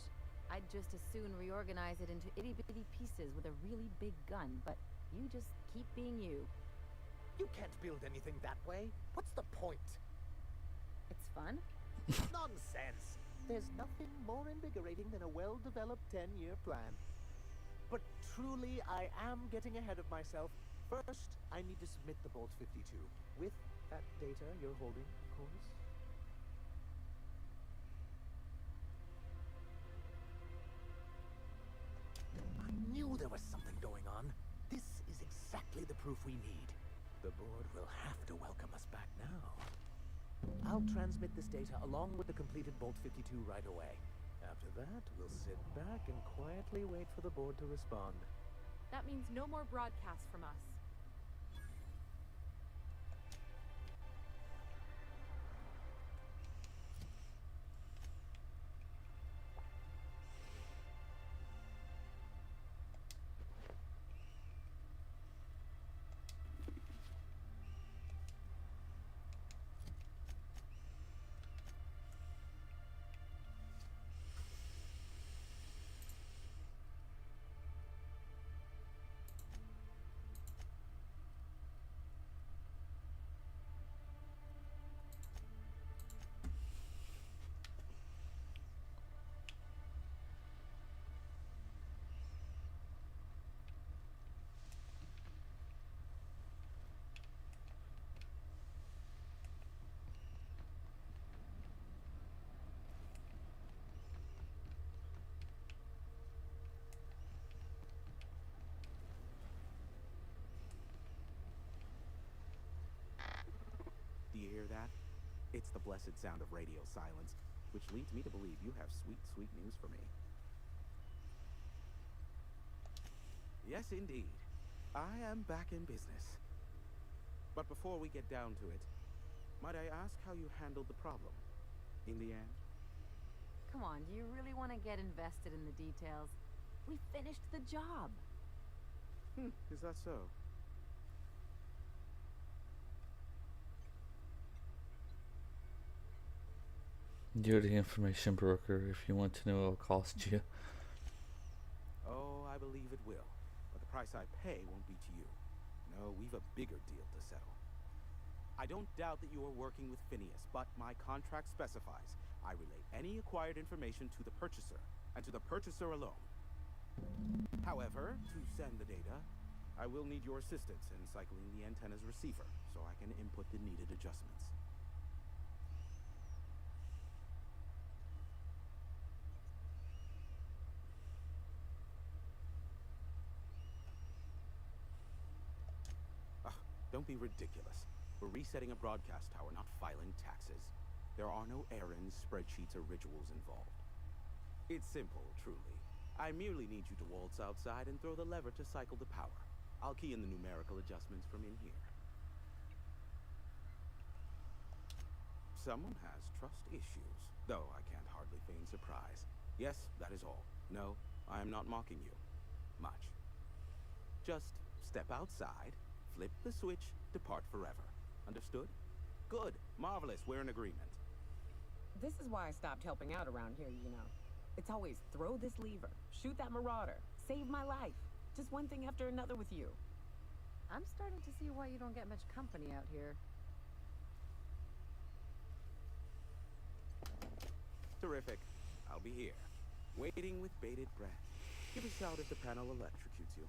I'd just as soon reorganize it into itty-bitty pieces with a really big gun, but you just keep being you. You can't build anything that way. What's the point? It's fun. Nonsense! There's nothing more invigorating than a well-developed 10-year plan. But truly, I am getting ahead of myself. First, I need to submit the Bolt 52. With that data you're holding, of course. I knew there was something going on. This is exactly the proof we need. The board will have to welcome us back now. I'll transmit this data along with the completed Bolt 52 right away. After that, we'll sit back and quietly wait for the board to respond. That means no more broadcasts from us. Do you hear that? It's the blessed sound of radio silence, which leads me to believe you have sweet, sweet news for me. Yes, indeed. I am back in business. But before we get down to it, might I ask how you handled the problem in the end? Come on, do you really want to get invested in the details? We finished the job. Is that so? You're the information broker. If you want to know, it'll cost you. Oh, I believe it will. But the price I pay won't be to you. No, we've a bigger deal to settle. I don't doubt that you are working with Phineas, but my contract specifies I relay any acquired information to the purchaser, and to the purchaser alone. However, to send the data, I will need your assistance in cycling the antenna's receiver, so I can input the needed adjustments. Don't be ridiculous. We're resetting a broadcast tower, not filing taxes. There are no errands, spreadsheets, or rituals involved. It's simple, truly. I merely need you to waltz outside and throw the lever to cycle the power. I'll key in the numerical adjustments from in here. Someone has trust issues. though I can't hardly feign surprise. Yes, that is all. No, I am not mocking you. Much. Just step outside, flip the switch, depart forever. Understood? Good. Marvelous. We're in agreement. This is why I stopped helping out around here, you know. It's always throw this lever, shoot that marauder, save my life. Just one thing after another with you. I'm starting to see why you don't get much company out here. Terrific. I'll be here, waiting with bated breath. Give a shout if the panel electrocutes you.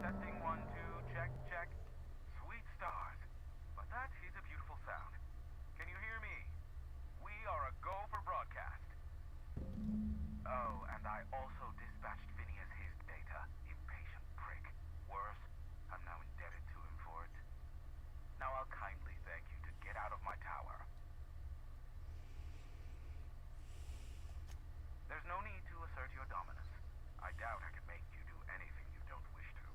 Testing 1, 2, check, check. Sweet stars. But that is a beautiful sound. Can you hear me? We are a go for broadcast. Oh, and I also dispatched Phineas his data. Impatient prick. Worse, I'm now indebted to him for it. Now I'll kindly thank you to get out of my tower. There's no need to assert your dominance. I doubt I can make you do anything you don't wish to.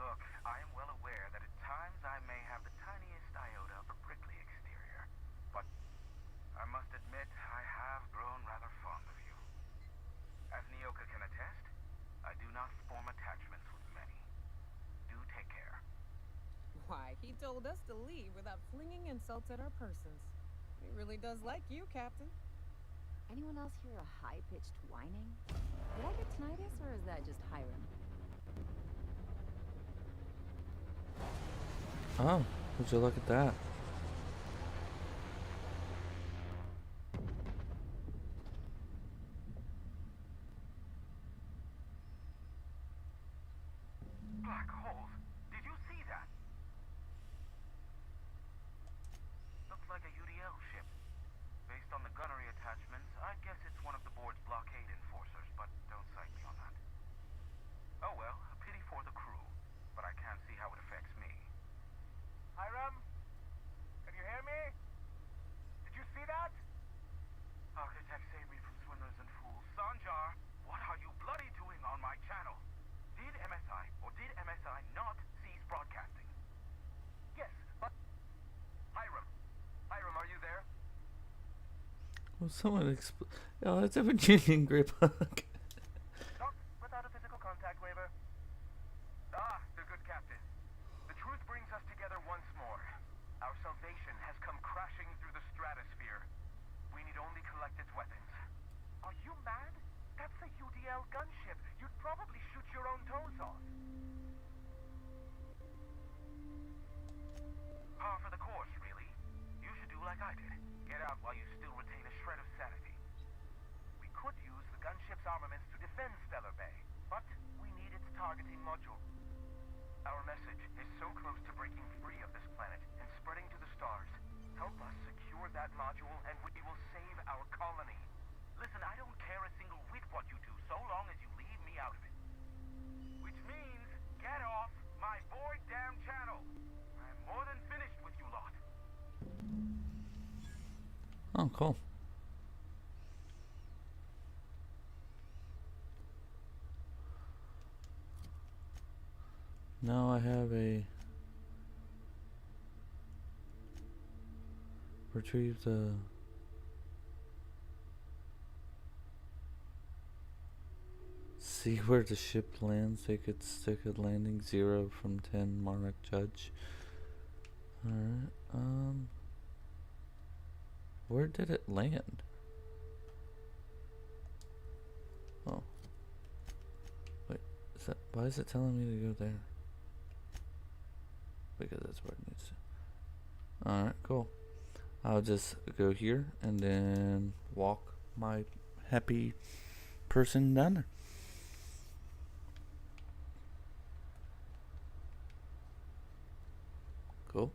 Look, I am well aware that at times I may have the tiniest iota of a prickly exterior, but I must admit I have grown rather fond of you. As Nyoka can attest, I do not form attachments with many. Do take care. Why, he told us to leave without flinging insults at our persons. He really does like you, Captain. Anyone else hear a high-pitched whining? Did I get tinnitus, or is that just Hiram? Oh, would you look at that? Black holes. Did you see that? Looks like a UDL ship. Based on the gunnery attachments, I guess it's one of the board's blockade enforcers, but don't cite me on that. Oh well, a pity for the crew, but I can't see how it affects me. Hiram? Can you hear me? Did you see that? Architect, save me from swindlers and fools. Sanjar, what are you bloody doing on my channel? Did MSI or did MSI not cease broadcasting? Yes, but... Hiram, are you there? Well, someone oh, that's a Virginian grip hug. Talk without a physical contact waiver. Ah, the good captain. The truth brings us together once more. Our salvation has come crashing through the stratosphere. We need only collect its weapons. Are you mad? That's a UDL gunship. You'd probably shoot your own toes off. Par for the course, really. You should do like I did. Get out while you still retain a shred of sanity. We could use the gunship's armaments to defend Stellar Bay, but we need its targeting module. Our message is so close to breaking free of this planet and spreading to the stars. Help us secure that module and we will save our colony. Listen, I don't care a single whit what you do, so long as you leave me out of it. Which means, get off my bored damn channel. I'm more than finished with you lot. Oh, cool. Now I have a retrieve the see where the ship lands. Take its stick at landing 0 from 10. Monarch Judge. Alright, where did it land? Oh. Wait, is that, why is it telling me to go there? Because that's where it needs to. Alright, cool. I'll just go here and then walk my happy person down there. Cool.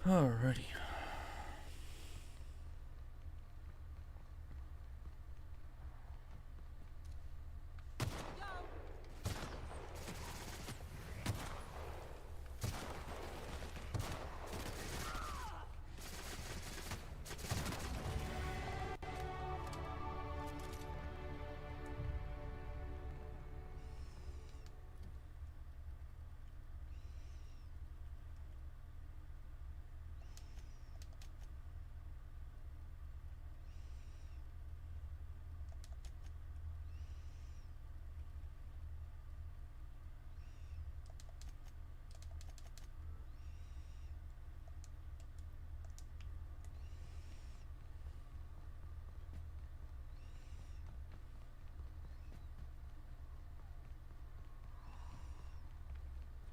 Alrighty.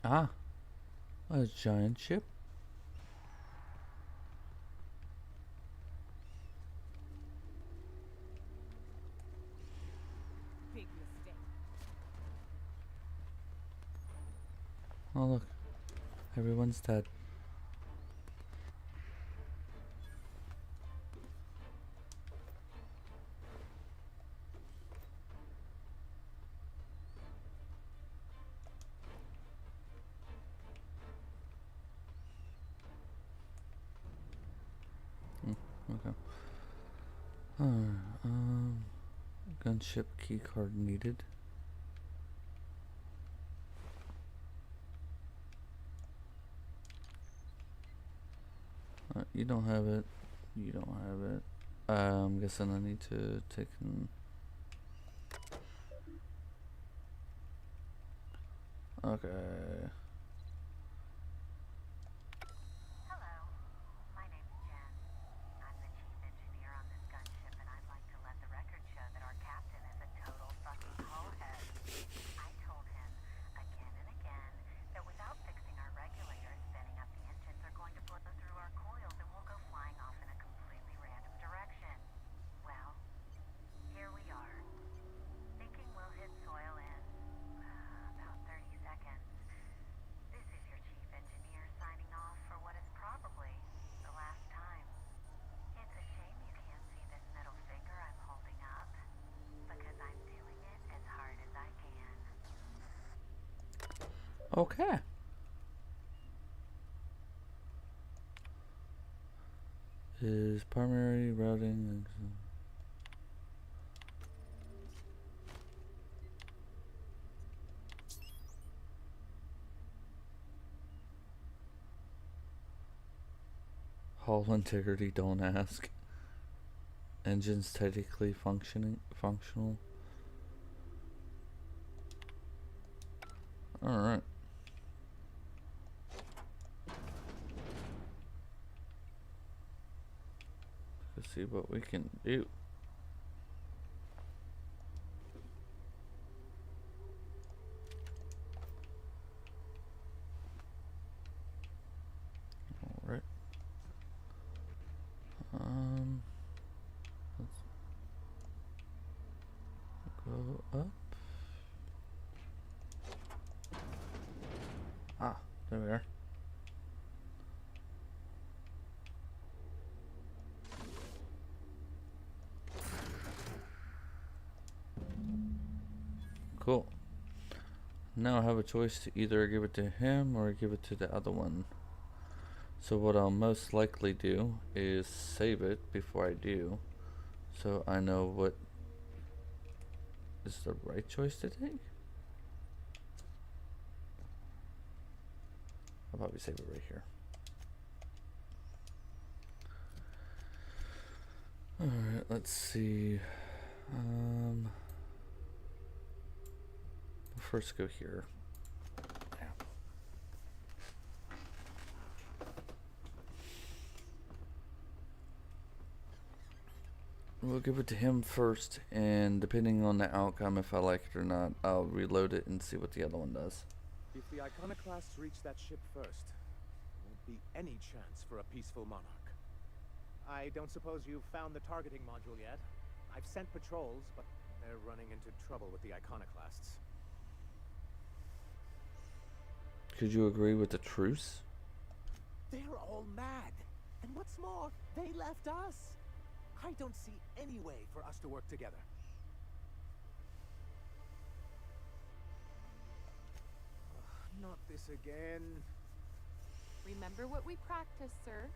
Ah, a giant ship. Big mistake. Oh look, everyone's dead. Okay. Gunship key card needed. You don't have it. You don't have it. I'm guessing I need to take an... Okay. Hello, my name's Jen. I'm the chief engineer on this gunship, and I'd like to let the record show that our captain is a total fucking hullhead. I told him again and again that without fixing our regulators, spinning up the engines are going to blow through our coils and we'll go flying off in a completely random direction. Well, here we are, thinking we'll hit soil in about 30 seconds. This is your chief engineer signing off for what is probably the last time. It's a shame you can't see this middle finger I'm holding up, because I'm doing it as hard as I can. Okay. Is primary routing... Hull integrity, don't ask. Engines technically functional. Alright. Let's see what we can do. Alright. Let's go up. Ah, there we are. Cool. Now I have a choice to either give it to him or give it to the other one. So what I'll most likely do is save it before I do, so I know what is the right choice to take. I'll probably save it right here. Alright, let's see. We'll first go here. Yeah. We'll give it to him first, and depending on the outcome, if I like it or not, I'll reload it and see what the other one does. If the iconoclasts reach that ship first, there won't be any chance for a peaceful monarch. I don't suppose you've found the targeting module yet? I've sent patrols, but they're running into trouble with the iconoclasts. Could you agree with the truce? They're all mad. And what's more, they left us. I don't see any way for us to work together. Not this again. Remember what we practiced, sir.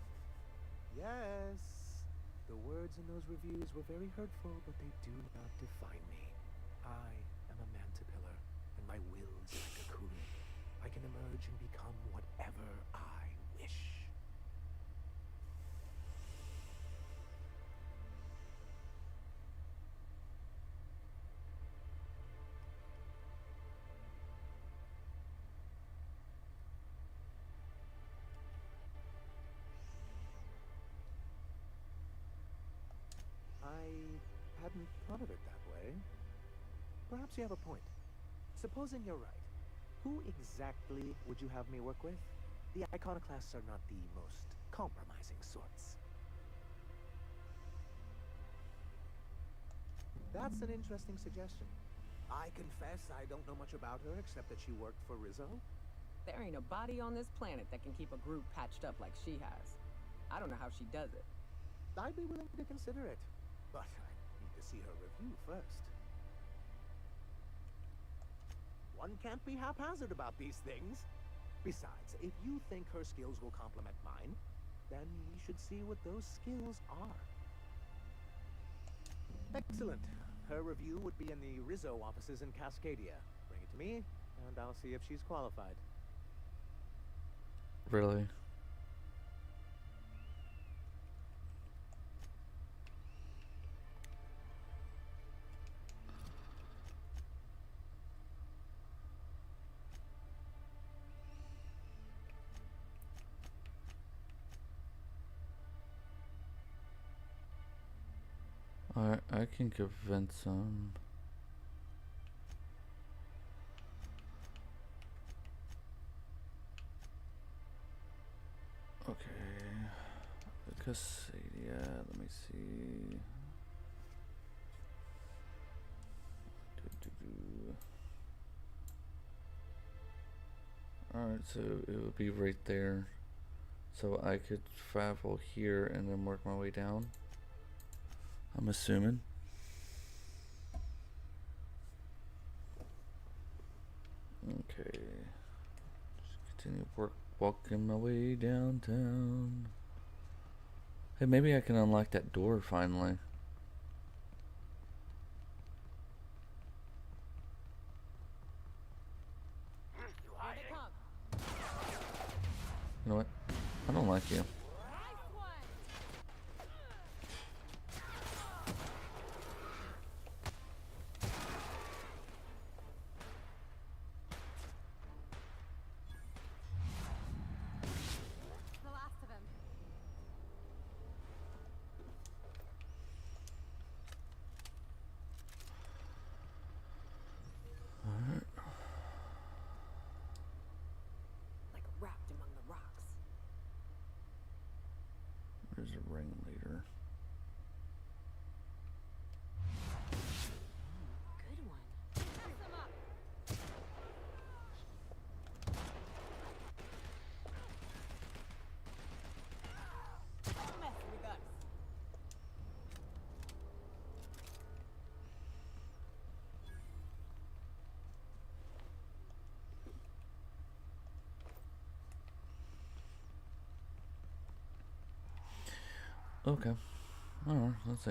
Yes. The words in those reviews were very hurtful, but they do not define me. I am a mantipillar, and my will is like a cocoon. I can emerge and become whatever I wish. I hadn't thought of it that way. Perhaps you have a point. Supposing you're right, who exactly would you have me work with? The iconoclasts are not the most compromising sorts. That's an interesting suggestion. I confess I don't know much about her except that she worked for Rizzo. There ain't a body on this planet that can keep a group patched up like she has. I don't know how she does it. I'd be willing to consider it, but I need to see her review first. One can't be haphazard about these things. Besides, if you think her skills will complement mine, then we should see what those skills are. Excellent. Her review would be in the Rizzo offices in Cascadia. Bring it to me, and I'll see if she's qualified. Really? I can convince him. Okay. Cascadia, let me see. Alright, so it would be right there. So I could travel here and then work my way down. I'm assuming. Okay. Just continue walking my way downtown. Hey, maybe I can unlock that door finally. You know what? I don't like you. The last of him. Alright. Like wrapped among the rocks. There's a ringleader. Good one. Mess him up. Don't mess with us. Okay. Alright, let's see.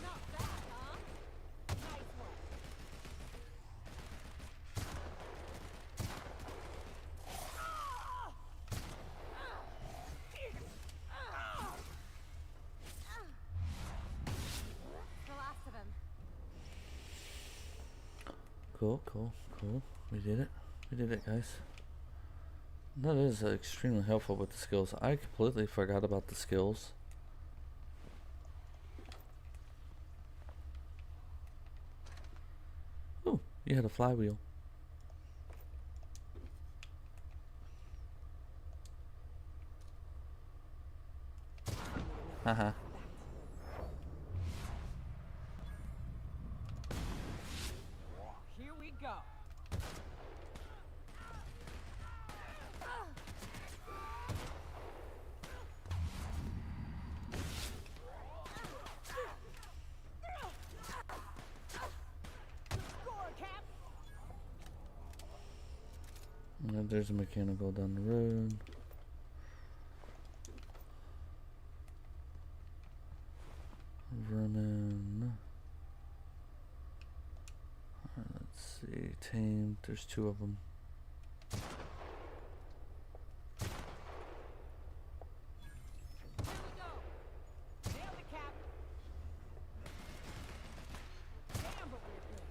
Not bad, huh? Nice one. The last of him. Cool, cool, cool. We did it. We did it, guys. That is extremely helpful with the skills. I completely forgot about the skills. Ooh, you had a flywheel. Haha. Here we go. Score, Cap. There's a mechanical down the road. Vermin. Alright, let's see. Tamed. There's 2 of them. Nailed it, Cap. Damn, but we're good.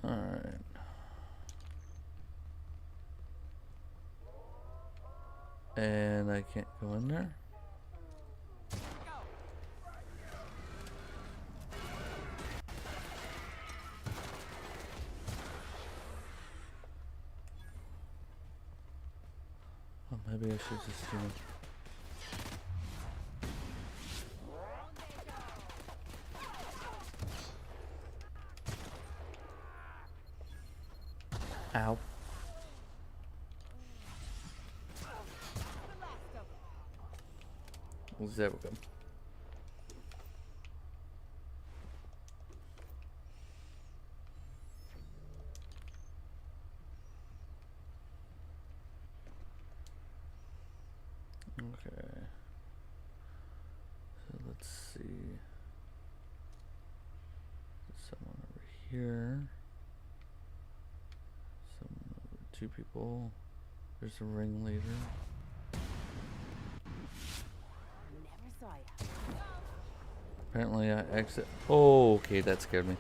Alright. And I can't go in there. Oh, maybe I should just do it. Ow. There we go. Okay. So let's see. There's someone over here. Someone over 2 people. There's a ringleader. Never saw ya. Apparently I exit. Oh, okay, that scared me.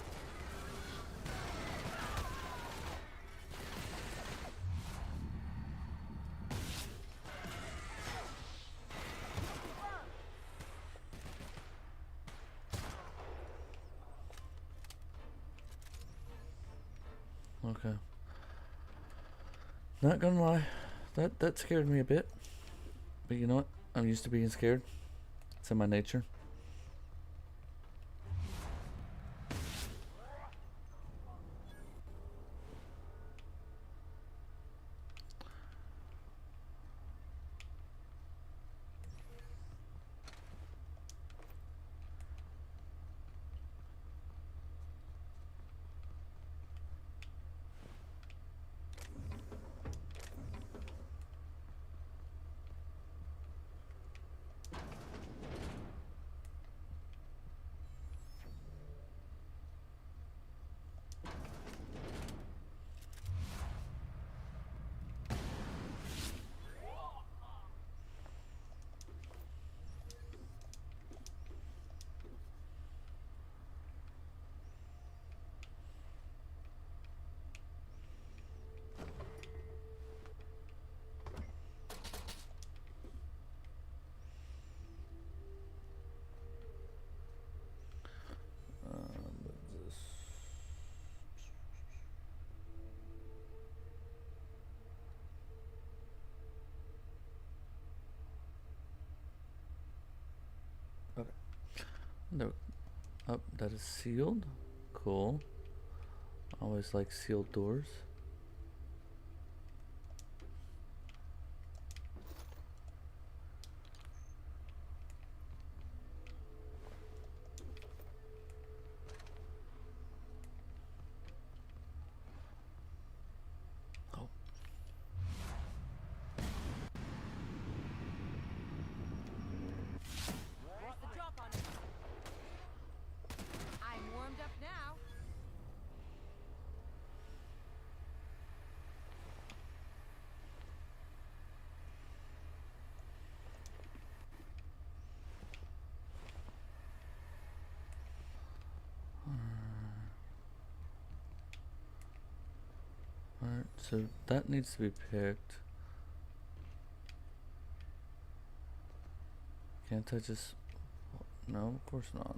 Okay. Not gonna lie, that scared me a bit. But you know what? I'm used to being scared. It's in my nature. Okay. No. Oh, that is sealed. Cool. Always like sealed doors. What's the drop on it? I'm warmed up now. Alright, so that needs to be picked. Can't I just... No, of course not.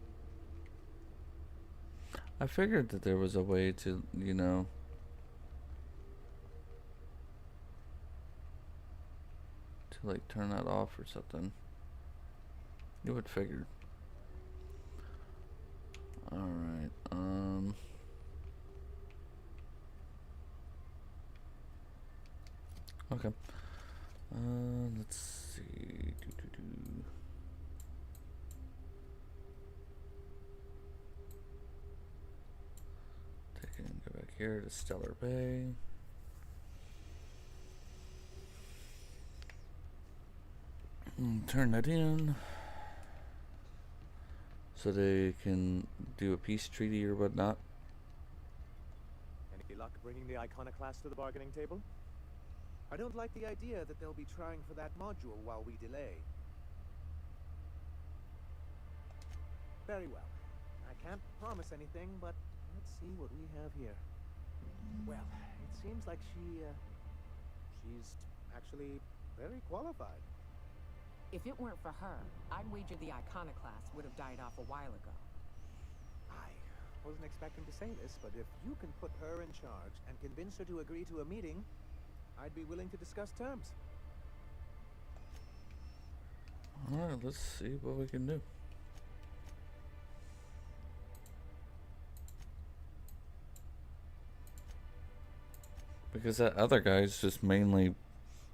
I figured that there was a way to, you know, to like turn that off or something. You would figure. Alright, okay. Let's see. Go back here to Stellar Bay. Turn that in so they can do a peace treaty or whatnot. Any luck bringing the iconoclast to the bargaining table? I don't like the idea that they'll be trying for that module while we delay. Very well. I can't promise anything, but let's see what we have here. Well, it seems like she's actually very qualified. If it weren't for her, I'd wager the iconoclast would have died off a while ago. I wasn't expecting to say this, but if you can put her in charge and convince her to agree to a meeting, I'd be willing to discuss terms. Alright, let's see what we can do. Because that other guy's just mainly,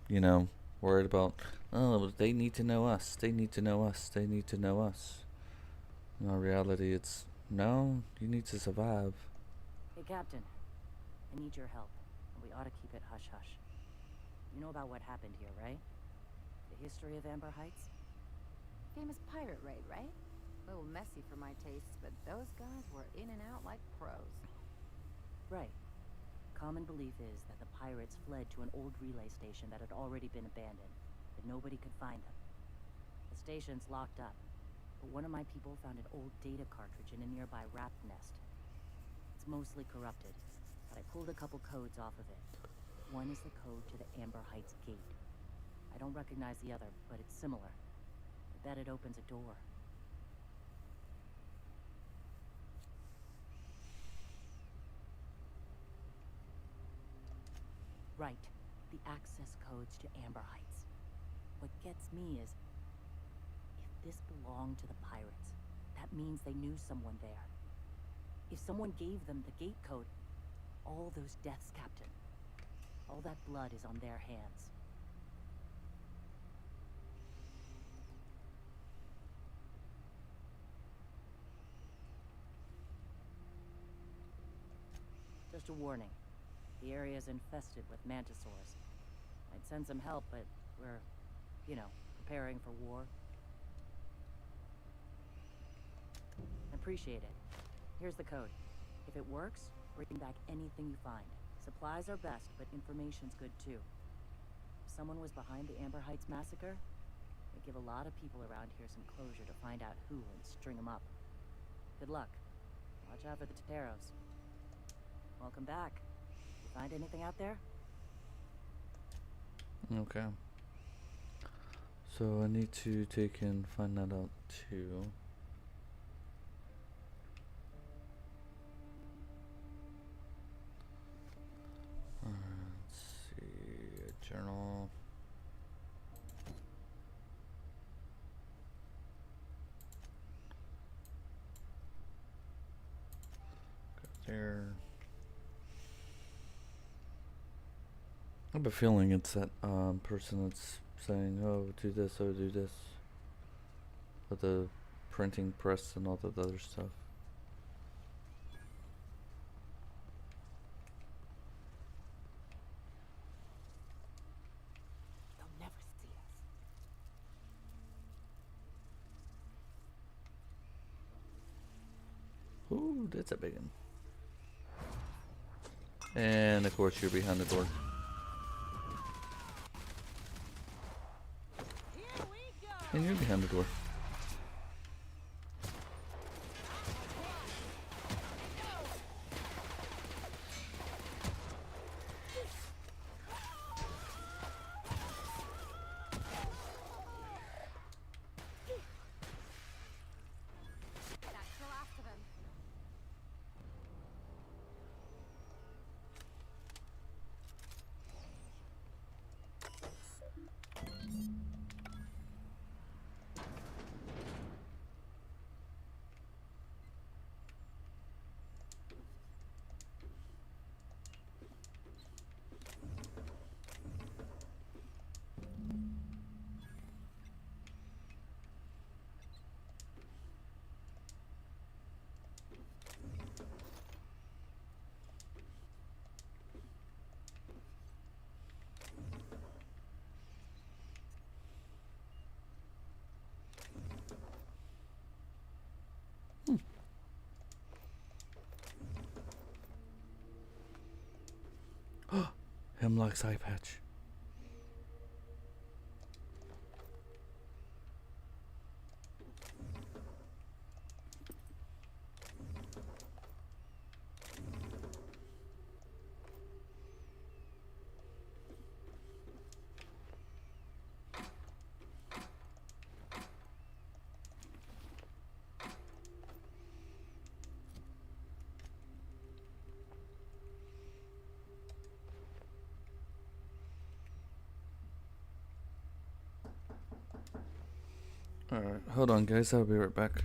you know, worried about, oh, they need to know us. They need to know us. They need to know us. In reality, it's, no, you need to survive. Hey, Captain. I need your help. And we ought to keep it hush-hush. You know about what happened here, right? The history of Amber Heights? Famous pirate raid, right? A little messy for my tastes, but those guys were in and out like pros. Right. Common belief is that the pirates fled to an old relay station that had already been abandoned, but nobody could find them. The station's locked up, but one of my people found an old data cartridge in a nearby raft nest. It's mostly corrupted, but I pulled a couple codes off of it. One is the code to the Amber Heights gate. I don't recognize the other, but it's similar. I bet it opens a door. Right. The access codes to Amber Heights. What gets me is, if this belonged to the pirates, that means they knew someone there. If someone gave them the gate code, all those deaths, Captain, all that blood is on their hands. Just a warning. The area is infested with mantisaurs. I'd send some help, but we're, you know, preparing for war. Appreciate it. Here's the code. If it works, bring back anything you find. Supplies are best, but information's good too. If someone was behind the Amber Heights massacre, it'd give a lot of people around here some closure to find out who and string them up. Good luck. Watch out for the Taros. Welcome back. Find anything out there? Okay. So I need to take and find that out too. Let's see, a journal. Go there. I have a feeling it's that person that's saying, oh, do this, oh, do this. With the printing press and all that other stuff. They'll never see us. Ooh, that's a big one. And of course you're behind the door. And you're behind the door. That's the last of him. Hemlock's eye patch. Alright, hold on guys, I'll be right back.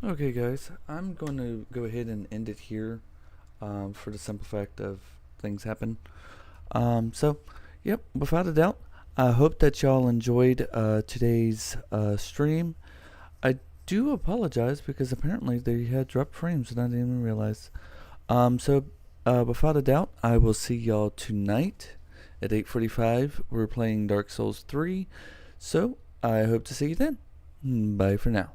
Okay, guys, I'm going to go ahead and end it here for the simple fact of things happen. So, yep, without a doubt, I hope that y'all enjoyed today's stream. I do apologize because apparently they had dropped frames and I didn't even realize. So, without a doubt, I will see y'all tonight at 8:45. We're playing Dark Souls 3. So, I hope to see you then. Bye for now.